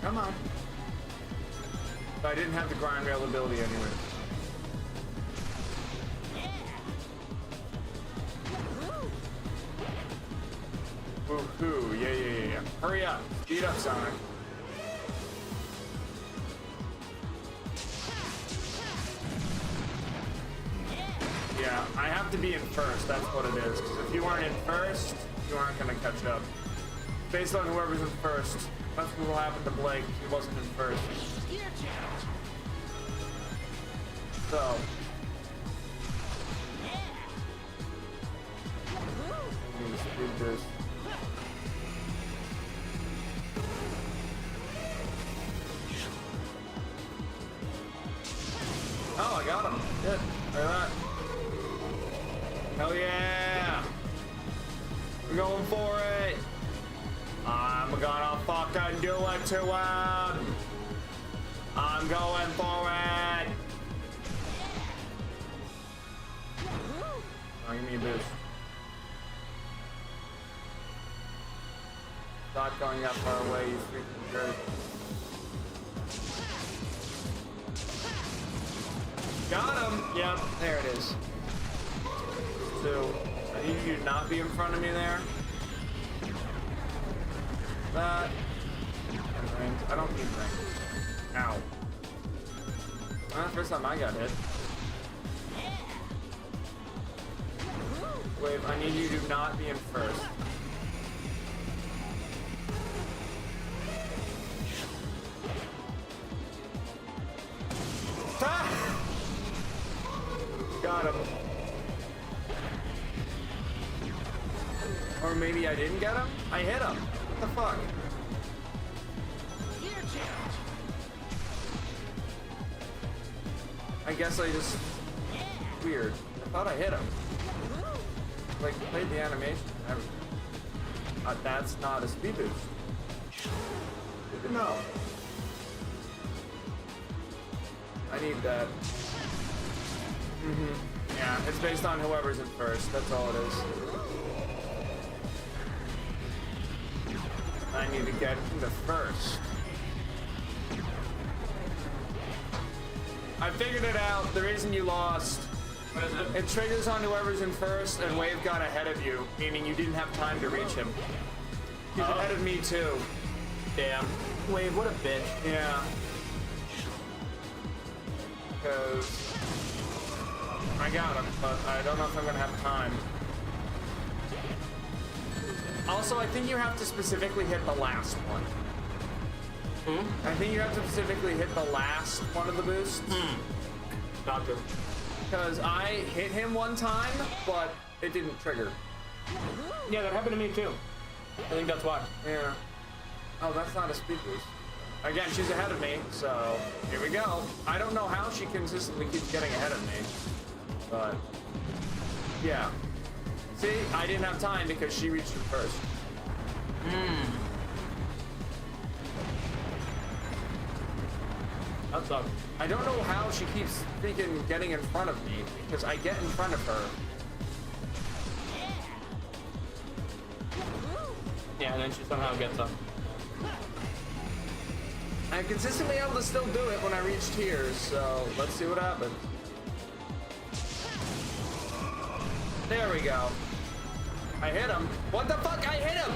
Come on. But I didn't have the grind rail ability anyway. Woohoo, yeah. Hurry up. Speed up, Sonic. Yeah, I have to be in first, that's what it is. Because if you weren't in first, you aren't going to catch up. Based on whoever's in first. That's what will happen to Blake. He wasn't in first. So. Need a speed boost. Oh, I got him. Good. Look at that. Hell yeah! We're going for it. I'm gonna fucking do it to him. I'm going for it. Oh, give me a boost. Stop going that far away, you freaking jerk. Got him! Yep, there it is. So, I need you to not be in front of me there. That. And rings. I don't need rings. Ow. Well, first time I got hit. Wave, I need you to not be in first. Ah! Got him. Or maybe I didn't get him? I hit him. What the fuck? I guess I just... Weird. I thought I hit him. Like, played the animation and everything. That's not a speed boost. Good to know. I need that. Yeah, it's based on whoever's in first. That's all it is. I need to get into first. I figured it out. The reason you lost. What is it? It triggers on whoever's in first, and Wave got ahead of you, meaning you didn't have time to reach him. He's ahead of me too. Damn. Wave, what a bitch. Yeah. Because I got him, but I don't know if I'm gonna have time. Also, I think you have to specifically hit the last one. I think you have to specifically hit the last one of the boosts. Doctor. Because I hit him one time, but it didn't trigger. Yeah, that happened to me too. I think that's why. Yeah. Oh, that's not a speed boost. Again, she's ahead of me, so here we go. I don't know how she consistently keeps getting ahead of me, but yeah. See, I didn't have time because she reached him first. That sucks. I don't know how she keeps freaking getting in front of me because I get in front of her. Yeah, and then she somehow gets up. I'm consistently able to still do it when I reach tears, so let's see what happens. There we go. I hit him. What the fuck? I hit him!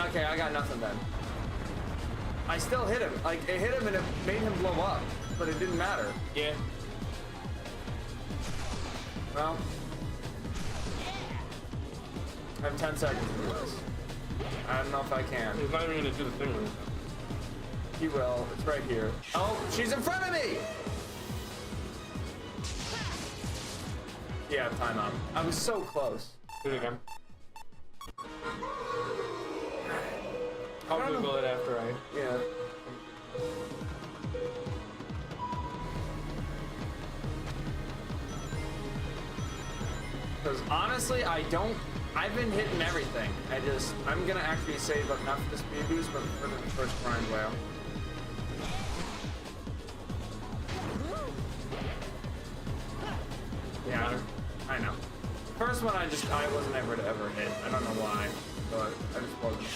Okay, I got nothing then. I still hit him. Like, it hit him and it made him blow up, but it didn't matter. Yeah. Well, I have 10 seconds to do this. I don't know if I can. He's not even gonna do the thing with it. He will. It's right here. Oh, she's in front of me! Yeah, time out. I was so close. Do it again. I'll Google it after I... Yeah. Because honestly, I've been hitting everything. I'm gonna actually save enough for the speed boost, but for the first grind whale. Yeah, I know. First one, I wasn't able to ever hit. I don't know why, but I just wasn't.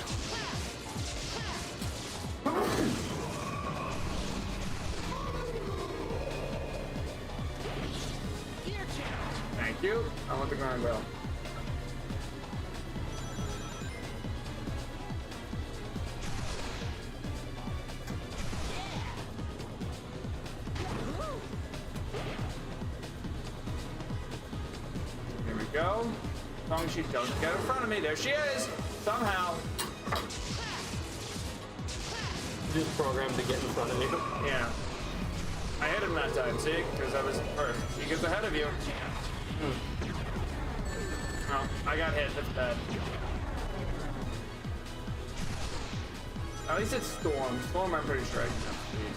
Thank you. I want the grind whale. Here we go. As long as she doesn't get in front of me. There she is! Somehow. Just programmed to get in front of you. Yeah. I hit him that time, see? Because I was first. He gets ahead of you. Oh, I got hit. That's bad. At least it's Storm. Storm, I'm pretty sure I can have speed.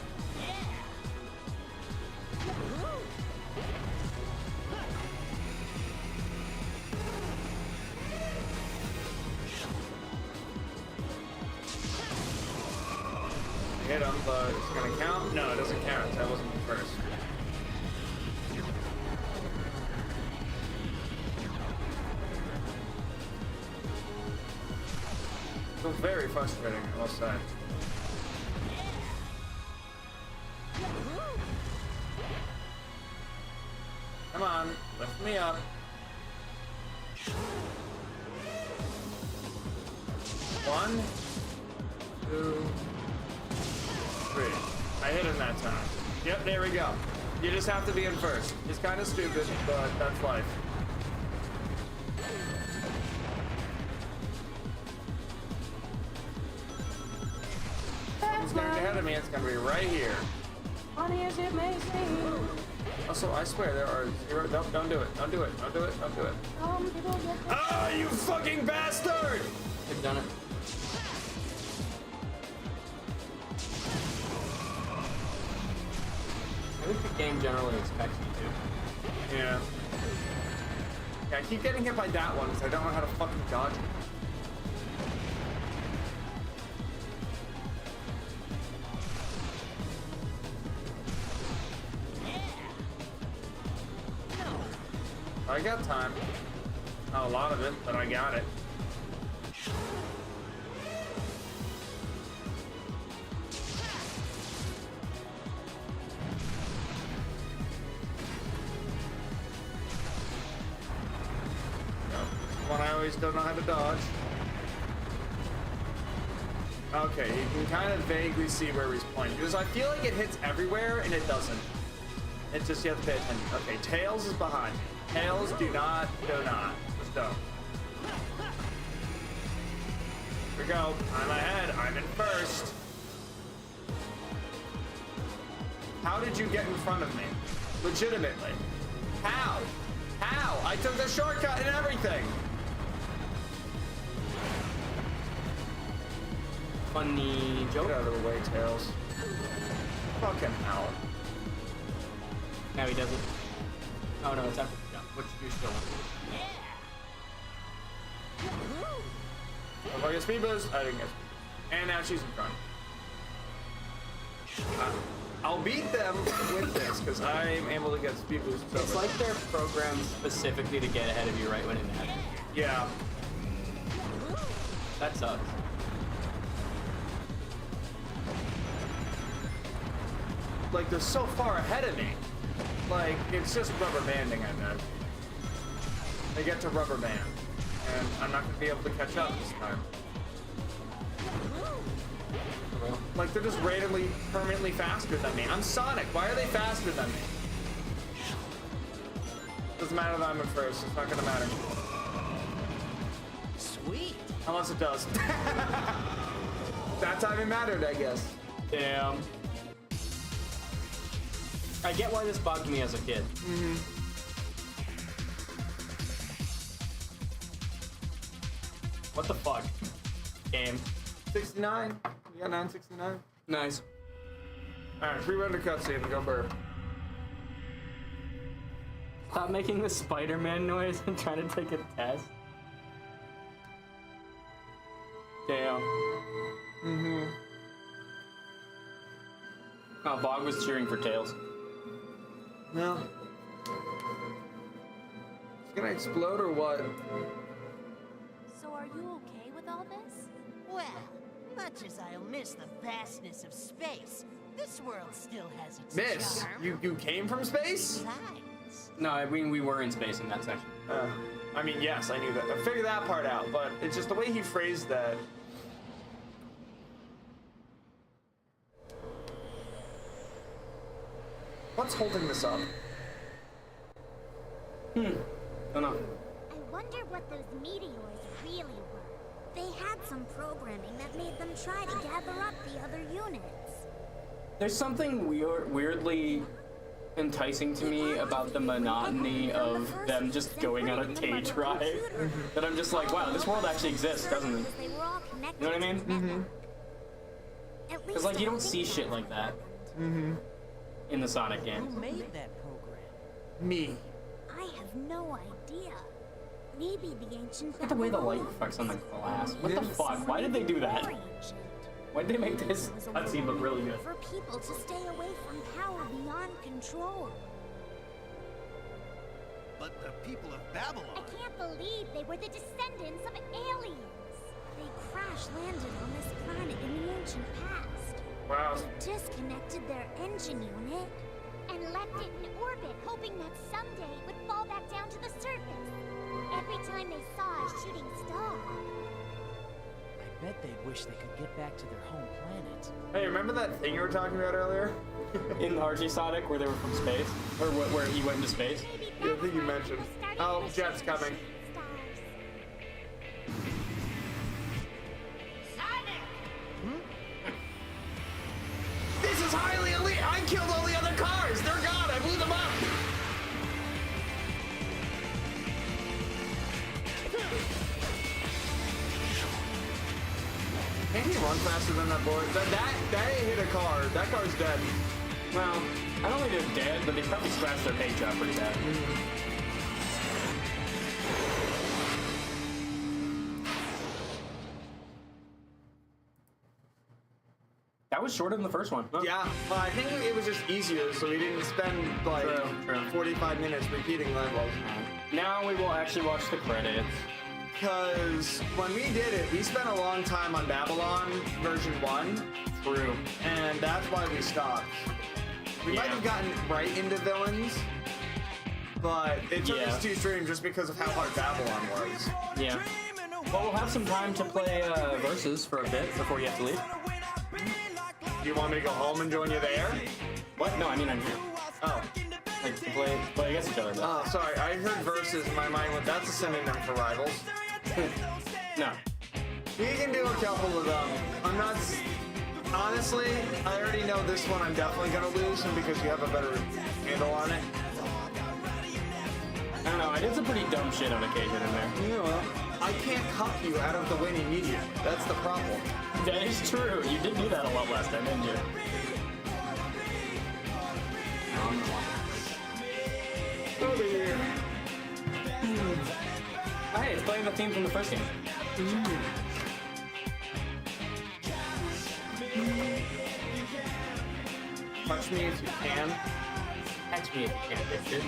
I hit him, but it's gonna count? No, it doesn't count. That wasn't the first. So very frustrating, I must say. Come on, lift me up. One, two, three. I hit him that time. Yep, there we go. You just have to be in first. It's kind of stupid, but that's life. Who's getting ahead of me? It's gonna be right here. Funny as it may seem. Also, I swear there are zero. Nope, don't do it. Don't do it. Don't do it. Don't do it. Ah, you fucking bastard! I've done it. I think the game generally expects you to. Yeah. Yeah, I keep getting hit by that one because I don't know how to fucking dodge it. I got time. Not a lot of it, but I got it. One I always don't know how to dodge. Okay, you can kind of vaguely see where he's pointing. Because I feel like it hits everywhere and it doesn't. It's just you have to pay attention. Okay, Tails is behind me. Tails, do not. Just don't. Here we go. I'm ahead. I'm in first. How did you get in front of me? Legitimately. How? How? I took the shortcut and everything. Funny joke. Get out of the way, Tails. Fucking hell. Now he doesn't. Oh no, it's after the jump, which you still want to do. If I get speed boost, I didn't get speed boost. And now she's in front. I'll beat them with this because I'm able to get speed boosts. It's like they're programmed specifically to get ahead of you right when it matters. Yeah. That sucks. Like they're so far ahead of me. Like it's just rubber banding, I bet. They get to rubber band, and I'm not gonna be able to catch up this time. Like they're just randomly, permanently faster than me. I'm Sonic. Why are they faster than me? Doesn't matter that I'm in first. It's not gonna matter. Sweet. Unless it does. That time it mattered, I guess. Damn. I get why this bugged me as a kid. Mm-hmm. What the fuck? Game. 69. You got 969. Nice. Alright, 3-render cutscene and go burp. Stop making the Spider-Man noise and trying to take a test. Damn. Mm-hmm. Oh, Bog was cheering for Tails. No. It's gonna explode or what? So are you okay with all this? Well, much as I'll miss the vastness of space, this world still has its Miss, charm. you came from space? Besides, No, I mean, we were in space in that section. I mean, yes, I knew that. I figured that part out, but it's just the way he phrased that. What's holding this up? Don't know. I wonder what those meteors really were. They had some programming that made them try to gather up the other units. There's something weirdly enticing to me about the monotony of them just going on a cage ride. That I'm just like, wow, this world actually exists, doesn't it? They were all connected. You know what I mean? Mm-hmm. Because like you don't see shit like that in the Sonic games. Who made that program? Me. I have no idea. Maybe the ancient. Look at the way the light reflects on the glass. What the fuck? Why did they do that? Why did they make this cutscene look really good? For people to stay away from power beyond control. But the people of I Babylon. can't believe they were the descendants of aliens. They crash landed on this planet in the ancient past. Wow. They disconnected their engine unit and left it in orbit, hoping that someday it would fall back down to the surface. Every time they saw a shooting star. I bet they wish they could get back to their home planet. Hey, remember that thing you were talking about earlier? In RG Sonic, where they were from space? Or where he went into space? Yeah, I think you mentioned. Oh, Jet's coming. This is highly elite! I killed all the other cars! They're gone! I blew them up! Can he run faster than that board? That hit a car. That car's dead. Well, I don't think they're dead, but they probably scratched their paint job pretty bad. That was shorter than the first one. Huh? Yeah, well, I think it was just easier, so we didn't spend like 45 minutes repeating levels. Now we will actually watch the credits. Because when we did it, we spent a long time on Babylon version 1. True. And that's why we stopped. We might have gotten right into villains, but it took us 2 streams just because of how hard Babylon was. Yeah. Well, we'll have some time to play Versus for a bit before you have to leave. You want me to go home and join you there? What? No, I mean I'm here. Oh. Like, play against each other. Oh, sorry. I heard Versus in my mind. That's a synonym for rivals. No. We can do a couple of them. I'm not... Honestly, I already know this one I'm definitely going to lose, and because you have a better handle on it. I don't know, I did some pretty dumb shit on occasion in there. Yeah, well, I can't cup you out of the winning medium. That's the problem. That is true. You did do that a lot last time, didn't you? Over here. Oh, hey, it's playing the theme from the first game. Touch me if you can. Catch me if you can, bitch.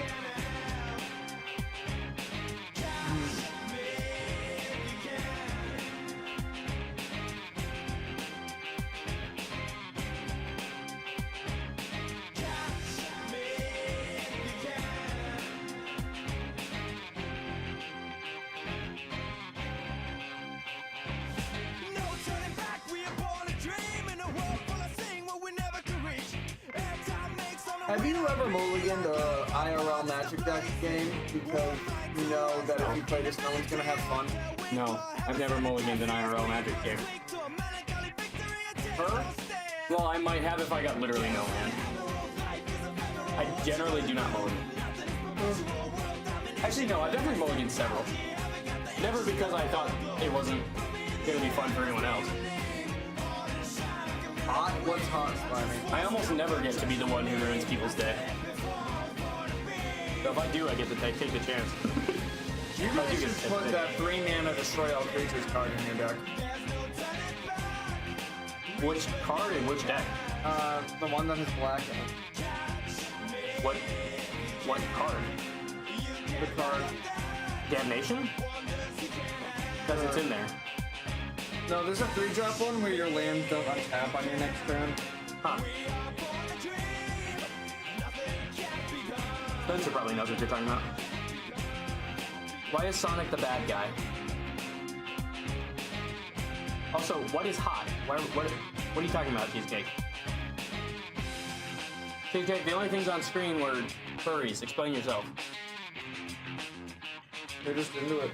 Have you ever mulliganed a IRL Magic Deck game because you know that if you play this, no one's gonna have fun? No, I've never mulliganed an IRL Magic game. Her? Well, I might have if I got literally no hand. I generally do not mulligan. Actually, no, I've definitely mulliganed several. Never because I thought it wasn't gonna be fun for anyone else. Hot? What's hot, Slimy? I almost never get to be the one who ruins people's day. So if I do, I get to take the chance. You really should put that 3-mana destroy all creatures card in your deck. Which card in which deck? The one that has black in it. What card? The card. Damnation? Because it's in there. No, there's a 3-drop one where your lands don't untap on your next turn. Huh. Spencer probably knows what you're talking about. Why is Sonic the bad guy? Also, what is hot? What are you talking about, Cheesecake? Cheesecake, the only things on screen were furries. Explain yourself. They're just into it.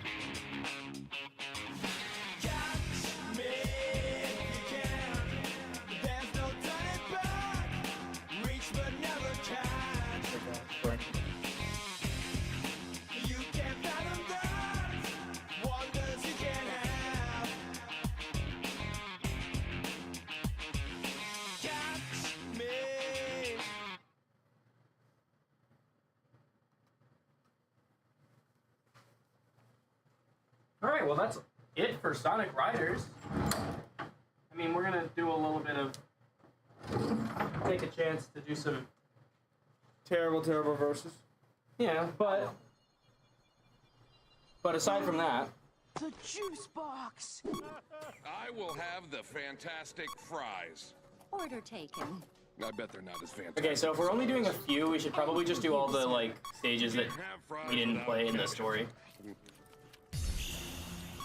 Alright, well that's it for Sonic Riders. I mean, we're gonna do a little bit of... take a chance to do some... Terrible verses. Yeah, but aside from that... The juice box! I will have the fantastic fries. Order taken. I bet they're not as fantastic. Okay, so if we're only doing a few, we should probably just do all the, like, stages that we didn't play in the story.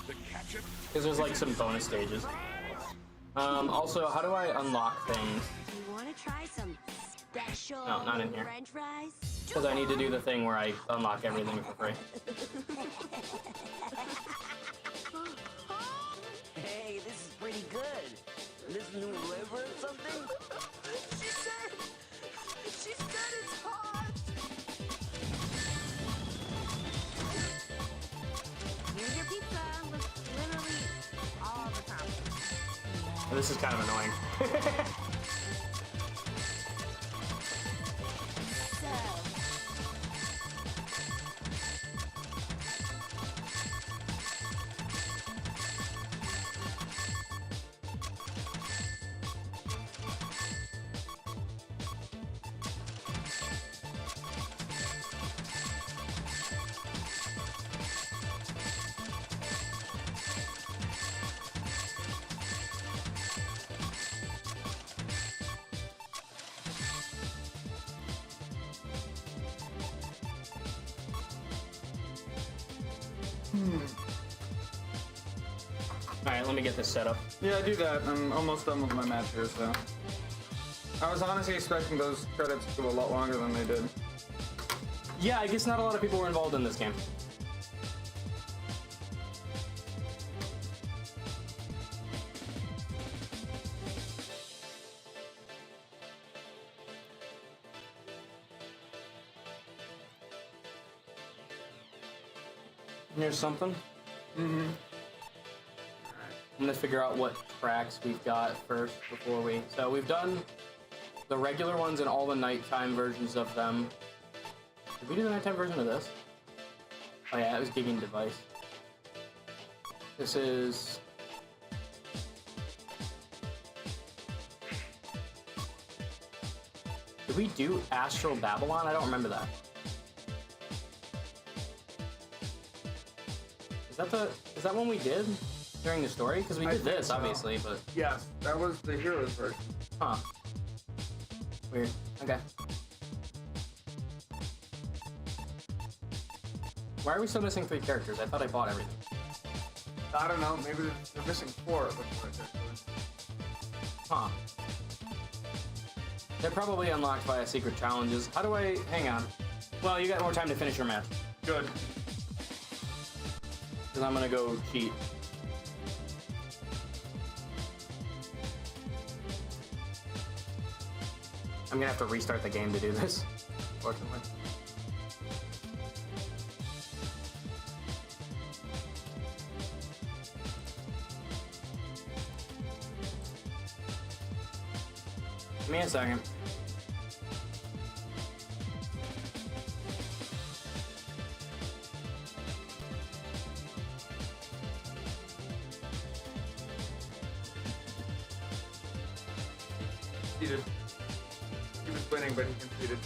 The ketchup? Because there's, like, some bonus stages. Also, how do I unlock things? Do you want to try some special No, not in here. French fries? Because I need to do the thing where I unlock everything for free. Hey, this is pretty good. This new liver or something? She said it's hot. Here's your pizza with literally all the toppings. This is kind of annoying. Alright, let me get this set up. Yeah, do that. I'm almost done with my match here, so. I was honestly expecting those credits to go a lot longer than they did. Yeah, I guess not a lot of people were involved in this game. Here's something. Mm-hmm. I'm gonna figure out what tracks we've got first before we... So we've done the regular ones and all the nighttime versions of them. Did we do the nighttime version of this? Oh yeah, it was Gigging Device. This is... Did we do Astral Babylon? I don't remember that. Is that one we did during the story? Because we did this, obviously, but... Yes, that was the Heroes version. Huh. Weird. Okay. Why are we still missing 3 characters? I thought I bought everything. I don't know, maybe they're missing 4, it looks like, actually. Huh. They're probably unlocked via secret challenges. How do I... Hang on. Well, you got more time to finish your match. Good. Because I'm gonna go cheat. I'm gonna have to restart the game to do this, unfortunately. Give me a second. Conceded. He was winning, but he conceded.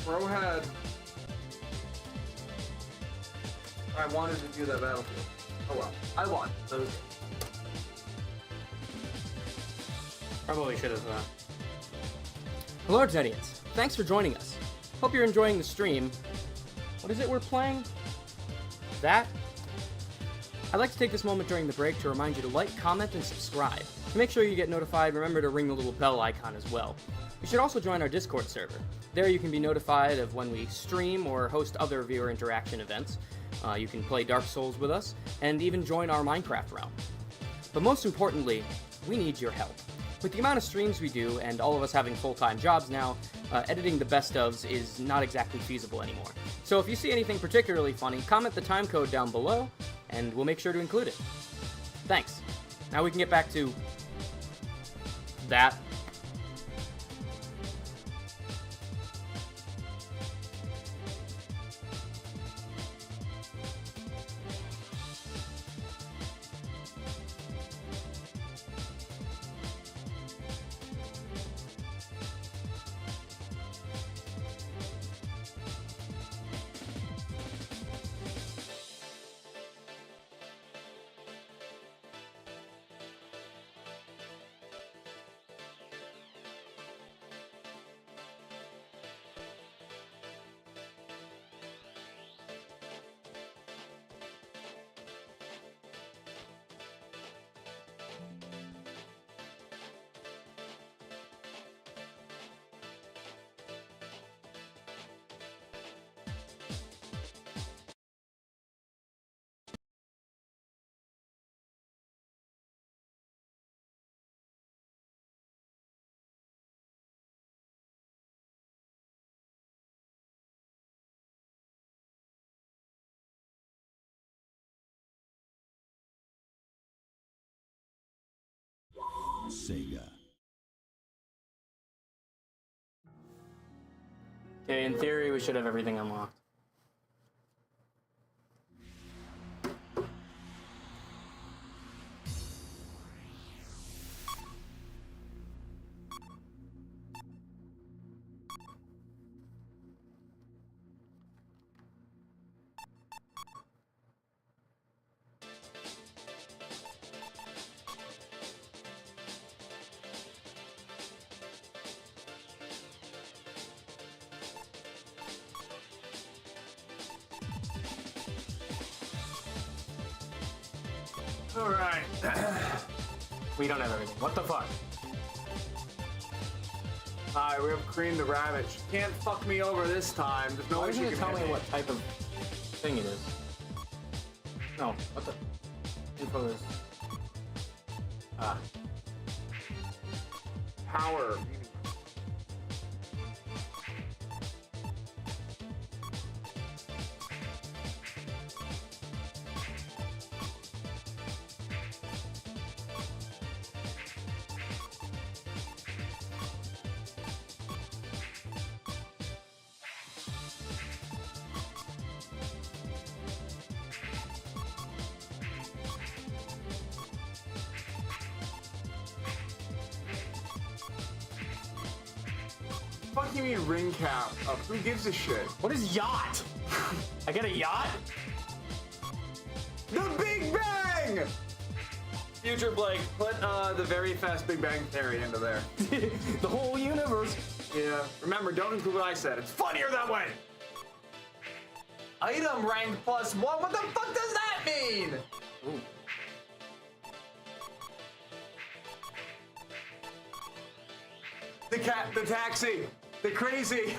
Bro had... I wanted to do that battlefield. Oh well. I won. So... Probably should have, Hello, Argentians. Thanks for joining us. Hope you're enjoying the stream. What is it we're playing? That? I'd like to take this moment during the break to remind you to like, comment, and subscribe. To make sure you get notified, remember to ring the little bell icon as well. You should also join our Discord server. There you can be notified of when we stream or host other viewer interaction events. You can play Dark Souls with us, and even join our Minecraft realm. But most importantly, we need your help. With the amount of streams we do, and all of us having full-time jobs now, editing the best ofs is not exactly feasible anymore. So if you see anything particularly funny, comment the timecode down below, and we'll make sure to include it. Thanks. Now we can get back to... that. Sega. Okay, in theory, we should have everything unlocked. Alright. We don't have everything. What the fuck? Alright, we have Cream the Rabbit. She can't fuck me over this time. There's no Why way she doesn't can it tell hit me what type of thing it is? No, what the info is? Ah. Power. Fuck you mean ring cap? Who gives a shit? What is yacht? I get a yacht? The Big Bang! Future Blake, put the very fast Big Bang Theory into there. The whole universe. Yeah. Remember, don't include what I said. It's funnier that way. Item rank +1. What the fuck does that mean? Ooh. The cat, the taxi, the crazy.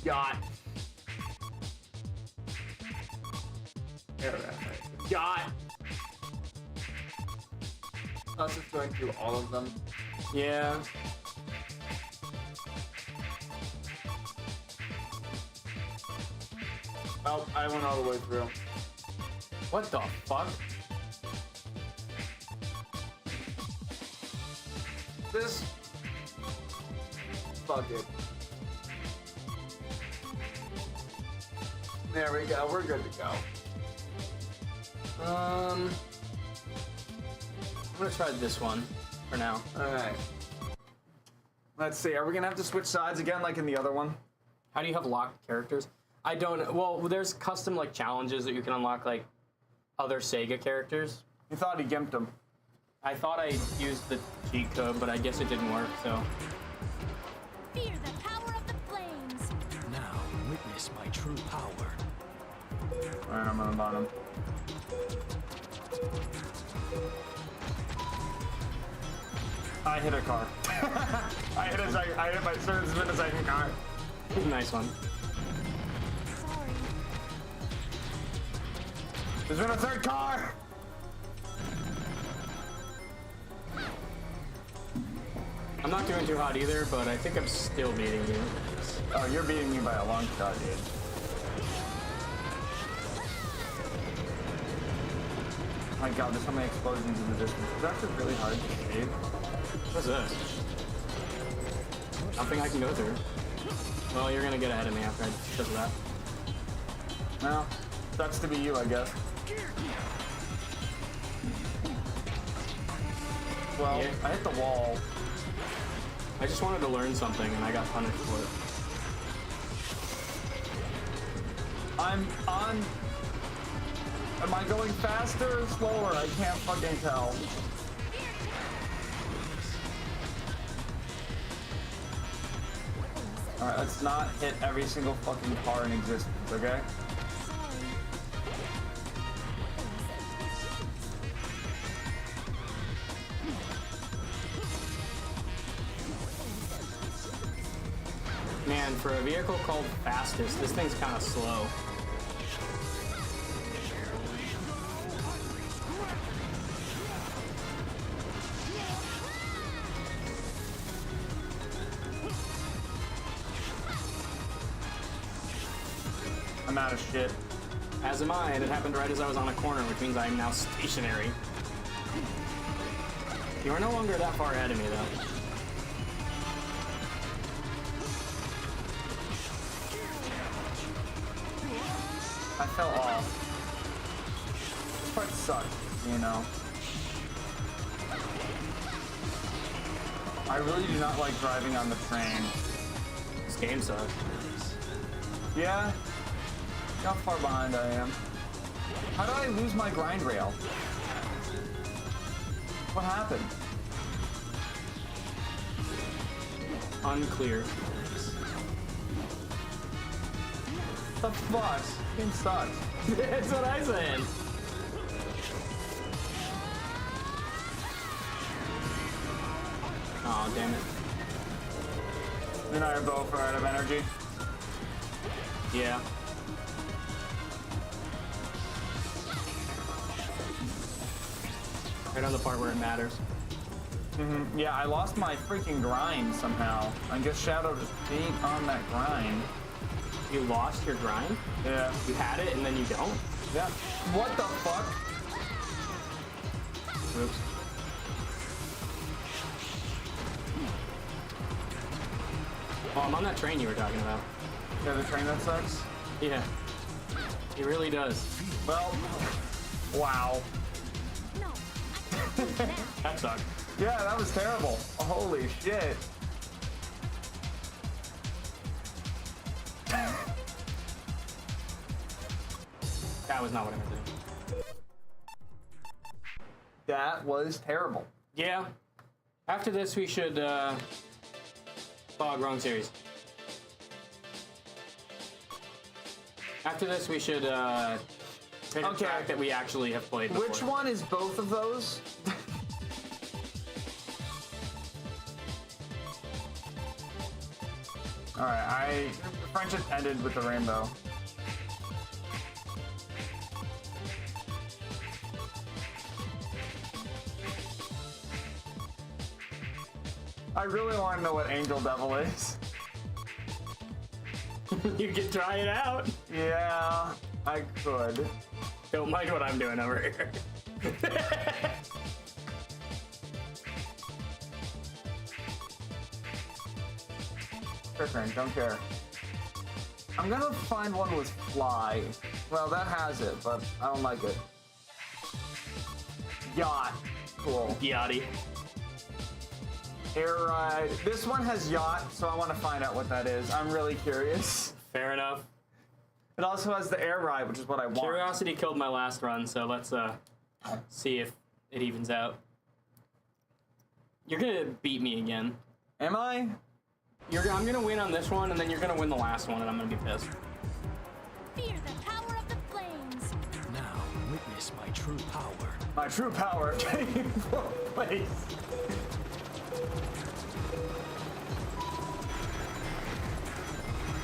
Yacht. Yacht. Us just going through all of them. Yeah. Oh, I went all the way through. What the fuck? This. Fuck it. There we go. We're good to go. I'm gonna try this one for now. All right. Let's see. Are we gonna have to switch sides again, like in the other one? How do you have locked characters? I don't. Well, there's custom like challenges that you can unlock, like other Sega characters. You thought he gimped him. I thought I used the cheat code, but I guess it didn't work. So. Fear the power of the flames. Now witness my true power. All right, I'm on the bottom. I hit a car. I hit my serviceman a second car. Nice one. Sorry. There's been a third car. I'm not doing too hot either, but I think I'm still beating you. Oh, you're beating me by a long shot, dude. My God, there's so many explosions in the distance. It's actually really hard to save. What's this? Nothing I can go through. Well, you're gonna get ahead of me after I because of that. Well, sucks to be you, I guess. Well, Yeah. I hit the wall. I just wanted to learn something and I got punished for it. I'm on. Am I going faster or slower? I can't fucking tell. Alright, let's not hit every single fucking car in existence, okay? Man, for a vehicle called Fastest, this thing's kind of slow. I'm out of shit. As am I, and it happened right as I was on a corner, which means I am now stationary. You are no longer that far ahead of me, though. I fell off. This part sucks, you know. I really do not like driving on the train. This game sucks. Yeah? Look how far behind I am. How did I lose my grind rail? What happened? Unclear. What the fuck? Game sucks. That's what I said. Oh, damn it. You and I are both out of energy. Yeah. Right on the part where it matters. Mm-hmm. Yeah, I lost my freaking grind somehow. I guess Shadow just being on that grind. You lost your grind? Yeah. You had it and then you don't? Yeah. What the fuck? Oops. Oh, I'm on that train you were talking about. Yeah, the train that sucks? Yeah. It really does. Well, wow. No, I can't do that. That sucked. Yeah, that was terrible. Holy shit. That was not what I meant to do. That was terrible. Yeah. After this, we should, oh, wrong series. After this, we should, pick a track that we actually have played before. Which one is both of those? Alright, the friendship ended with the rainbow. I really want to know what Angel Devil is. You can try it out. Yeah, I could. Don't mind what I'm doing over here. Don't care. I'm gonna find one with fly. Well, that has it, but I don't like it. Yacht. Cool. Yachty. Air ride. This one has yacht, so I want to find out what that is. I'm really curious. Fair enough. It also has the air ride, which is what I want. Curiosity killed my last run, so let's see if it evens out. You're gonna beat me again. Am I? I'm gonna win on this one, and then you're gonna win the last one, and I'm gonna be pissed. Fear the power of the flames. Now witness my true power. My true power taking place.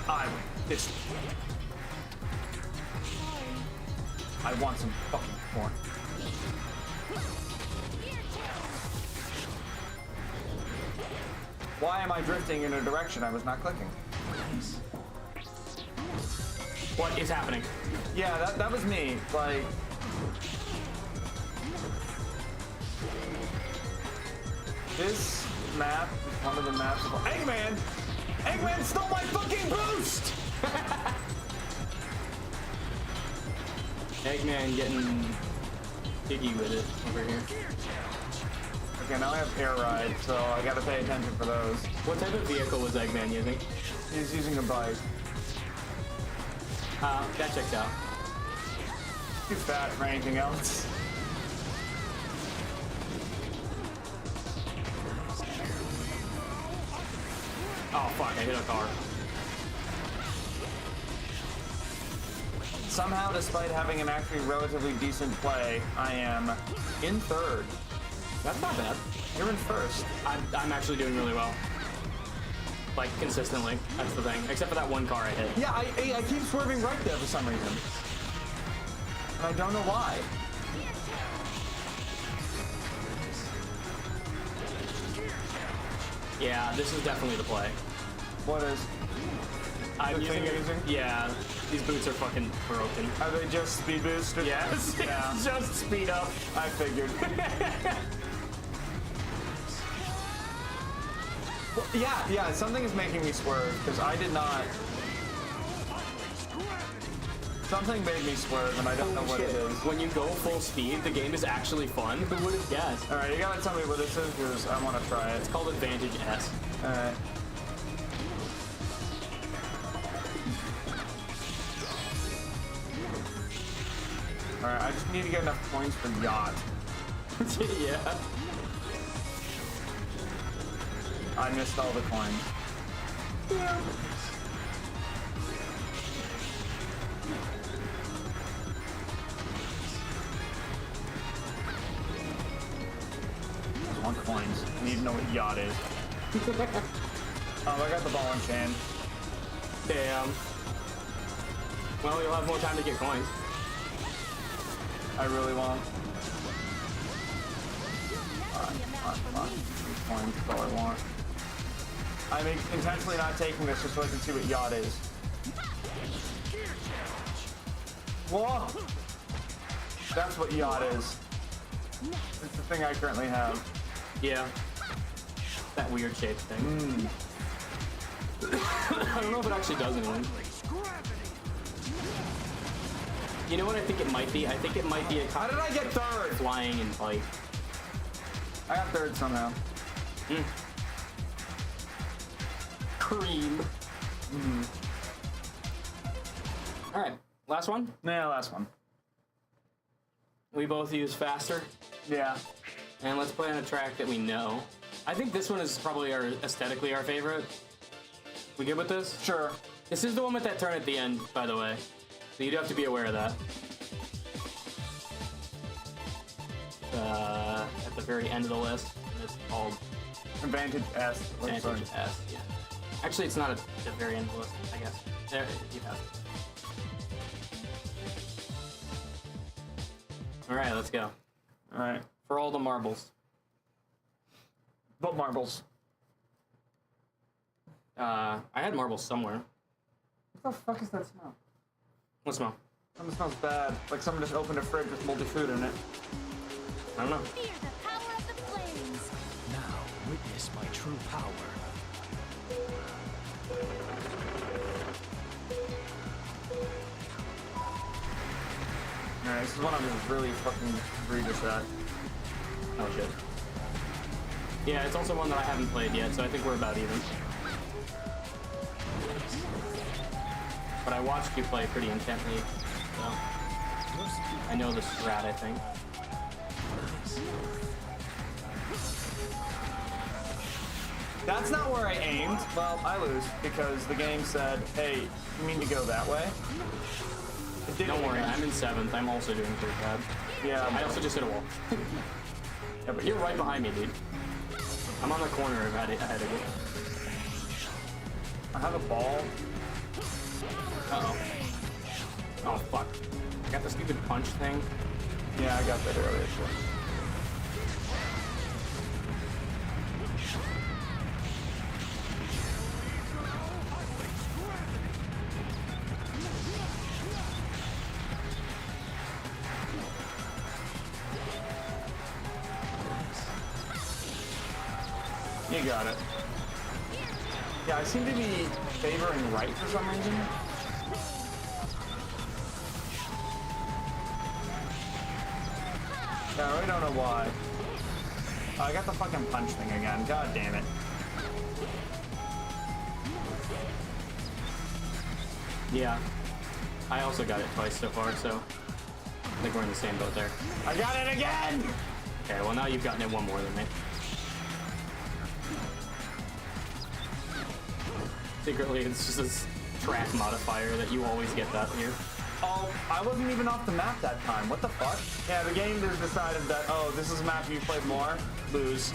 I win. This. I want some fucking corn. Why am I drifting in a direction I was not clicking? What is happening? Yeah, that was me. Like, this map is one of the maps of Eggman! Eggman stole my fucking boost! Eggman getting piggy with it over here. Okay, now I have air ride, so I gotta pay attention for those. What type of vehicle was Eggman using? He's using a bike. That checks out. Too fat for anything else. Oh fuck, I hit a car. Somehow, despite having an actually relatively decent play, I am in third. That's not bad. You're in first. I'm actually doing really well. like, consistently. That's the thing. Except for that one car I hit. Yeah, I keep swerving right there for some reason. And I don't know why. Yeah, this is definitely the play. What is? I'm The thing using you're using? Yeah, these boots are fucking broken. Are they just speed boosted? Yes, Yeah. just speed up. I figured. Well, yeah, something is making me swerve, because I did not... Something made me swerve, and I don't know what it is. When you go full speed, the game is actually fun. Who would have guessed? Alright, you gotta tell me what this is, because I want to try it. It's called Advantage S. Alright. Alright, I just need to get enough points for yacht. Yeah. I missed all the coins. Yeah. I want coins. I need to know what yacht is. Oh, I got the ball and chain. Damn. Well, you'll have more time to get coins. I really won't. Fine. Coins is all I want. I'm intentionally not taking this just so I can see what yacht is. Whoa! That's what yacht is. It's the thing I currently have. Yeah. That weird shaped thing. I don't know if it actually does anything. You know what I think it might be? I think it might be a How did I get third? flying and bike. I got third somehow. Cream. All right, last one. Yeah, last one. We both use faster, Yeah. and let's play on a track that we know. I think this one is probably aesthetically our favorite. We good with this? Sure. This is the one with that turn at the end, by the way. So you do have to be aware of that. At the very end of the list, and it's called Advantage S. Oh, sorry. Advantage S. Yeah. Actually, it's not at the very end of the list, I guess. There, you have it. All right, let's go. All right. For all the marbles. What marbles? I had marbles somewhere. What the fuck is that smell? What smell? Something smells bad. Like someone just opened a fridge with moldy food in it. I don't know. Fear the power of the flames. Now, witness my true power. Alright, this is one I'm just really fucking egregious at. Oh shit. Yeah, it's also one that I haven't played yet, so I think we're about even. But I watched you play pretty intently, so I know the strat, I think. That's not where I aimed. Well, I lose because the game said, hey, you mean to go that way? It didn't Don't worry, again. I'm in 7th. I'm also doing pretty bad. Yeah, I also just hit a wall. yeah, but You're right behind me, dude. I'm on the corner ahead of you. I have a ball. Uh-oh. Oh, fuck. I got the stupid punch thing. Yeah, I got that earlier. Sure. You got it. Yeah, I seem to be favoring right for some reason. Yeah, I really don't know why. Oh, I got the fucking punch thing again. God damn it. Yeah. I also got it twice so far, so I think we're in the same boat there. I got it again! Okay, well now you've gotten it one more than me. Secretly, it's just this track modifier that you always get that here. Oh, I wasn't even off the map that time. What the fuck? Yeah, the game just decided that, oh, this is a map you played more. Lose.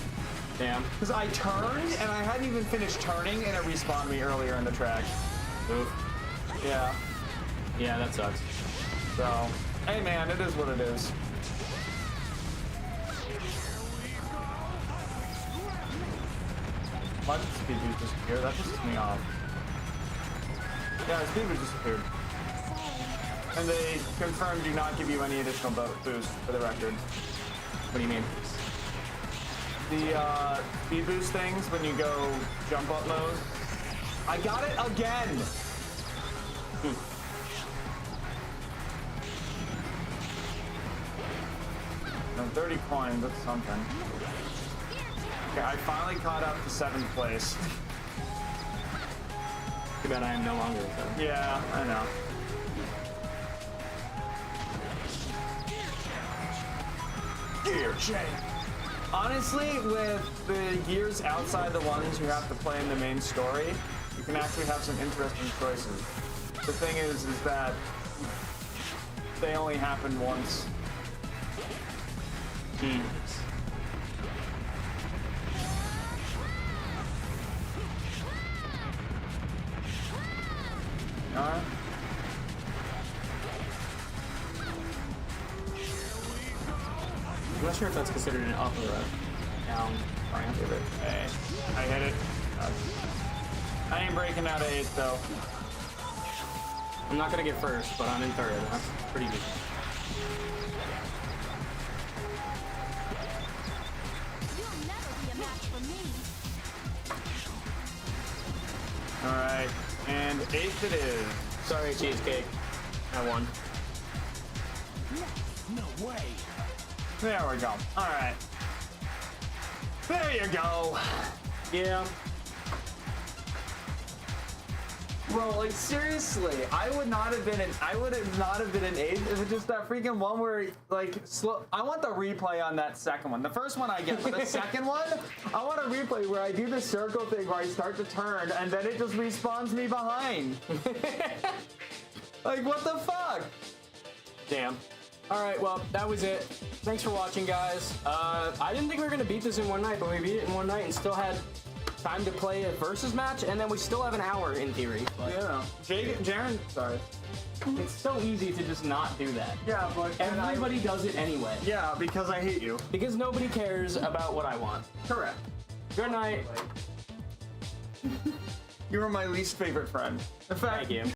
Damn. Because I turned and I hadn't even finished turning and it respawned me earlier in the track. Oof. Yeah. Yeah, that sucks. So, hey man, it is what it is. Why did speed boost disappear? That pisses me off. Yeah, the speed boost disappeared. And they confirmed do not give you any additional boost, for the record. What do you mean? The speed boost things when you go jump up mode. I got it again! No, 30 coins, that's something. Okay, I finally caught up to 7th place. Too bad I am no longer with them. Yeah, I know. Gear change. Honestly, with the gears outside the ones you have to play in the main story, you can actually have some interesting choices. The thing is that they only happen once. Alright. I'm not sure if that's considered an up or a down ramp. Hey, I hit it. I ain't breaking out of 8th though. I'm not gonna get first, but I'm in 3rd. That's pretty good. You'll never be a match for me. Alright, and 8th it is. Sorry, cheesecake. I won. No way. There we go. Alright. There you go. Yeah. Bro, like seriously, I would not have been an 8th if it's just that freaking one where like slow. I want the replay on that second one. The first one I get, but the second one, I want a replay where I do the circle thing where I start to turn and then it just respawns me behind. Like what the fuck? Damn. All right, well, that was it. Thanks for watching, guys. I didn't think we were gonna beat this in one night, but we beat it in one night and still had time to play a versus match, and then we still have an hour in theory. But Yeah. Jaren, sorry. it's so easy to just not do that. Yeah, but Everybody does it anyway. Yeah, because I hate you. Because nobody cares about what I want. Correct. Good night. You were my least favorite friend. In fact, Thank you.